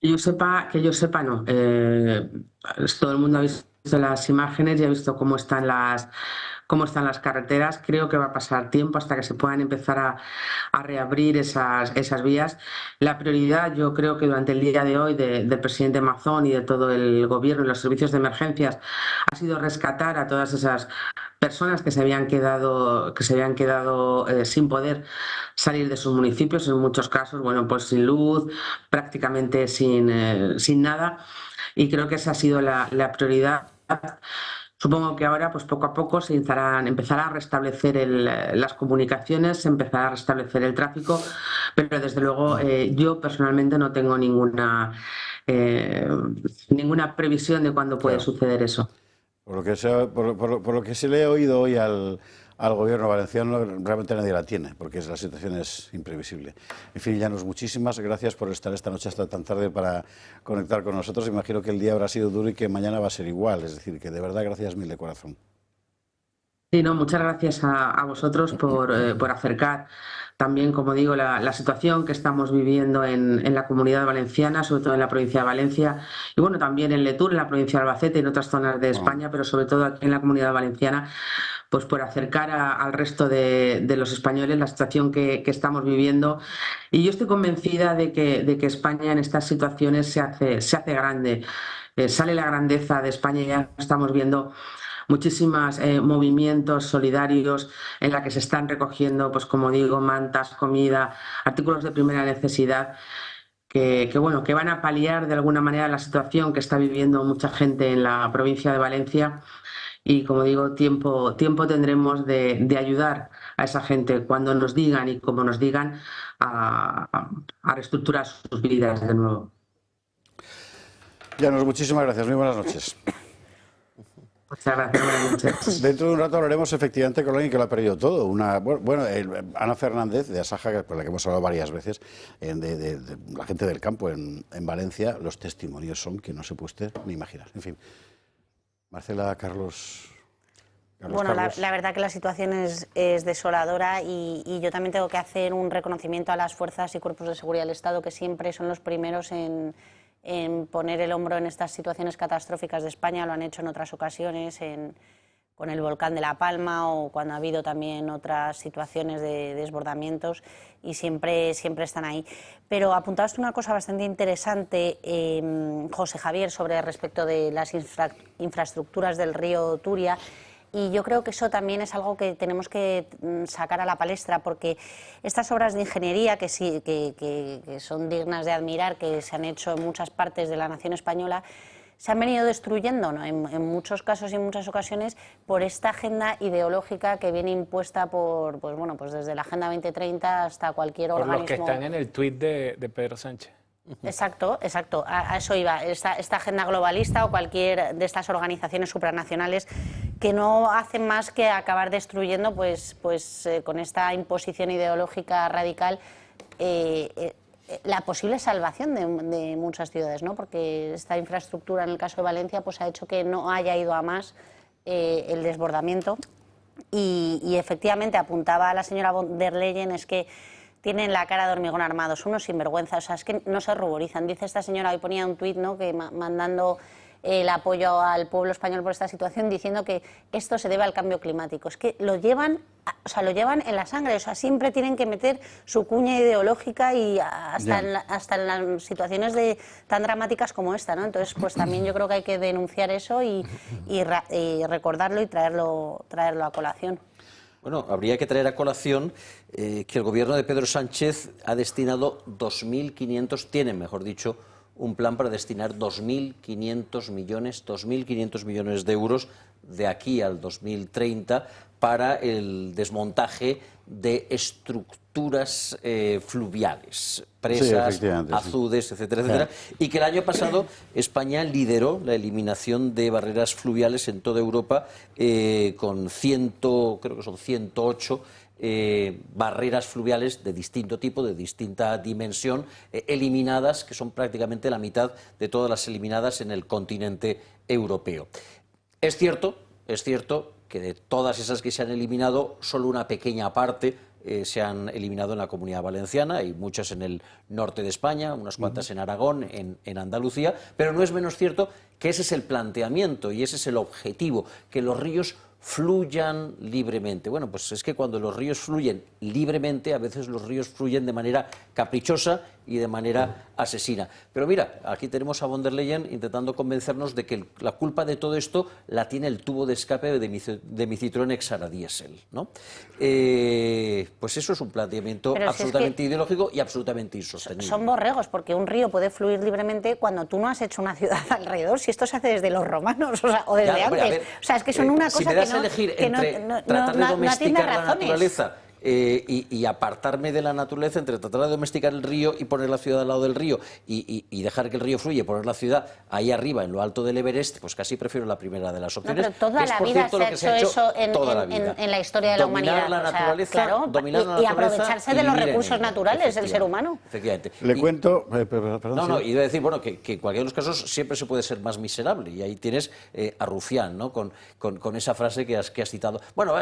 Que yo sepa, no. Todo el mundo ha visto las imágenes y ha visto cómo están las carreteras. Creo que va a pasar tiempo hasta que se puedan empezar a reabrir esas vías. La prioridad, yo creo que durante el día de hoy del presidente Mazón y de todo el gobierno y los servicios de emergencias ha sido rescatar a todas esas personas que se habían quedado sin poder salir de sus municipios, en muchos casos, bueno, pues sin luz, prácticamente sin nada, y creo que esa ha sido la prioridad. Supongo que ahora, pues poco a poco, se empezará a restablecer las comunicaciones, se empezará a restablecer el tráfico, pero desde luego yo personalmente no tengo ninguna previsión de cuándo puede suceder eso. Por lo que se le he oído hoy al gobierno valenciano, realmente nadie la tiene, porque la situación es imprevisible. En fin, Llanos, muchísimas gracias por estar esta noche hasta tan tarde para conectar con nosotros. Imagino que el día habrá sido duro y que mañana va a ser igual, es decir, que de verdad gracias mil de corazón. Sí, no, muchas gracias a vosotros por acercar también, como digo, la situación que estamos viviendo en la Comunidad Valenciana, sobre todo en la provincia de Valencia, y bueno, también en Letur, en la provincia de Albacete y en otras zonas de España, pero sobre todo aquí en la Comunidad Valenciana, pues por acercar al resto de los españoles la situación que estamos viviendo. Y yo estoy convencida de que España en estas situaciones se hace grande, sale la grandeza de España, y ya estamos viendo muchísimos movimientos solidarios en la que se están recogiendo, pues como digo, mantas, comida, artículos de primera necesidad que van a paliar de alguna manera la situación que está viviendo mucha gente en la provincia de Valencia. Y como digo, tiempo tendremos de ayudar a esa gente cuando nos digan y como nos digan a reestructurar sus vidas de nuevo. Llanos, muchísimas gracias. Muy buenas noches. Muchas gracias, buenas noches. Dentro de un rato hablaremos efectivamente con alguien que lo ha perdido todo. Ana Fernández, de Asaja, con la que hemos hablado varias veces, de la gente del campo en Valencia. Los testimonios son que no se puede usted ni imaginar. En fin, Marcela, Carlos... Bueno, la verdad que la situación es desoladora y yo también tengo que hacer un reconocimiento a las fuerzas y cuerpos de seguridad del Estado, que siempre son los primeros en poner el hombro en estas situaciones catastróficas de España. Lo han hecho en otras ocasiones, con el volcán de La Palma o cuando ha habido también otras situaciones de desbordamientos, y siempre están ahí. Pero apuntabas una cosa bastante interesante, José Javier, sobre respecto de las infraestructuras del río Turia. Y yo creo que eso también es algo que tenemos que sacar a la palestra, porque estas obras de ingeniería que son dignas de admirar, que se han hecho en muchas partes de la nación española, se han venido destruyendo, ¿no? en muchos casos y en muchas ocasiones por esta agenda ideológica que viene impuesta por, pues desde la Agenda 2030 hasta cualquier organismo. Por los que están en el tuit de Pedro Sánchez. Exacto, exacto, a eso iba. Esta agenda globalista o cualquier de estas organizaciones supranacionales que no hacen más que acabar destruyendo, pues con esta imposición ideológica radical, la posible salvación de muchas ciudades, ¿no? Porque esta infraestructura, en el caso de Valencia, pues ha hecho que no haya ido a más el desbordamiento. Y efectivamente apuntaba a la señora von der Leyen, es que tienen la cara de hormigón armado, son unos sinvergüenzas, o sea, es que no se ruborizan. Dice esta señora, hoy ponía un tuit, ¿no?, que mandando el apoyo al pueblo español por esta situación, diciendo que esto se debe al cambio climático. Es que lo llevan, o sea, lo llevan en la sangre, o sea, siempre tienen que meter su cuña ideológica y hasta en las situaciones tan dramáticas como esta, ¿no? Entonces, pues también yo creo que hay que denunciar eso y recordarlo y traerlo a colación. Bueno, habría que traer a colación que el gobierno de Pedro Sánchez ha destinado 2.500, tiene, mejor dicho, un plan para destinar 2.500 millones de euros de aquí al 2030 para el desmontaje de estructuras fluviales, presas, azudes, etcétera, etcétera, y que el año pasado España lideró la eliminación de barreras fluviales en toda Europa con creo que son 108 barreras fluviales de distinto tipo, de distinta dimensión, eliminadas, que son prácticamente la mitad de todas las eliminadas en el continente europeo. Es cierto que de todas esas que se han eliminado, solo una pequeña parte se han eliminado en la Comunidad Valenciana, hay muchas en el norte de España, unas cuantas en Aragón, en Andalucía, pero no es menos cierto que ese es el planteamiento y ese es el objetivo, que los ríos fluyan libremente. Bueno, pues es que cuando los ríos fluyen libremente, a veces los ríos fluyen de manera caprichosa y de manera asesina. Pero mira, aquí tenemos a von der Leyen intentando convencernos de que la culpa de todo esto la tiene el tubo de escape de mi Citroën Exara Diesel, ¿no? Pues eso es un planteamiento absolutamente ideológico y absolutamente insostenible. Son borregos, porque un río puede fluir libremente cuando tú no has hecho una ciudad alrededor, si esto se hace desde los romanos, o desde antes. O sea, es que son una cosa que no... elegir entre tratar de domesticar la naturaleza y apartarme de la naturaleza, entre tratar de domesticar el río y poner la ciudad al lado del río y dejar que el río fluya y poner la ciudad ahí arriba, en lo alto del Everest, pues casi prefiero la primera de las opciones. No, pero toda la vida se ha hecho eso en la historia de la humanidad. La naturaleza, y aprovecharse de los recursos naturales del ser humano. Efectivamente. Le cuento... perdón, iba a decir, bueno, que en cualquiera de los casos siempre se puede ser más miserable, y ahí tienes a Rufián, ¿no?, con esa frase que has citado. Bueno,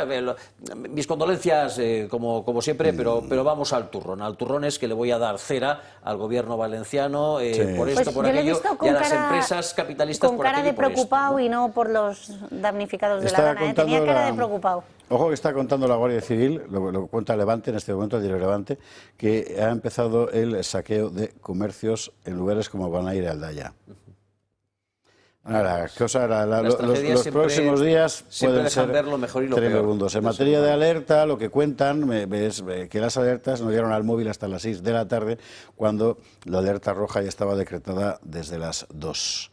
mis condolencias... Como siempre, pero vamos al turrón. Al turrón es que le voy a dar cera al gobierno valenciano por esto, pues por aquello, y a las empresas capitalistas con cara de preocupado y no por los damnificados de la Dana. Tenía cara de preocupado. Ojo que está contando la Guardia Civil, lo cuenta Levante en este momento, el diario Levante, que ha empezado el saqueo de comercios en lugares como Bonaire y Aldaya. Ahora, los próximos días pueden ser lo mejor y lo tremendos. En materia de alerta, lo que cuentan es que las alertas nos llegaron al móvil hasta las 6 de la tarde, cuando la alerta roja ya estaba decretada desde las 2.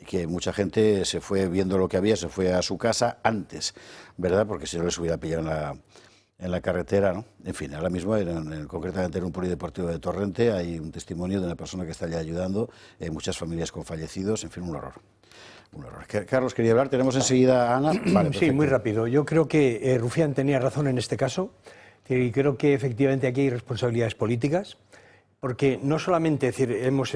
Y que mucha gente se fue viendo lo que había, se fue a su casa antes, ¿verdad? Porque si no les hubiera pillado en la carretera, ¿no? En fin, ahora mismo, concretamente en un polideportivo de Torrente, hay un testimonio de una persona que está allá ayudando, muchas familias con fallecidos, en fin, un horror. Un horror. Carlos, quería hablar, tenemos enseguida a Ana. Vale, sí, muy rápido. Yo creo que Rufián tenía razón en este caso, y creo que efectivamente aquí hay responsabilidades políticas, porque no solamente, es decir, hemos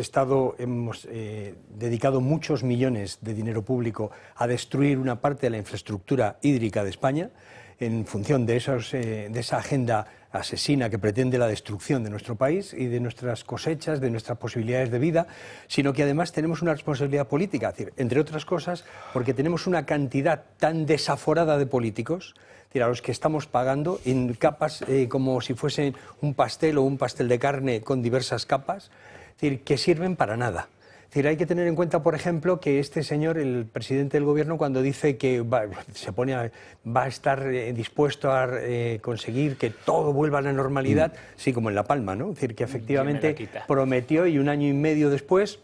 dedicado muchos millones de dinero público a destruir una parte de la infraestructura hídrica de España, en función de esa agenda asesina que pretende la destrucción de nuestro país y de nuestras cosechas, de nuestras posibilidades de vida, sino que además tenemos una responsabilidad política, es decir, entre otras cosas, porque tenemos una cantidad tan desaforada de políticos, es decir, a los que estamos pagando en capas como si fuesen un pastel o un pastel de carne con diversas capas, es decir, que sirven para nada. Es decir, hay que tener en cuenta, por ejemplo, que este señor, el presidente del gobierno, cuando dice que va a estar dispuesto a conseguir que todo vuelva a la normalidad, sí, como en La Palma, ¿no? Es decir, que efectivamente prometió y un año y medio después,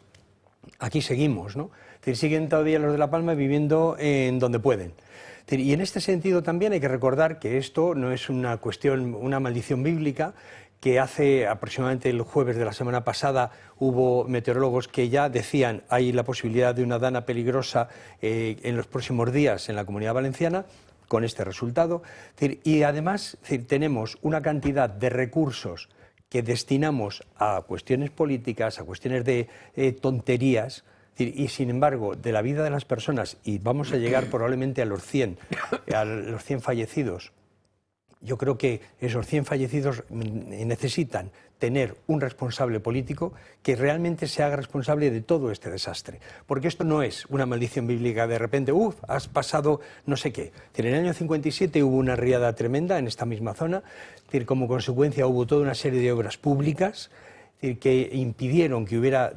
aquí seguimos, ¿no? Es decir, siguen todavía los de La Palma viviendo en donde pueden. Es decir, y en este sentido también hay que recordar que esto no es una cuestión, una maldición bíblica, que hace aproximadamente el jueves de la semana pasada hubo meteorólogos que ya decían hay la posibilidad de una dana peligrosa en los próximos días en la Comunidad Valenciana, con este resultado. Y además tenemos una cantidad de recursos que destinamos a cuestiones políticas, a cuestiones de tonterías, y sin embargo, de la vida de las personas, y vamos a llegar probablemente a los 100 fallecidos. Yo creo que esos 100 fallecidos necesitan tener un responsable político que realmente se haga responsable de todo este desastre. Porque esto no es una maldición bíblica de repente, has pasado no sé qué. En el año 57 hubo una riada tremenda en esta misma zona, como consecuencia hubo toda una serie de obras públicas que impidieron que hubiera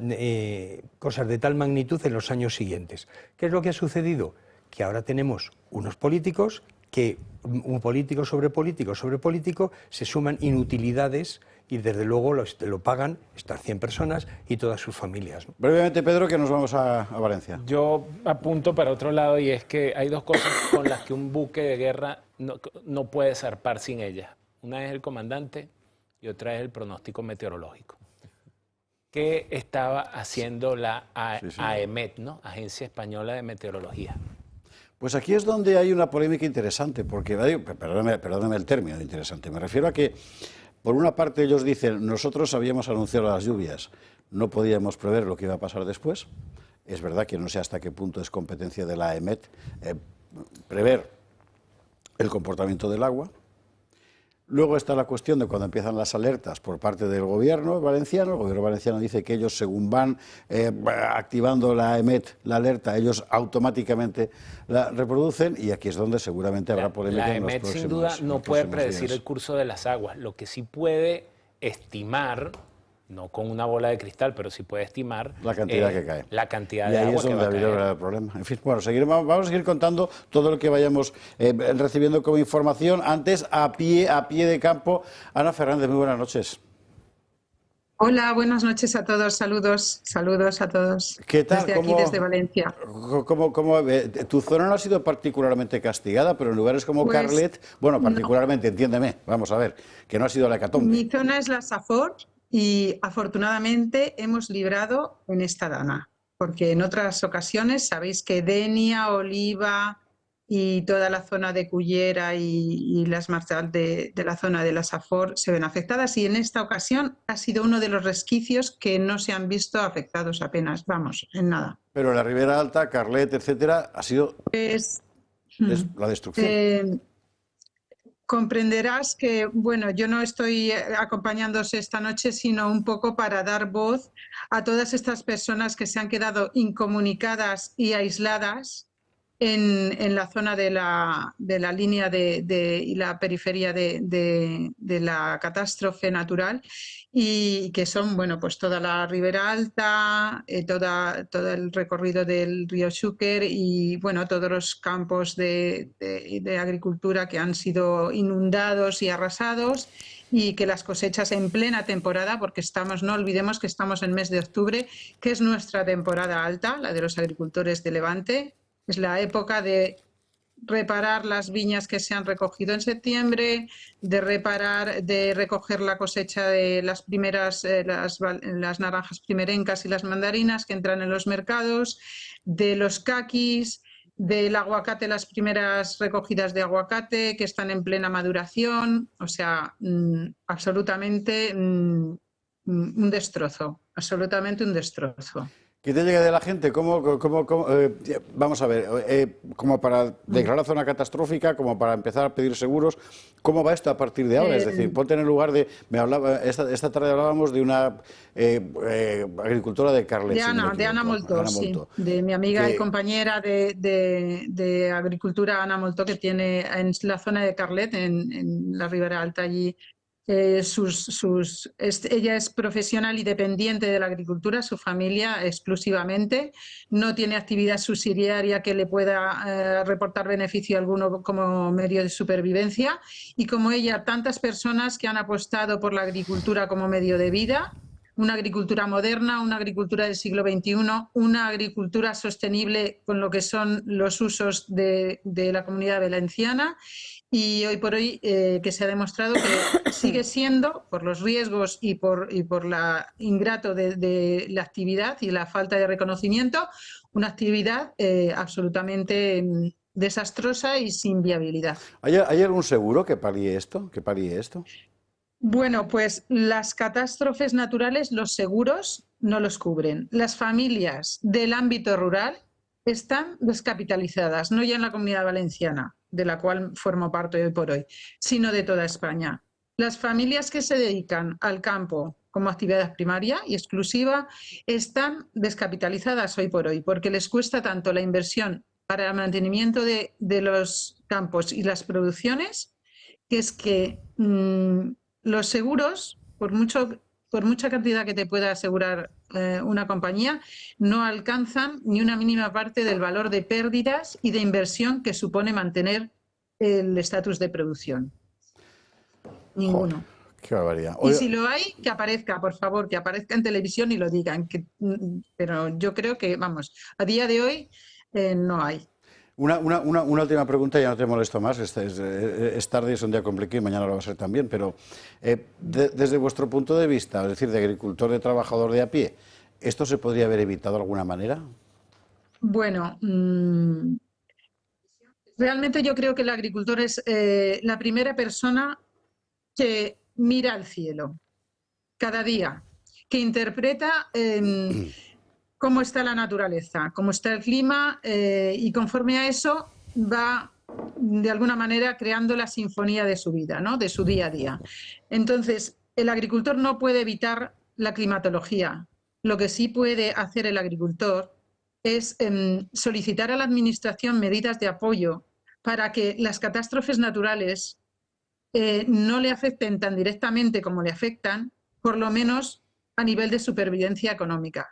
cosas de tal magnitud en los años siguientes. ¿Qué es lo que ha sucedido? Que ahora tenemos unos políticos que un político sobre político sobre político se suman inutilidades y desde luego lo pagan estas 100 personas y todas sus familias, ¿no? Brevemente, Pedro, que nos vamos a Valencia. Yo apunto para otro lado y es que hay dos cosas con las que un buque de guerra no puede zarpar sin ellas. Una es el comandante y otra es el pronóstico meteorológico. ¿Qué estaba haciendo la AEMET, ¿no? Agencia Española de Meteorología? Pues aquí es donde hay una polémica interesante, porque, perdóname el término interesante, me refiero a que, por una parte ellos dicen, nosotros habíamos anunciado las lluvias, no podíamos prever lo que iba a pasar después. Es verdad que no sé hasta qué punto es competencia de la AEMET prever el comportamiento del agua. Luego está la cuestión de cuando empiezan las alertas por parte del gobierno valenciano. El gobierno valenciano dice que ellos, según van activando la AEMET, la alerta, ellos automáticamente la reproducen, y aquí es donde seguramente habrá polémica en los próximos días. La AEMET sin duda no puede predecir el curso de las aguas. Lo que sí puede estimar, no con una bola de cristal, pero sí puede estimar la cantidad que cae. La cantidad de agua. Y ahí es donde ha habido el problema. En fin, bueno, vamos a seguir contando todo lo que vayamos recibiendo como información. Antes, a pie de campo, Ana Fernández, muy buenas noches. Hola, buenas noches a todos, saludos a todos. ¿Qué tal? Desde aquí, desde Valencia. Tu zona no ha sido particularmente castigada, pero en lugares como Carlet, bueno, particularmente, entiéndeme, vamos a ver, que no ha sido la hecatombe. Mi zona es la Safor y afortunadamente hemos librado en esta dana, porque en otras ocasiones sabéis que Denia, Oliva y toda la zona de Cullera y las marchas de la zona de la Safor se ven afectadas, y en esta ocasión ha sido uno de los resquicios que no se han visto afectados apenas, vamos, en nada. Pero la Ribera Alta, Carlet, etcétera, ha sido la destrucción. Comprenderás que, bueno, yo no estoy acompañándoos esta noche, sino un poco para dar voz a todas estas personas que se han quedado incomunicadas y aisladas en la zona de la línea y la periferia de la catástrofe natural, y que son, bueno, pues toda la Ribera Alta, todo el recorrido del río Xúquer y, bueno, todos los campos de agricultura que han sido inundados y arrasados, y que las cosechas en plena temporada, porque no olvidemos que estamos en el mes de octubre, que es nuestra temporada alta, la de los agricultores de Levante. Es la época de reparar las viñas que se han recogido en septiembre, de recoger la cosecha de las primeras, las naranjas primerencas y las mandarinas que entran en los mercados, de los caquis, del aguacate, las primeras recogidas de aguacate que están en plena maduración. O sea, absolutamente un destrozo, absolutamente un destrozo. ¿Qué te llega de la gente? Vamos a ver, como para declarar zona catastrófica, como para empezar a pedir seguros, ¿cómo va esto a partir de ahora? Es decir, ponte en el lugar de... Esta tarde hablábamos de una agricultora de Carlet. De Ana Moltó, sí, de mi amiga y compañera de agricultura, Ana Moltó, que tiene en la zona de Carlet, en la Ribera Alta, allí. Ella es profesional y dependiente de la agricultura, su familia exclusivamente, no tiene actividad subsidiaria que le pueda reportar beneficio alguno como medio de supervivencia, y como ella, tantas personas que han apostado por la agricultura como medio de vida, una agricultura moderna, una agricultura del siglo XXI, una agricultura sostenible con lo que son los usos de la Comunidad Valenciana, y hoy por hoy que se ha demostrado que sigue siendo, por los riesgos y por la ingrato de la actividad y la falta de reconocimiento, una actividad absolutamente desastrosa y sin viabilidad. ¿Hay algún seguro que palíe esto? Bueno, pues las catástrofes naturales, los seguros no los cubren. Las familias del ámbito rural están descapitalizadas, no ya en la Comunidad Valenciana, de la cual formo parte hoy por hoy, sino de toda España. Las familias que se dedican al campo como actividad primaria y exclusiva están descapitalizadas hoy por hoy, porque les cuesta tanto la inversión para el mantenimiento de los campos y las producciones, que es que los seguros, por mucha cantidad que te pueda asegurar una compañía, no alcanzan ni una mínima parte del valor de pérdidas y de inversión que supone mantener el estatus de producción. Ninguno. Qué barbaridad. Y si lo hay, que aparezca, por favor, que aparezca en televisión y lo digan. Pero yo creo que, vamos, a día de hoy no hay. Una última pregunta, ya no te molesto más, es tarde, es un día complicado y mañana lo va a ser también, pero desde vuestro punto de vista, es decir, de agricultor, de trabajador de a pie, ¿esto se podría haber evitado de alguna manera? Bueno, realmente yo creo que el agricultor es la primera persona que mira al cielo cada día, que interpreta cómo está la naturaleza, cómo está el clima, y conforme a eso va de alguna manera creando la sinfonía de su vida, ¿no? De su día a día. Entonces, el agricultor no puede evitar la climatología. Lo que sí puede hacer el agricultor es solicitar a la administración medidas de apoyo para que las catástrofes naturales no le afecten tan directamente como le afectan, por lo menos a nivel de supervivencia económica.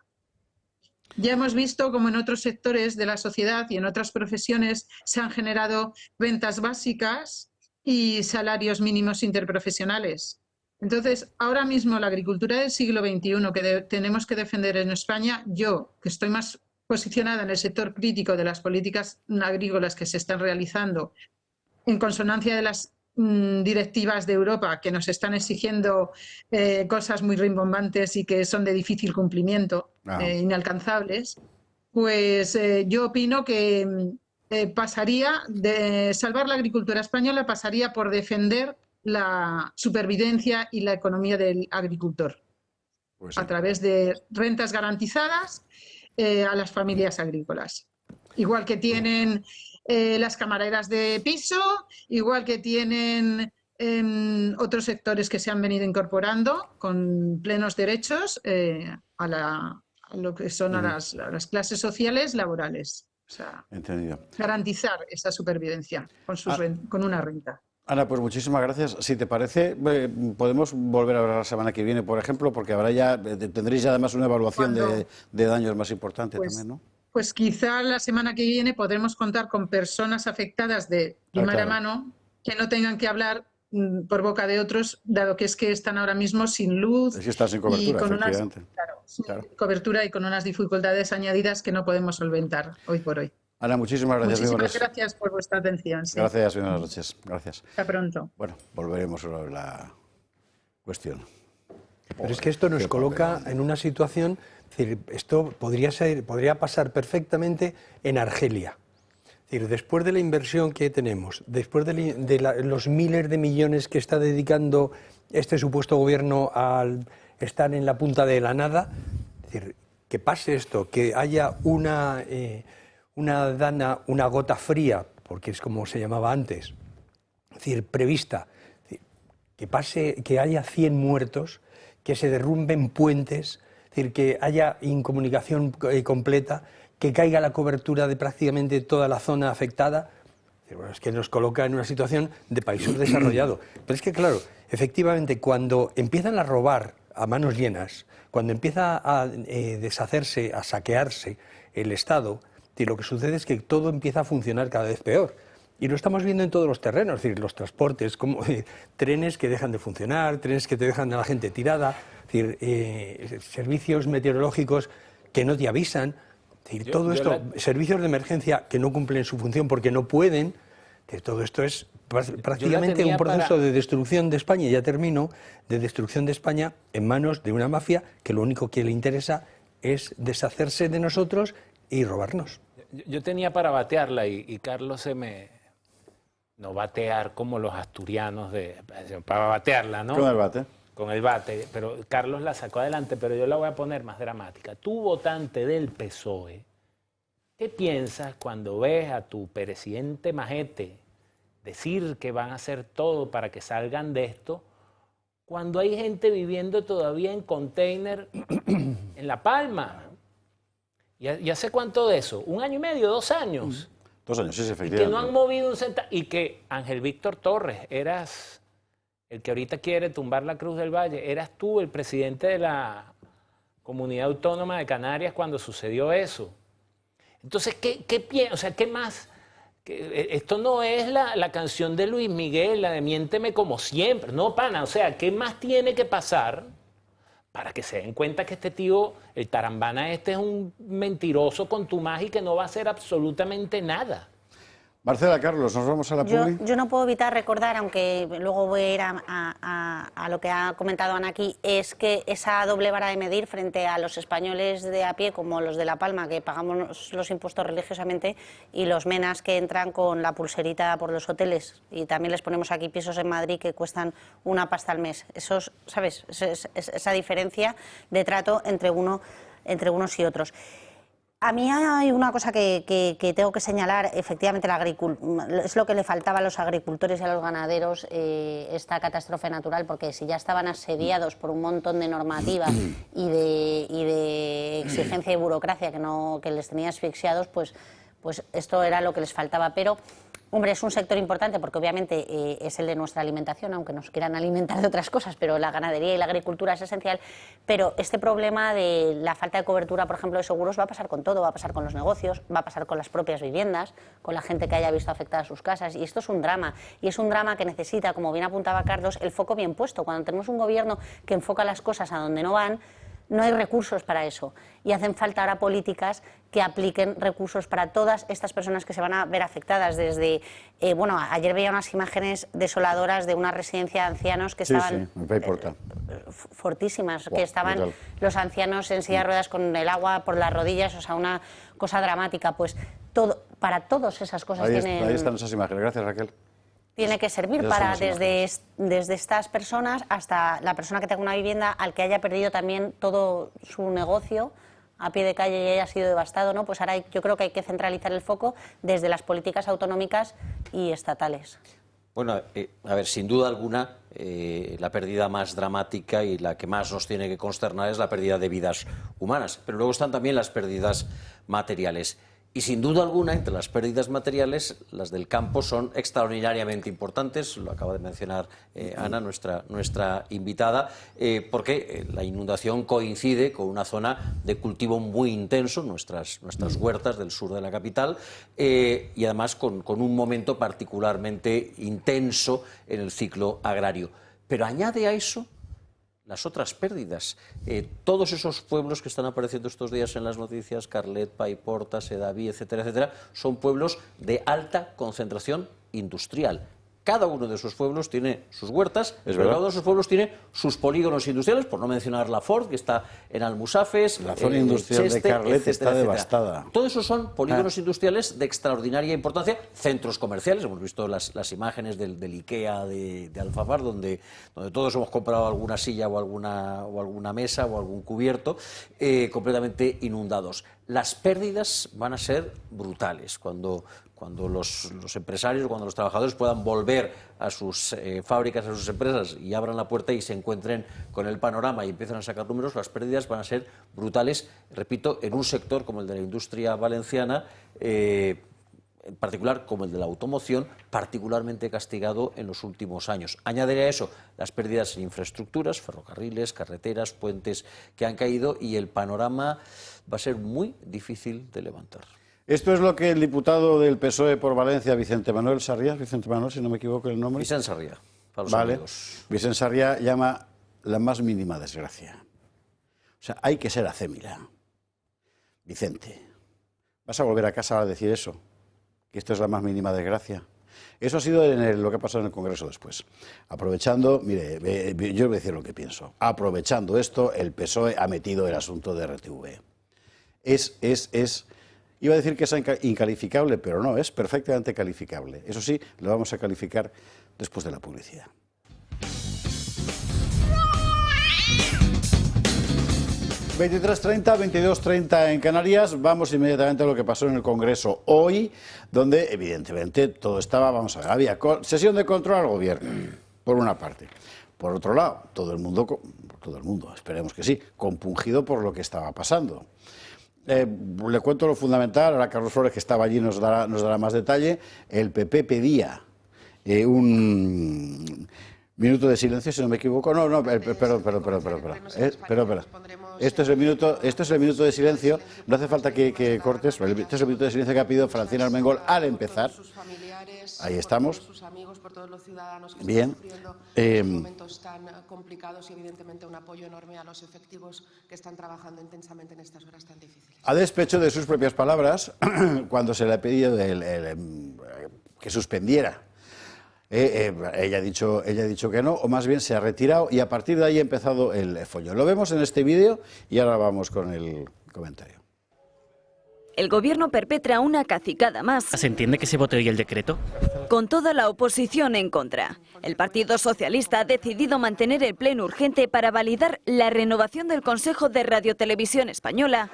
Ya hemos visto cómo en otros sectores de la sociedad y en otras profesiones se han generado rentas básicas y salarios mínimos interprofesionales. Entonces, ahora mismo la agricultura del siglo XXI que tenemos que defender en España, yo, que estoy más posicionada en el sector crítico de las políticas agrícolas que se están realizando, en consonancia de las directivas de Europa que nos están exigiendo cosas muy rimbombantes y que son de difícil cumplimiento, inalcanzables, pues yo opino que pasaría de salvar la agricultura española, pasaría por defender la supervivencia y la economía del agricultor, pues sí, a través de rentas garantizadas a las familias agrícolas. Igual que tienen las camareras de piso, igual que tienen otros sectores que se han venido incorporando con plenos derechos a lo que son a las clases sociales laborales. O sea, entendido. Garantizar esa supervivencia con una renta. Ana, pues muchísimas gracias. Si te parece, podemos volver a hablar la semana que viene, por ejemplo, porque tendréis ya además una evaluación de daños más importante también, ¿no? Pues quizá la semana que viene podremos contar con personas afectadas de primera mano que no tengan que hablar por boca de otros, dado que están ahora mismo sin luz, es que están sin cobertura, y con sin cobertura y con unas dificultades añadidas que no podemos solventar hoy por hoy. Ana, muchísimas gracias. Muchísimas gracias por vuestra atención. Sí. Gracias, buenas noches. Gracias. Hasta pronto. Bueno, volveremos sobre la cuestión. Pero es que esto nos coloca en una situación, es decir, esto podría pasar perfectamente en Argelia. Es decir, después de la inversión que tenemos, después de los miles de millones que está dedicando este supuesto gobierno al estar en la punta de la nada, es decir, que pase esto, que haya una gota fría, porque es como se llamaba antes, es decir, prevista, es decir, que pase, que haya 100 muertos, que se derrumben puentes, es decir, que haya incomunicación completa, que caiga la cobertura de prácticamente toda la zona afectada. Bueno, es que nos coloca en una situación de país subdesarrollado. Pero es que, claro, efectivamente, cuando empiezan a robar a manos llenas, cuando empieza a deshacerse, a saquearse el Estado, lo que sucede es que todo empieza a funcionar cada vez peor. Y lo estamos viendo en todos los terrenos, es decir, los transportes, como trenes que dejan de funcionar, trenes que te dejan a la gente tirada, es decir, servicios meteorológicos que no te avisan, es decir, todo esto, servicios de emergencia que no cumplen su función porque no pueden. Todo esto es prácticamente un proceso de destrucción de España, y ya termino, de destrucción de España en manos de una mafia que lo único que le interesa es deshacerse de nosotros y robarnos. Yo tenía para batearla y Carlos se me... No batear como los asturianos, para batearla, ¿no? Con el bate. Con el bate, pero Carlos la sacó adelante, pero yo la voy a poner más dramática. Tú, votante del PSOE, ¿qué piensas cuando ves a tu presidente majete decir que van a hacer todo para que salgan de esto, cuando hay gente viviendo todavía en container en La Palma? ¿Y hace cuánto de eso? ¿1 año y medio, 2 años? 2 años, sí, efectivamente. Y que no han movido un centavo. Y que Ángel Víctor Torres, eras el que ahorita quiere tumbar la Cruz del Valle, eras tú el presidente de la Comunidad Autónoma de Canarias cuando sucedió eso. Entonces, ¿qué más? Esto no es la canción de Luis Miguel, la de Miénteme como siempre. No, pana, o sea, ¿qué más tiene que pasar para que se den cuenta que este tío, el tarambana este, es un mentiroso contumaz y que no va a hacer absolutamente nada? Marcela, Carlos, nos vamos a la publi. Yo no puedo evitar recordar, aunque luego voy a ir a lo que ha comentado Ana aquí, es que esa doble vara de medir frente a los españoles de a pie, como los de La Palma, que pagamos los impuestos religiosamente, y los menas que entran con la pulserita por los hoteles, y también les ponemos aquí pisos en Madrid que cuestan una pasta al mes. Esos, ¿sabes? Esa diferencia de trato entre unos y otros. A mí hay una cosa que tengo que señalar, efectivamente es lo que le faltaba a los agricultores y a los ganaderos, esta catástrofe natural, porque si ya estaban asediados por un montón de normativa y de exigencia y burocracia que les tenía asfixiados, pues esto era lo que les faltaba. Pero, hombre, es un sector importante porque obviamente es el de nuestra alimentación, aunque nos quieran alimentar de otras cosas, pero la ganadería y la agricultura es esencial. Pero este problema de la falta de cobertura, por ejemplo, de seguros, va a pasar con todo, va a pasar con los negocios, va a pasar con las propias viviendas, con la gente que haya visto afectadas sus casas, y esto es un drama. Y es un drama que necesita, como bien apuntaba Carlos, el foco bien puesto. Cuando tenemos un gobierno que enfoca las cosas a donde no van, no hay recursos para eso, y hacen falta ahora políticas que apliquen recursos para todas estas personas que se van a ver afectadas. Desde, ayer veía unas imágenes desoladoras de una residencia de ancianos que estaban fortísimas, que estaban brutal. Los ancianos en silla de ruedas con el agua por las rodillas, o sea, una cosa dramática. Pues para todas esas cosas ahí están esas imágenes. Gracias, Raquel. Tiene que servir para desde estas personas hasta la persona que tenga una vivienda, al que haya perdido también todo su negocio a pie de calle y haya sido devastado, ¿no? Pues ahora yo creo que hay que centralizar el foco desde las políticas autonómicas y estatales. Bueno, a ver, sin duda alguna, la pérdida más dramática y la que más nos tiene que consternar es la pérdida de vidas humanas, pero luego están también las pérdidas materiales. Y sin duda alguna, entre las pérdidas materiales, las del campo son extraordinariamente importantes, lo acaba de mencionar Ana, nuestra invitada, porque la inundación coincide con una zona de cultivo muy intenso, nuestras huertas del sur de la capital, y además con un momento particularmente intenso en el ciclo agrario. Pero añade a eso las otras pérdidas. Todos esos pueblos que están apareciendo estos días en las noticias, Carlet, Paiporta, Sedaví, etcétera, etcétera, son pueblos de alta concentración industrial. Cada uno de esos pueblos tiene sus huertas, pero cada uno de esos pueblos tiene sus polígonos industriales, por no mencionar la Ford, que está en Almusafes. La zona industrial Cheste, de Carlet está devastada. Todos esos son polígonos industriales de extraordinaria importancia, centros comerciales. Hemos visto las imágenes del IKEA de Alfafar, donde todos hemos comprado alguna silla o alguna mesa o algún cubierto, completamente inundados. Las pérdidas van a ser brutales cuando los empresarios, cuando los trabajadores puedan volver a sus fábricas, a sus empresas y abran la puerta y se encuentren con el panorama y empiezan a sacar números, las pérdidas van a ser brutales, repito, en un sector como el de la industria valenciana, en particular como el de la automoción, particularmente castigado en los últimos años. Añadiré a eso las pérdidas en infraestructuras, ferrocarriles, carreteras, puentes que han caído, y el panorama va a ser muy difícil de levantar. Esto es lo que el diputado del PSOE por Valencia, Vicente Manuel Sarriá, Vicente Manuel, si no me equivoco el nombre. Vicente Sarriá, para los vale. amigos. Vicente Sarriá llama la más mínima desgracia. O sea, hay que ser acémila. Vicente, ¿vas a volver a casa a decir eso? Que esto es la más mínima desgracia. Eso ha sido lo que ha pasado en el Congreso después. Aprovechando, mire, yo voy a decir lo que pienso. Aprovechando esto, el PSOE ha metido el asunto de RTV. Iba a decir que es incalificable, pero no, es perfectamente calificable. Eso sí, lo vamos a calificar después de la publicidad. ...23:30, 22:30 en Canarias... ...vamos inmediatamente a lo que pasó en el Congreso hoy... ...donde evidentemente todo estaba... ...vamos a ver, había sesión de control al gobierno... ...por una parte... ...por otro lado, todo el mundo, esperemos que sí... ...compungido por lo que estaba pasando... le cuento lo fundamental, ahora Carlos Flores, que estaba allí, nos dará más detalle. El PP pedía un minuto de silencio, si no me equivoco. Perdón. Esto es el minuto de silencio, no hace falta que cortes, este es el minuto de silencio que ha pedido Francina Armengol al empezar. Ahí estamos. Bien. Momentos tan complicados y evidentemente un apoyo enorme a los efectivos que están trabajando intensamente en estas horas tan difíciles. A despecho de sus propias palabras, cuando se le ha pedido que suspendiera, ella ha dicho que no, o más bien se ha retirado, y a partir de ahí ha empezado el follón. Lo vemos en este vídeo y ahora vamos con el comentario. El gobierno perpetra una cacicada más. ¿Se entiende que se vote hoy el decreto? Con toda la oposición en contra. El Partido Socialista ha decidido mantener el pleno urgente para validar la renovación del Consejo de Radiotelevisión Española,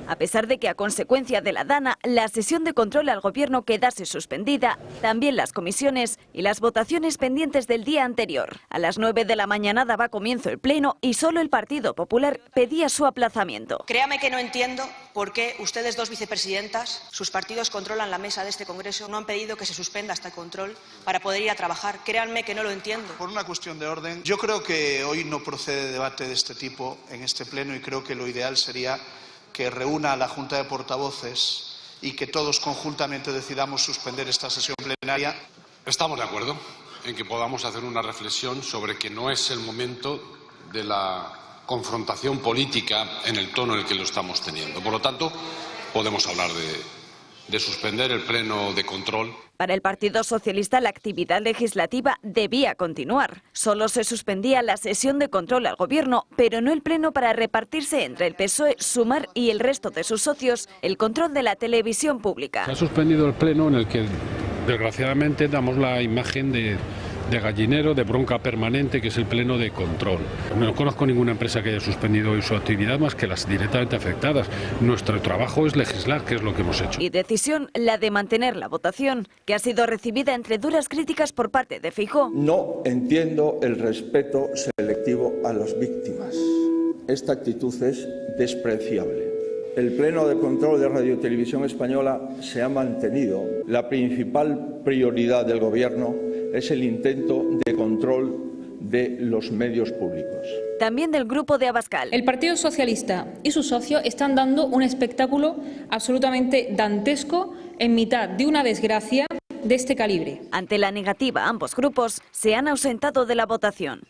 a pesar de que a consecuencia de la DANA, la sesión de control al gobierno quedase suspendida, también las comisiones y las votaciones pendientes del día anterior. A las 9 de la mañana daba comienzo el pleno y solo el Partido Popular pedía su aplazamiento. Créame que no entiendo por qué ustedes, dos vicepresidentas, sus partidos controlan la mesa de este Congreso, no han pedido que se suspenda este control para poder ir a trabajar. Créanme que no lo entiendo. Por una cuestión de orden, yo creo que hoy no procede debate de este tipo en este pleno y creo que lo ideal sería que reúna a la Junta de Portavoces y que todos conjuntamente decidamos suspender esta sesión plenaria. Estamos de acuerdo en que podamos hacer una reflexión sobre que no es el momento de la confrontación política en el tono en el que lo estamos teniendo. Por lo tanto, podemos hablar de suspender el pleno de control. Para el Partido Socialista, la actividad legislativa debía continuar. Solo se suspendía la sesión de control al gobierno, pero no el pleno para repartirse entre el PSOE, Sumar y el resto de sus socios el control de la televisión pública. Se ha suspendido el pleno en el que, desgraciadamente, damos la imagen de gallinero, de bronca permanente, que es el pleno de control. No conozco ninguna empresa que haya suspendido hoy su actividad más que las directamente afectadas. Nuestro trabajo es legislar, que es lo que hemos hecho. Y decisión la de mantener la votación, que ha sido recibida entre duras críticas por parte de Feijóo. No entiendo el respeto selectivo a las víctimas. Esta actitud es despreciable. El pleno de control de Radio Televisión Española se ha mantenido. La principal prioridad del Gobierno es el intento de control de los medios públicos. También del grupo de Abascal. El Partido Socialista y sus socios están dando un espectáculo absolutamente dantesco en mitad de una desgracia de este calibre. Ante la negativa, ambos grupos se han ausentado de la votación.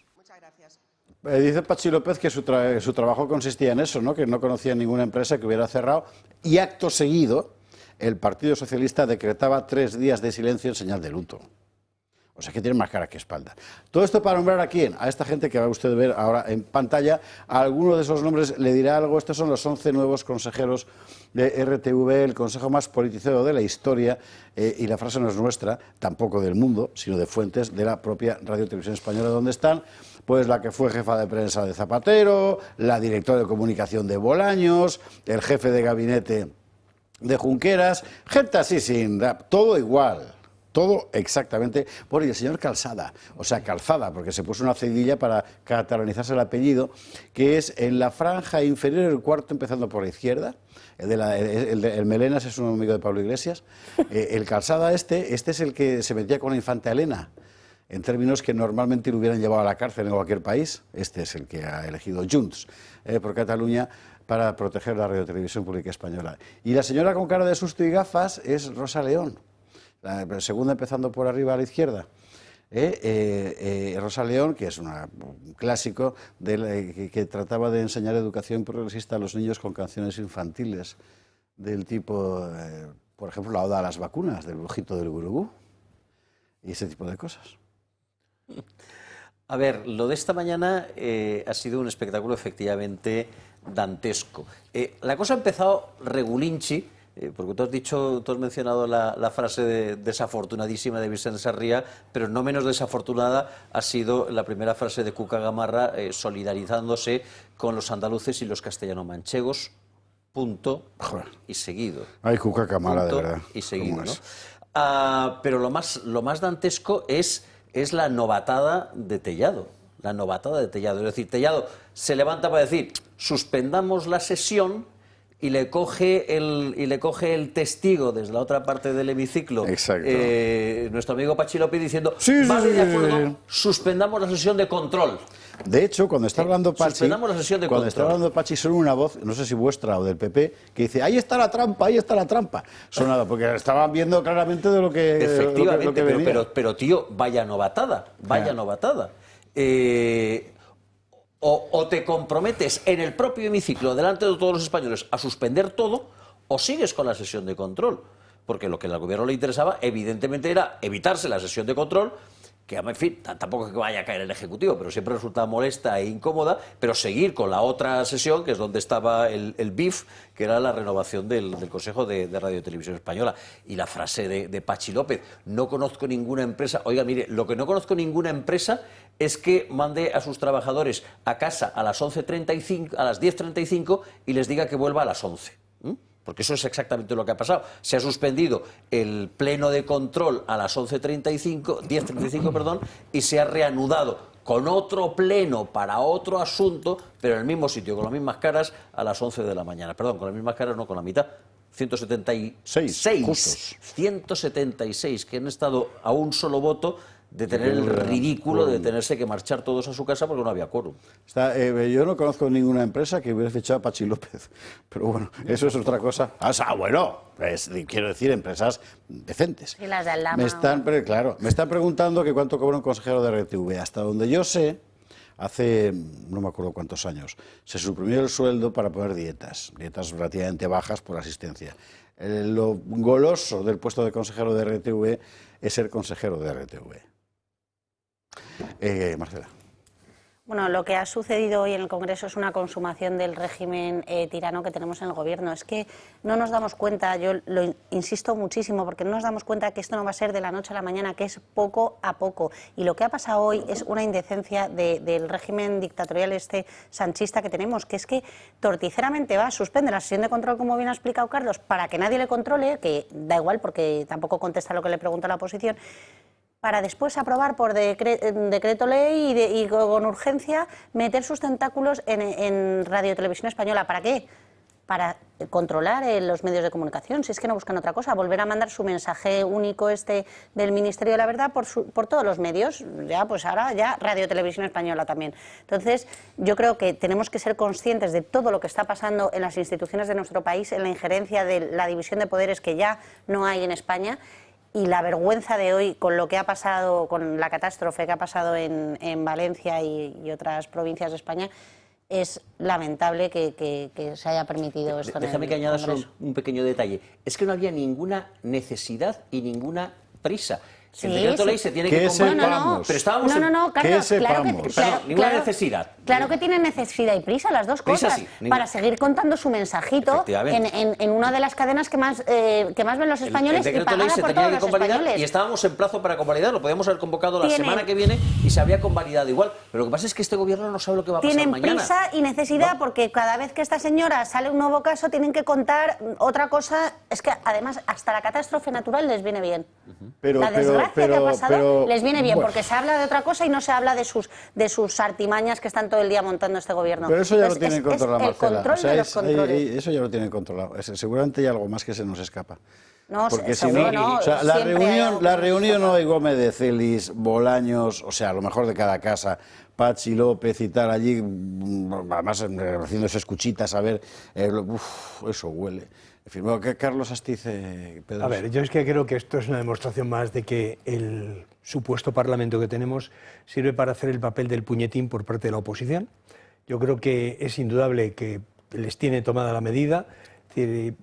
Dice Pachi López que su trabajo consistía en eso, ¿no? Que no conocía ninguna empresa que hubiera cerrado, y acto seguido el Partido Socialista decretaba 3 días de silencio en señal de luto. O sea que tiene más cara que espalda. Todo esto para nombrar a quién, a esta gente que va usted a ver ahora en pantalla. A alguno de esos nombres le dirá algo. Estos son los 11 nuevos consejeros de RTV, el consejo más politizado de la historia, y la frase no es nuestra, tampoco del mundo, sino de fuentes de la propia Radio Televisión Española, donde están pues la que fue jefa de prensa de Zapatero, la directora de comunicación de Bolaños, el jefe de gabinete de Junqueras, gente así sin todo igual. Todo exactamente por el señor Calzada, o sea, Calzada, porque se puso una cedilla para catalanizarse el apellido, que es en la franja inferior del cuarto, empezando por la izquierda. El Melenas es un amigo de Pablo Iglesias. El Calzada este es el que se metía con la infanta Elena, en términos que normalmente lo hubieran llevado a la cárcel en cualquier país. Este es el que ha elegido Junts por Cataluña para proteger la radiotelevisión pública española. Y la señora con cara de susto y gafas es Rosa León, la segunda empezando por arriba a la izquierda. Rosa León, que es un clásico que trataba de enseñar educación progresista a los niños con canciones infantiles del tipo, por ejemplo, la oda a las vacunas, del brujito del gurugú, y ese tipo de cosas. A ver, lo de esta mañana ha sido un espectáculo efectivamente dantesco. La cosa ha empezado regulinchi, porque tú has mencionado la frase desafortunadísima de Vicente Sarría, pero no menos desafortunada ha sido la primera frase de Cuca Gamarra solidarizándose con los andaluces y los castellano-manchegos, punto y seguido. Ay, Cuca Gamarra, de verdad. Y seguido, ¿no? Pero lo más dantesco es la novatada de Tellado. La novatada de Tellado. Es decir, Tellado se levanta para decir, suspendamos la sesión, y le coge el testigo desde la otra parte del hemiciclo, nuestro amigo Pachi López, diciendo, vale, de acuerdo, suspendamos la sesión de control. De hecho, cuando está hablando Pachi, suspendamos la sesión de cuando control. está hablando Pachi, suena una voz, no sé si vuestra o del PP, que dice, ahí está la trampa, ahí está la trampa. Sonaba, porque estaban viendo claramente de lo que efectivamente, lo que venía. Pero tío, vaya novatada, novatada. O te comprometes en el propio hemiciclo, delante de todos los españoles, a suspender todo, o sigues con la sesión de control. Porque lo que al gobierno le interesaba, evidentemente, era evitarse la sesión de control, que, en fin, tampoco es que vaya a caer el Ejecutivo, pero siempre resulta molesta e incómoda, pero seguir con la otra sesión, que es donde estaba el BIF, que era la renovación del Consejo de Radio y Televisión Española. Y la frase de Pachi López, no conozco ninguna empresa. Oiga, mire, lo que no conozco ninguna empresa es que mande a sus trabajadores a casa a las 11:35, a las 10:35 y les diga que vuelva a las 11. Porque eso es exactamente lo que ha pasado. Se ha suspendido el pleno de control a las 10:35, perdón, y se ha reanudado con otro pleno para otro asunto, pero en el mismo sitio, con las mismas caras, a las 11 de la mañana. Perdón, con las mismas caras, no, con la mitad. 176, que han estado a un solo voto de tener el ridículo de tenerse que marchar todos a su casa porque no había quórum. Yo no conozco ninguna empresa que hubiera fichado a Pachi López, pero bueno, eso es otra cosa. Bueno, quiero decir, empresas decentes. Y las de Aldama. Me están preguntando que cuánto cobra un consejero de RTV. Hasta donde yo sé, hace no me acuerdo cuántos años, se suprimió el sueldo para poner dietas relativamente bajas por asistencia. Lo goloso del puesto de consejero de RTV es ser consejero de RTV. Marcela. Bueno, lo que ha sucedido hoy en el Congreso es una consumación del régimen tirano que tenemos en el Gobierno. Es que no nos damos cuenta, yo lo insisto muchísimo, porque no nos damos cuenta que esto no va a ser de la noche a la mañana, que es poco a poco. Y lo que ha pasado hoy es una indecencia del régimen dictatorial sanchista que tenemos, que es que torticeramente suspende la sesión de control, como bien ha explicado Carlos, para que nadie le controle, que da igual porque tampoco contesta lo que le pregunta la oposición, para después aprobar por decreto ley y con urgencia meter sus tentáculos en Radio y Televisión Española. ¿Para qué? Para controlar los medios de comunicación, si es que no buscan otra cosa, volver a mandar su mensaje único del Ministerio de la Verdad por todos los medios, pues ahora Radio y Televisión Española también. Entonces, yo creo que tenemos que ser conscientes de todo lo que está pasando en las instituciones de nuestro país, en la injerencia de la división de poderes que ya no hay en España. Y la vergüenza de hoy con lo que ha pasado, con la catástrofe que ha pasado en Valencia y otras provincias de España, es lamentable que se haya permitido esto. Déjame que añada solo un pequeño detalle. Es que no había ninguna necesidad y ninguna prisa. El decreto ley se tiene que comprar. Pero estábamos Carlos, ninguna necesidad. Claro que tienen necesidad y prisa, las dos cosas, sí, para seguir contando su mensajito en una de las cadenas que más ven los españoles y pagada por todos los españoles. Y estábamos en plazo para convalidar, lo podíamos haber convocado la semana que viene y se habría convalidado igual. Pero lo que pasa es que este gobierno no sabe lo que va a pasar mañana. Tienen prisa y necesidad porque cada vez que esta señora sale un nuevo caso tienen que contar otra cosa. Es que además hasta la catástrofe natural les viene bien. La desgracia que ha pasado les viene bien, porque se habla de otra cosa y no se habla de sus artimañas que están todo el día montando este gobierno. Pero eso ya lo tienen controlado, Marcela. El control de los controles. Eso ya lo tienen controlado. Seguramente hay algo más que se nos escapa. No, porque si seguro no, no, o sea, la siempre reunión no hay Gómez de Celis, Bolaños, o sea, a lo mejor de cada casa, Patxi López y tal, allí, además haciéndose escuchitas, a ver, eso huele. En fin, bueno, ¿qué Carlos Astiz, Pedro? A ver, yo es que creo que esto es una demostración más de que el supuesto Parlamento que tenemos sirve para hacer el papel del puñetín por parte de la oposición. Yo creo que es indudable que les tiene tomada la medida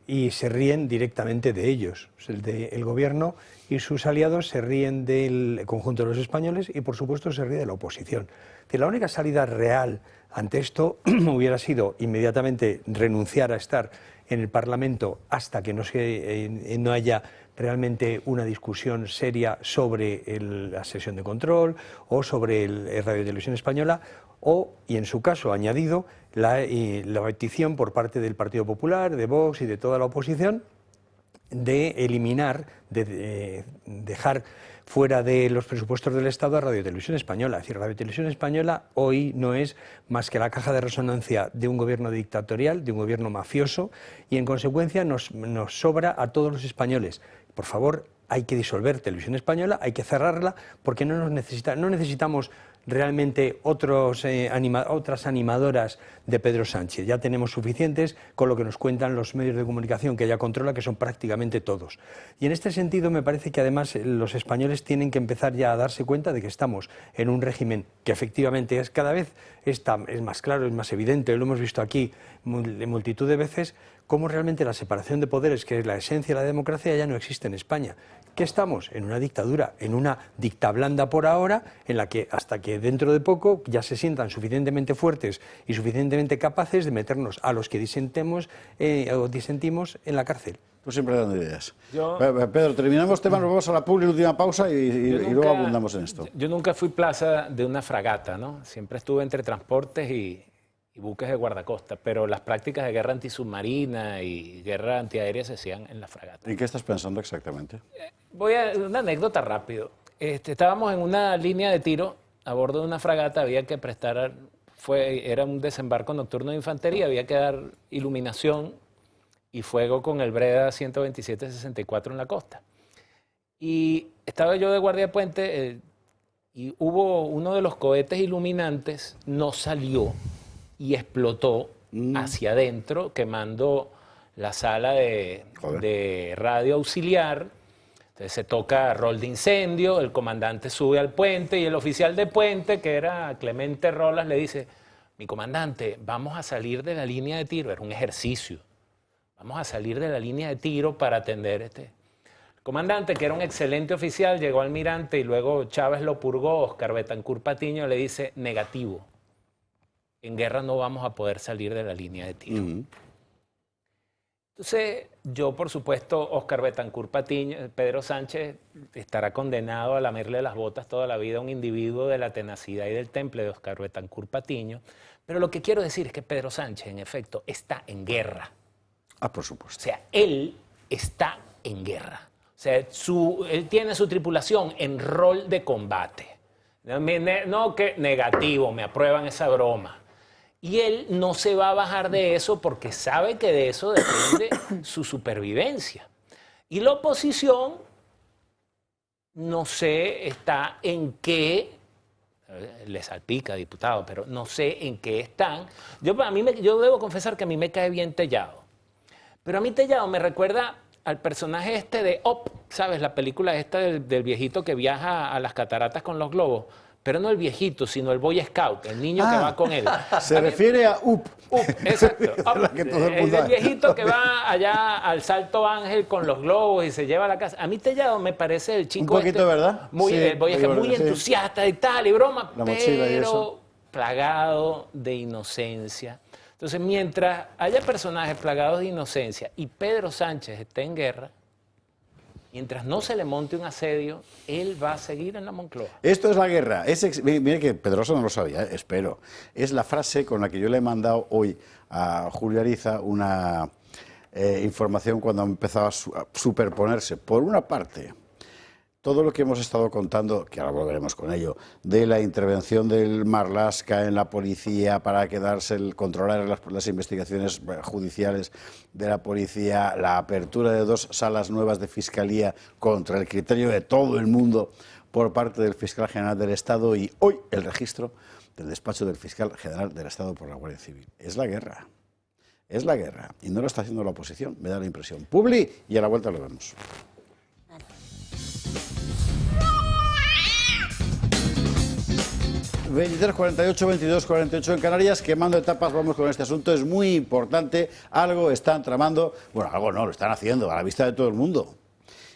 y se ríen directamente de ellos. El gobierno y sus aliados se ríen del conjunto de los españoles y, por supuesto, se ríe de la oposición. La única salida real ante esto hubiera sido inmediatamente renunciar a estar en el Parlamento hasta que no haya realmente una discusión seria sobre la sesión de control o sobre Radio y Televisión Española, y en su caso añadido la petición por parte del Partido Popular, de Vox y de toda la oposición de eliminar, de dejar fuera de los presupuestos del Estado a Radio y Televisión Española. Es decir, Radio y Televisión Española hoy no es más que la caja de resonancia de un gobierno dictatorial, de un gobierno mafioso, y en consecuencia nos sobra a todos los españoles. Por favor, hay que disolver Televisión Española, hay que cerrarla, porque no necesitamos realmente otras animadoras de Pedro Sánchez. Ya tenemos suficientes con lo que nos cuentan los medios de comunicación que ella controla, que son prácticamente todos. Y en este sentido me parece que además los españoles tienen que empezar ya a darse cuenta de que estamos en un régimen que efectivamente cada vez es más claro, es más evidente, lo hemos visto aquí multitud de veces, cómo realmente la separación de poderes, que es la esencia de la democracia, ya no existe en España. ¿Qué estamos? En una dictadura, en una dictablanda por ahora, en la que hasta que dentro de poco ya se sientan suficientemente fuertes y suficientemente capaces de meternos a los que disentimos en la cárcel. Tú siempre dando ideas. Pedro, terminamos temas, nos vamos a la última pausa y luego abundamos en esto. Yo nunca fui plaza de una fragata, ¿no? Siempre estuve entre transportes y buques de guardacosta, pero las prácticas de guerra antisubmarina y guerra antiaérea se hacían en la fragata. ¿En qué estás pensando exactamente? Voy a una anécdota rápido. Estábamos en una línea de tiro a bordo de una fragata, había que era un desembarco nocturno de infantería, había que dar iluminación y fuego con el Breda 127-64 en la costa. Y estaba yo de guardia de puente y hubo uno de los cohetes iluminantes, no salió y explotó hacia adentro, quemando la sala de radio auxiliar. Entonces se toca rol de incendio, el comandante sube al puente y el oficial de puente, que era Clemente Rolas, le dice: mi comandante, vamos a salir de la línea de tiro, era un ejercicio, vamos a salir de la línea de tiro para atender El comandante, que era un excelente oficial, llegó al almirante y luego Chávez lo purgó, Óscar Betancourt Patiño le dice: negativo. En guerra no vamos a poder salir de la línea de tiro. Entonces, yo, por supuesto, Óscar Betancourt Patiño, Pedro Sánchez estará condenado a lamerle las botas toda la vida a un individuo de la tenacidad y del temple de Óscar Betancourt Patiño. Pero lo que quiero decir es que Pedro Sánchez, en efecto, está en guerra. Ah, por supuesto. O sea, él está en guerra. O sea, él tiene su tripulación en rol de combate. No, que negativo, me aprueban esa broma. Y él no se va a bajar de eso porque sabe que de eso depende su supervivencia. Y la oposición, no sé, está en qué, le salpica, diputado, pero no sé en qué están. Yo debo confesar que a mí me cae bien Tellado. Pero a mí Tellado me recuerda al personaje de Op, ¿sabes? La película esta del viejito que viaja a las cataratas con los globos. Pero no el viejito, sino el Boy Scout, el niño que va con él. Se refiere a Up. Exacto. Es el viejito que va allá al Salto Ángel con los globos y se lleva a la casa. A mí Tellado me parece el chico un poquito, ¿verdad? Muy entusiasta y tal, y broma, la mochila y eso. Plagado de inocencia. Entonces, mientras haya personajes plagados de inocencia y Pedro Sánchez esté en guerra, mientras no se le monte un asedio, él va a seguir en la Moncloa. Esto es la guerra. Mire que Pedroso no lo sabía, espero. Es la frase con la que yo le he mandado hoy a Julio Ariza una información cuando empezaba a superponerse, por una parte, todo lo que hemos estado contando, que ahora volveremos con ello, de la intervención del Marlaska en la policía para controlar las investigaciones judiciales de la policía, la apertura de 2 salas nuevas de fiscalía contra el criterio de todo el mundo por parte del fiscal general del Estado y hoy el registro del despacho del fiscal general del Estado por la Guardia Civil. Es la guerra. Es la guerra. Y no lo está haciendo la oposición, me da la impresión. Publi, y a la vuelta lo vemos. 23:48, 22:48 en Canarias, quemando etapas, vamos con este asunto, es muy importante, algo están tramando, bueno, algo no, lo están haciendo a la vista de todo el mundo.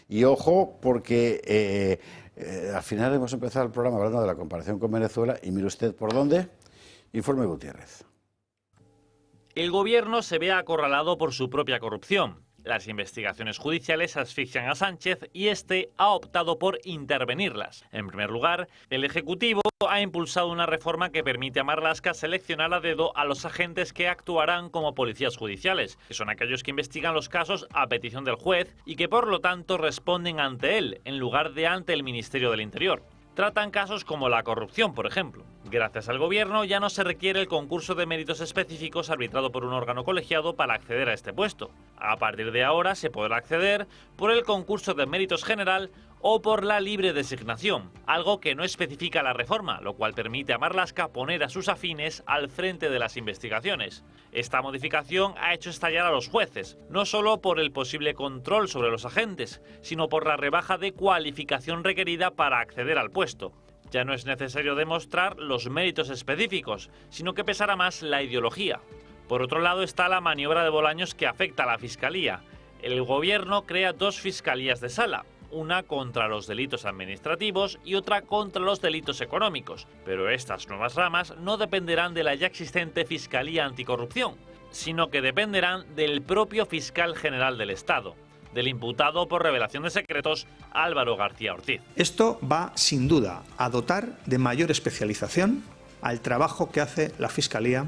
Y ojo, porque al final hemos empezado el programa hablando de la comparación con Venezuela, y mire usted por dónde, informe Gutiérrez. El gobierno se ve acorralado por su propia corrupción. Las investigaciones judiciales asfixian a Sánchez y este ha optado por intervenirlas. En primer lugar, el Ejecutivo ha impulsado una reforma que permite a Marlaska seleccionar a dedo a los agentes que actuarán como policías judiciales, que son aquellos que investigan los casos a petición del juez y que por lo tanto responden ante él, en lugar de ante el Ministerio del Interior. Tratan casos como la corrupción, por ejemplo. Gracias al gobierno ya no se requiere el concurso de méritos específicos arbitrado por un órgano colegiado para acceder a este puesto. A partir de ahora se podrá acceder por el concurso de méritos general o por la libre designación, algo que no especifica la reforma, lo cual permite a Marlaska poner a sus afines al frente de las investigaciones. Esta modificación ha hecho estallar a los jueces, no solo por el posible control sobre los agentes, sino por la rebaja de cualificación requerida para acceder al puesto. Ya no es necesario demostrar los méritos específicos, sino que pesará más la ideología. Por otro lado está la maniobra de Bolaños que afecta a la Fiscalía. El gobierno crea 2 fiscalías de sala, una contra los delitos administrativos y otra contra los delitos económicos, pero estas nuevas ramas no dependerán de la ya existente Fiscalía Anticorrupción, sino que dependerán del propio fiscal general del Estado, del imputado por revelación de secretos Álvaro García Ortiz. Esto va, sin duda, a dotar de mayor especialización al trabajo que hace la Fiscalía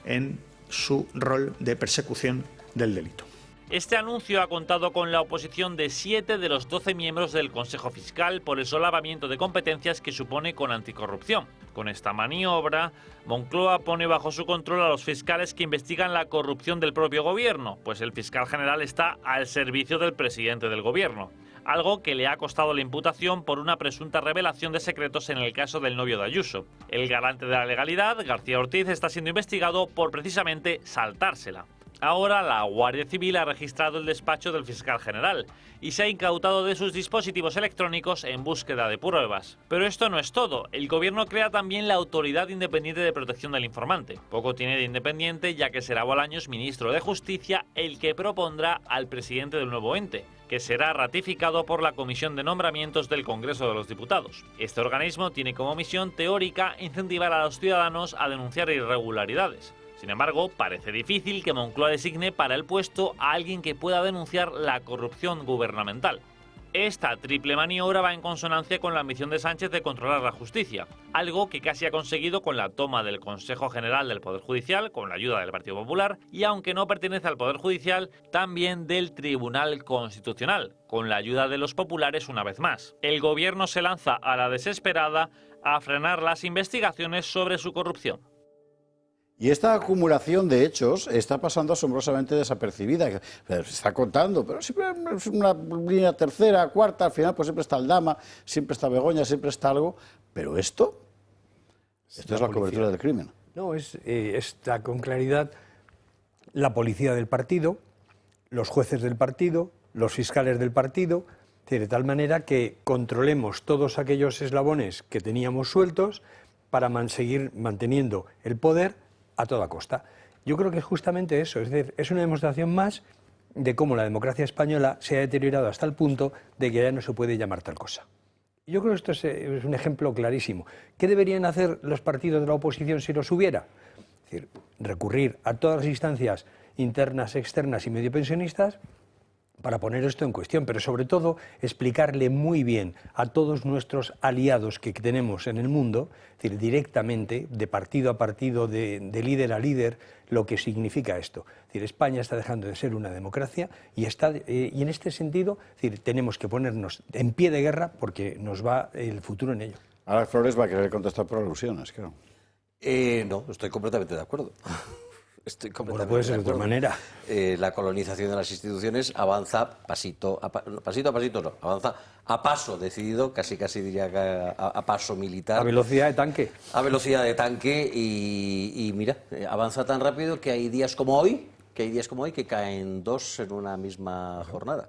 en su rol de persecución del delito. Este anuncio ha contado con la oposición de 7 de los 12 miembros del Consejo Fiscal por el solapamiento de competencias que supone con anticorrupción. Con esta maniobra, Moncloa pone bajo su control a los fiscales que investigan la corrupción del propio gobierno, pues el fiscal general está al servicio del presidente del gobierno, algo que le ha costado la imputación por una presunta revelación de secretos en el caso del novio de Ayuso. El garante de la legalidad, García Ortiz, está siendo investigado por precisamente saltársela. Ahora la Guardia Civil ha registrado el despacho del fiscal general y se ha incautado de sus dispositivos electrónicos en búsqueda de pruebas. Pero esto no es todo. El gobierno crea también la Autoridad Independiente de Protección del Informante. Poco tiene de independiente, ya que será Bolaños, ministro de Justicia, el que propondrá al presidente del nuevo ente, que será ratificado por la Comisión de Nombramientos del Congreso de los Diputados. Este organismo tiene como misión teórica incentivar a los ciudadanos a denunciar irregularidades. Sin embargo, parece difícil que Moncloa designe para el puesto a alguien que pueda denunciar la corrupción gubernamental. Esta triple maniobra va en consonancia con la ambición de Sánchez de controlar la justicia, algo que casi ha conseguido con la toma del Consejo General del Poder Judicial, con la ayuda del Partido Popular, y aunque no pertenece al Poder Judicial, también del Tribunal Constitucional, con la ayuda de los populares una vez más. El gobierno se lanza a la desesperada a frenar las investigaciones sobre su corrupción. Y esta acumulación de hechos está pasando asombrosamente desapercibida. Se está contando, pero siempre es una línea tercera, cuarta, al final pues siempre está el Dama, siempre está Begoña, siempre está algo. Pero esto es la cobertura del crimen. No, está con claridad la policía del partido, los jueces del partido, los fiscales del partido, de tal manera que controlemos todos aquellos eslabones que teníamos sueltos para seguir manteniendo el poder a toda costa. Yo creo que es justamente eso, es decir, es una demostración más de cómo la democracia española se ha deteriorado hasta el punto de que ya no se puede llamar tal cosa. Yo creo que esto es un ejemplo clarísimo. ¿Qué deberían hacer los partidos de la oposición si los hubiera? Es decir, recurrir a todas las instancias internas, externas y medio pensionistas para poner esto en cuestión, pero sobre todo explicarle muy bien a todos nuestros aliados que tenemos en el mundo, es decir, directamente, de partido a partido, de líder a líder, lo que significa esto. Es decir, España está dejando de ser una democracia y en este sentido, es decir, tenemos que ponernos en pie de guerra porque nos va el futuro en ello. Ahora Flores va a querer contestar por alusiones, creo. No, estoy completamente de acuerdo. Estoy completamente puede ser de de otra acuerdo. manera. La colonización de las instituciones avanza pasito a pasito, no, avanza a paso decidido, casi diría que a paso militar. A velocidad de tanque. A velocidad de tanque y mira, avanza tan rápido que hay días como hoy, que caen dos en una misma jornada.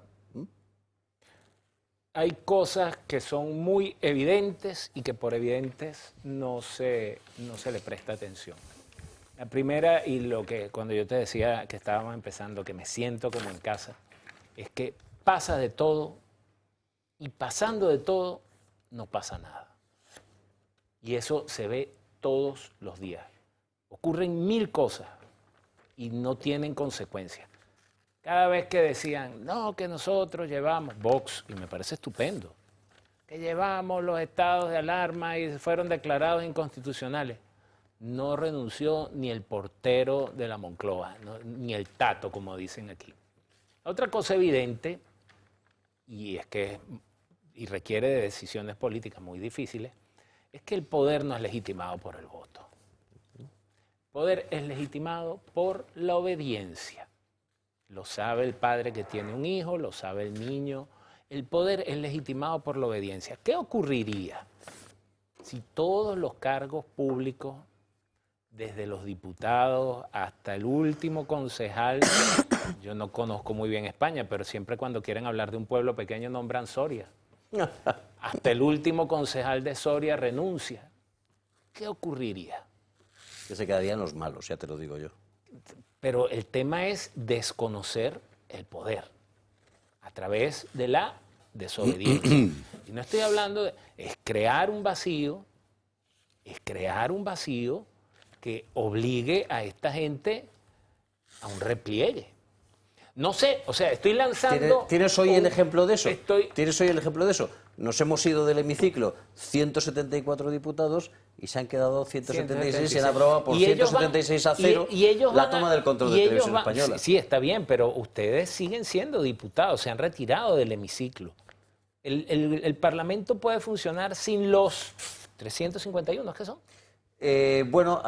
Hay cosas que son muy evidentes y que por evidentes no se le presta atención. La primera, y lo que cuando yo te decía que estábamos empezando, que me siento como en casa, es que pasa de todo y pasando de todo no pasa nada. Y eso se ve todos los días. Ocurren 1000 cosas y no tienen consecuencias. Cada vez que decían, no, que nosotros llevamos Vox, y me parece estupendo, que llevamos los estados de alarma y fueron declarados inconstitucionales. No renunció ni el portero de la Moncloa, ¿no? Ni el tato, como dicen aquí. Otra cosa evidente, y requiere de decisiones políticas muy difíciles, es que el poder no es legitimado por el voto. El poder es legitimado por la obediencia. Lo sabe el padre que tiene un hijo, lo sabe el niño. El poder es legitimado por la obediencia. ¿Qué ocurriría si todos los cargos públicos, desde los diputados hasta el último concejal, yo no conozco muy bien España, pero siempre cuando quieren hablar de un pueblo pequeño nombran Soria, hasta el último concejal de Soria renuncia? ¿Qué ocurriría? Que se quedarían los malos, ya te lo digo yo. Pero el tema es desconocer el poder a través de la desobediencia. Y no estoy hablando de... Es crear un vacío que obligue a esta gente a un repliegue. No sé, o sea, estoy lanzando... ¿Tienes hoy el ejemplo de eso? ¿Tienes hoy el ejemplo de eso? Nos hemos ido del hemiciclo 174 diputados y se han quedado 176 y se han aprobado por 176-0 la toma del control de Televisión Española. Sí, está bien, pero ustedes siguen siendo diputados, se han retirado del hemiciclo. El Parlamento puede funcionar sin los 351, ¿qué son? Bueno,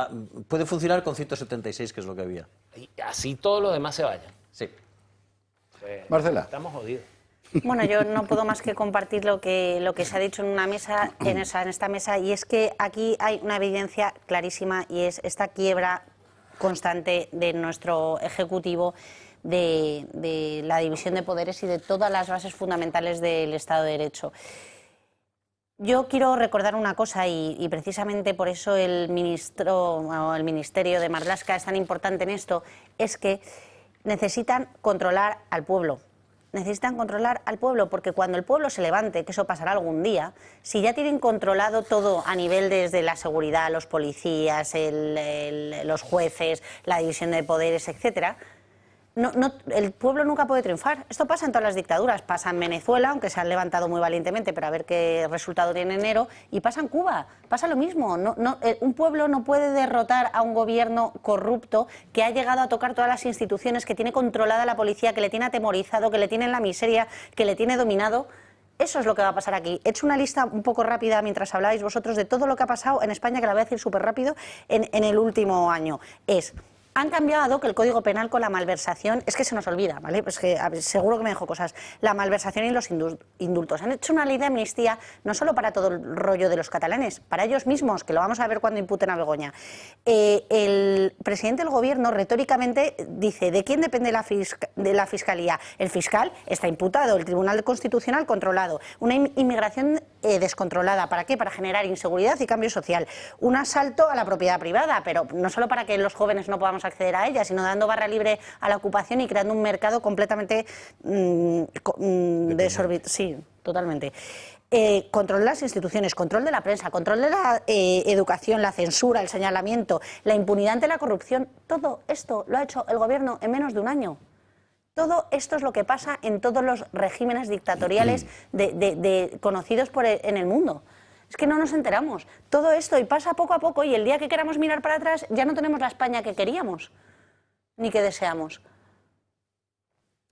puede funcionar con 176, que es lo que había. Y así todos los demás se vayan. Sí. Marcela. Estamos jodidos. Bueno, yo no puedo más que compartir lo que se ha dicho en una mesa, en esta mesa, y es que aquí hay una evidencia clarísima y es esta quiebra constante de nuestro Ejecutivo, de la división de poderes y de todas las bases fundamentales del Estado de Derecho. Yo quiero recordar una cosa y precisamente por eso el Ministerio de Marlaska es tan importante en esto, es que necesitan controlar al pueblo. Necesitan controlar al pueblo porque cuando el pueblo se levante, que eso pasará algún día, si ya tienen controlado todo a nivel desde la seguridad, los policías, los jueces, la división de poderes, etcétera, el pueblo nunca puede triunfar. Esto pasa en todas las dictaduras, pasa en Venezuela, aunque se han levantado muy valientemente, pero a ver qué resultado tiene enero, y pasa en Cuba, pasa lo mismo. Un pueblo no puede derrotar a un gobierno corrupto que ha llegado a tocar todas las instituciones, que tiene controlada la policía, que le tiene atemorizado, que le tiene en la miseria, que le tiene dominado. Eso es lo que va a pasar aquí. He hecho una lista un poco rápida mientras hablabais vosotros de todo lo que ha pasado en España, que la voy a decir súper rápido, en el último año. Han cambiado que el Código Penal con la malversación, es que se nos olvida, ¿vale? Pues que seguro que me dejo cosas. La malversación y los indultos. Han hecho una ley de amnistía no solo para todo el rollo de los catalanes, para ellos mismos, que lo vamos a ver cuando imputen a Begoña. El presidente del Gobierno retóricamente dice, ¿de quién depende de la Fiscalía? El fiscal está imputado, el Tribunal Constitucional controlado, una inmigración descontrolada. ¿Para qué? Para generar inseguridad y cambio social. Un asalto a la propiedad privada, pero no solo para que los jóvenes no podamos acceder a ella, sino dando barra libre a la ocupación y creando un mercado completamente desorbitado. Sí, totalmente. Control de las instituciones, control de la prensa, control de la educación, la censura, el señalamiento, la impunidad ante la corrupción. Todo esto lo ha hecho el Gobierno en menos de un año. Todo esto es lo que pasa en todos los regímenes dictatoriales conocidos en el mundo. Es que no nos enteramos. Todo esto y pasa poco a poco y el día que queramos mirar para atrás ya no tenemos la España que queríamos ni que deseamos.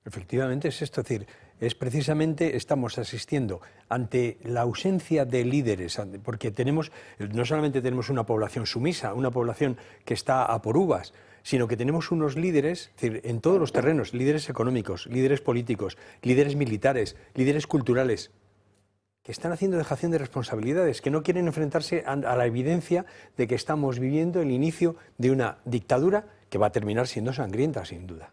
Efectivamente es esto, es decir, es precisamente estamos asistiendo ante la ausencia de líderes, porque no solamente tenemos una población sumisa, una población que está a por uvas, sino que tenemos unos líderes, es decir, en todos los terrenos, líderes económicos, líderes políticos, líderes militares, líderes culturales, que están haciendo dejación de responsabilidades, que no quieren enfrentarse a la evidencia de que estamos viviendo el inicio de una dictadura que va a terminar siendo sangrienta, sin duda.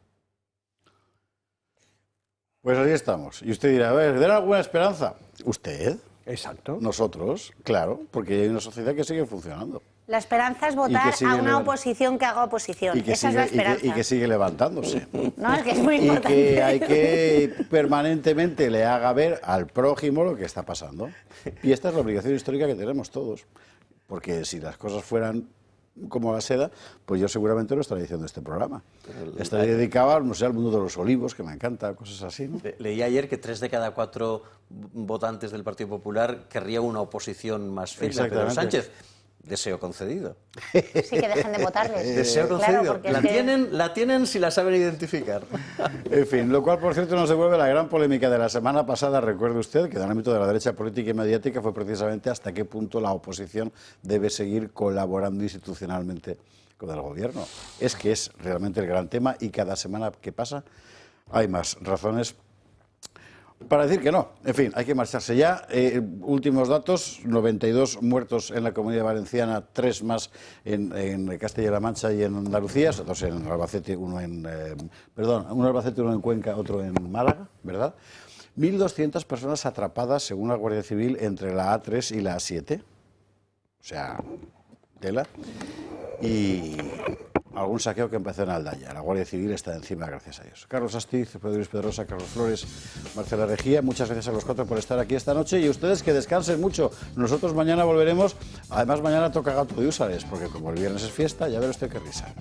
Pues así estamos. Y usted dirá, a ver, ¿den alguna esperanza? ¿Usted? Exacto. Nosotros, claro, porque hay una sociedad que sigue funcionando. La esperanza es votar a una oposición que haga oposición. Esa es la esperanza. Y que sigue levantándose. No, es que es muy importante. Y que hay que permanentemente le haga ver al prójimo lo que está pasando. Y esta es la obligación histórica que tenemos todos. Porque si las cosas fueran como la seda, pues yo seguramente no estaría diciendo este programa. Estaría dedicado, no sé, al mundo de los olivos, que me encanta, cosas así, ¿no? Leí ayer que 3 de cada 4 votantes del Partido Popular querrían una oposición más firme. Pedro Sánchez, deseo concedido. Sí, que dejen de votarles. Deseo concedido. Claro, la tienen si la saben identificar. En fin, lo cual, por cierto, nos devuelve la gran polémica de la semana pasada, recuerde usted, que en el ámbito de la derecha política y mediática fue precisamente hasta qué punto la oposición debe seguir colaborando institucionalmente con el gobierno. Es que es realmente el gran tema y cada semana que pasa hay más razones para decir que no. En fin, hay que marcharse ya. Últimos datos, 92 muertos en la Comunidad Valenciana, 3 más en Castilla-La Mancha y en Andalucía, 2 en Albacete, uno en Cuenca, otro en Málaga, ¿verdad? 1.200 personas atrapadas, según la Guardia Civil, entre la A3 y la A7. O sea, tela. Y algún saqueo que empezó en Aldaya. La Guardia Civil está encima, gracias a Dios. Carlos Astiz, Pedro Luis Pedrosa, Carlos Flores, Marcela Regía, muchas gracias a los 4 por estar aquí esta noche y a ustedes que descansen mucho. Nosotros mañana volveremos. Además, mañana toca Gato de Úsares, porque como el viernes es fiesta, ya verá usted qué risa.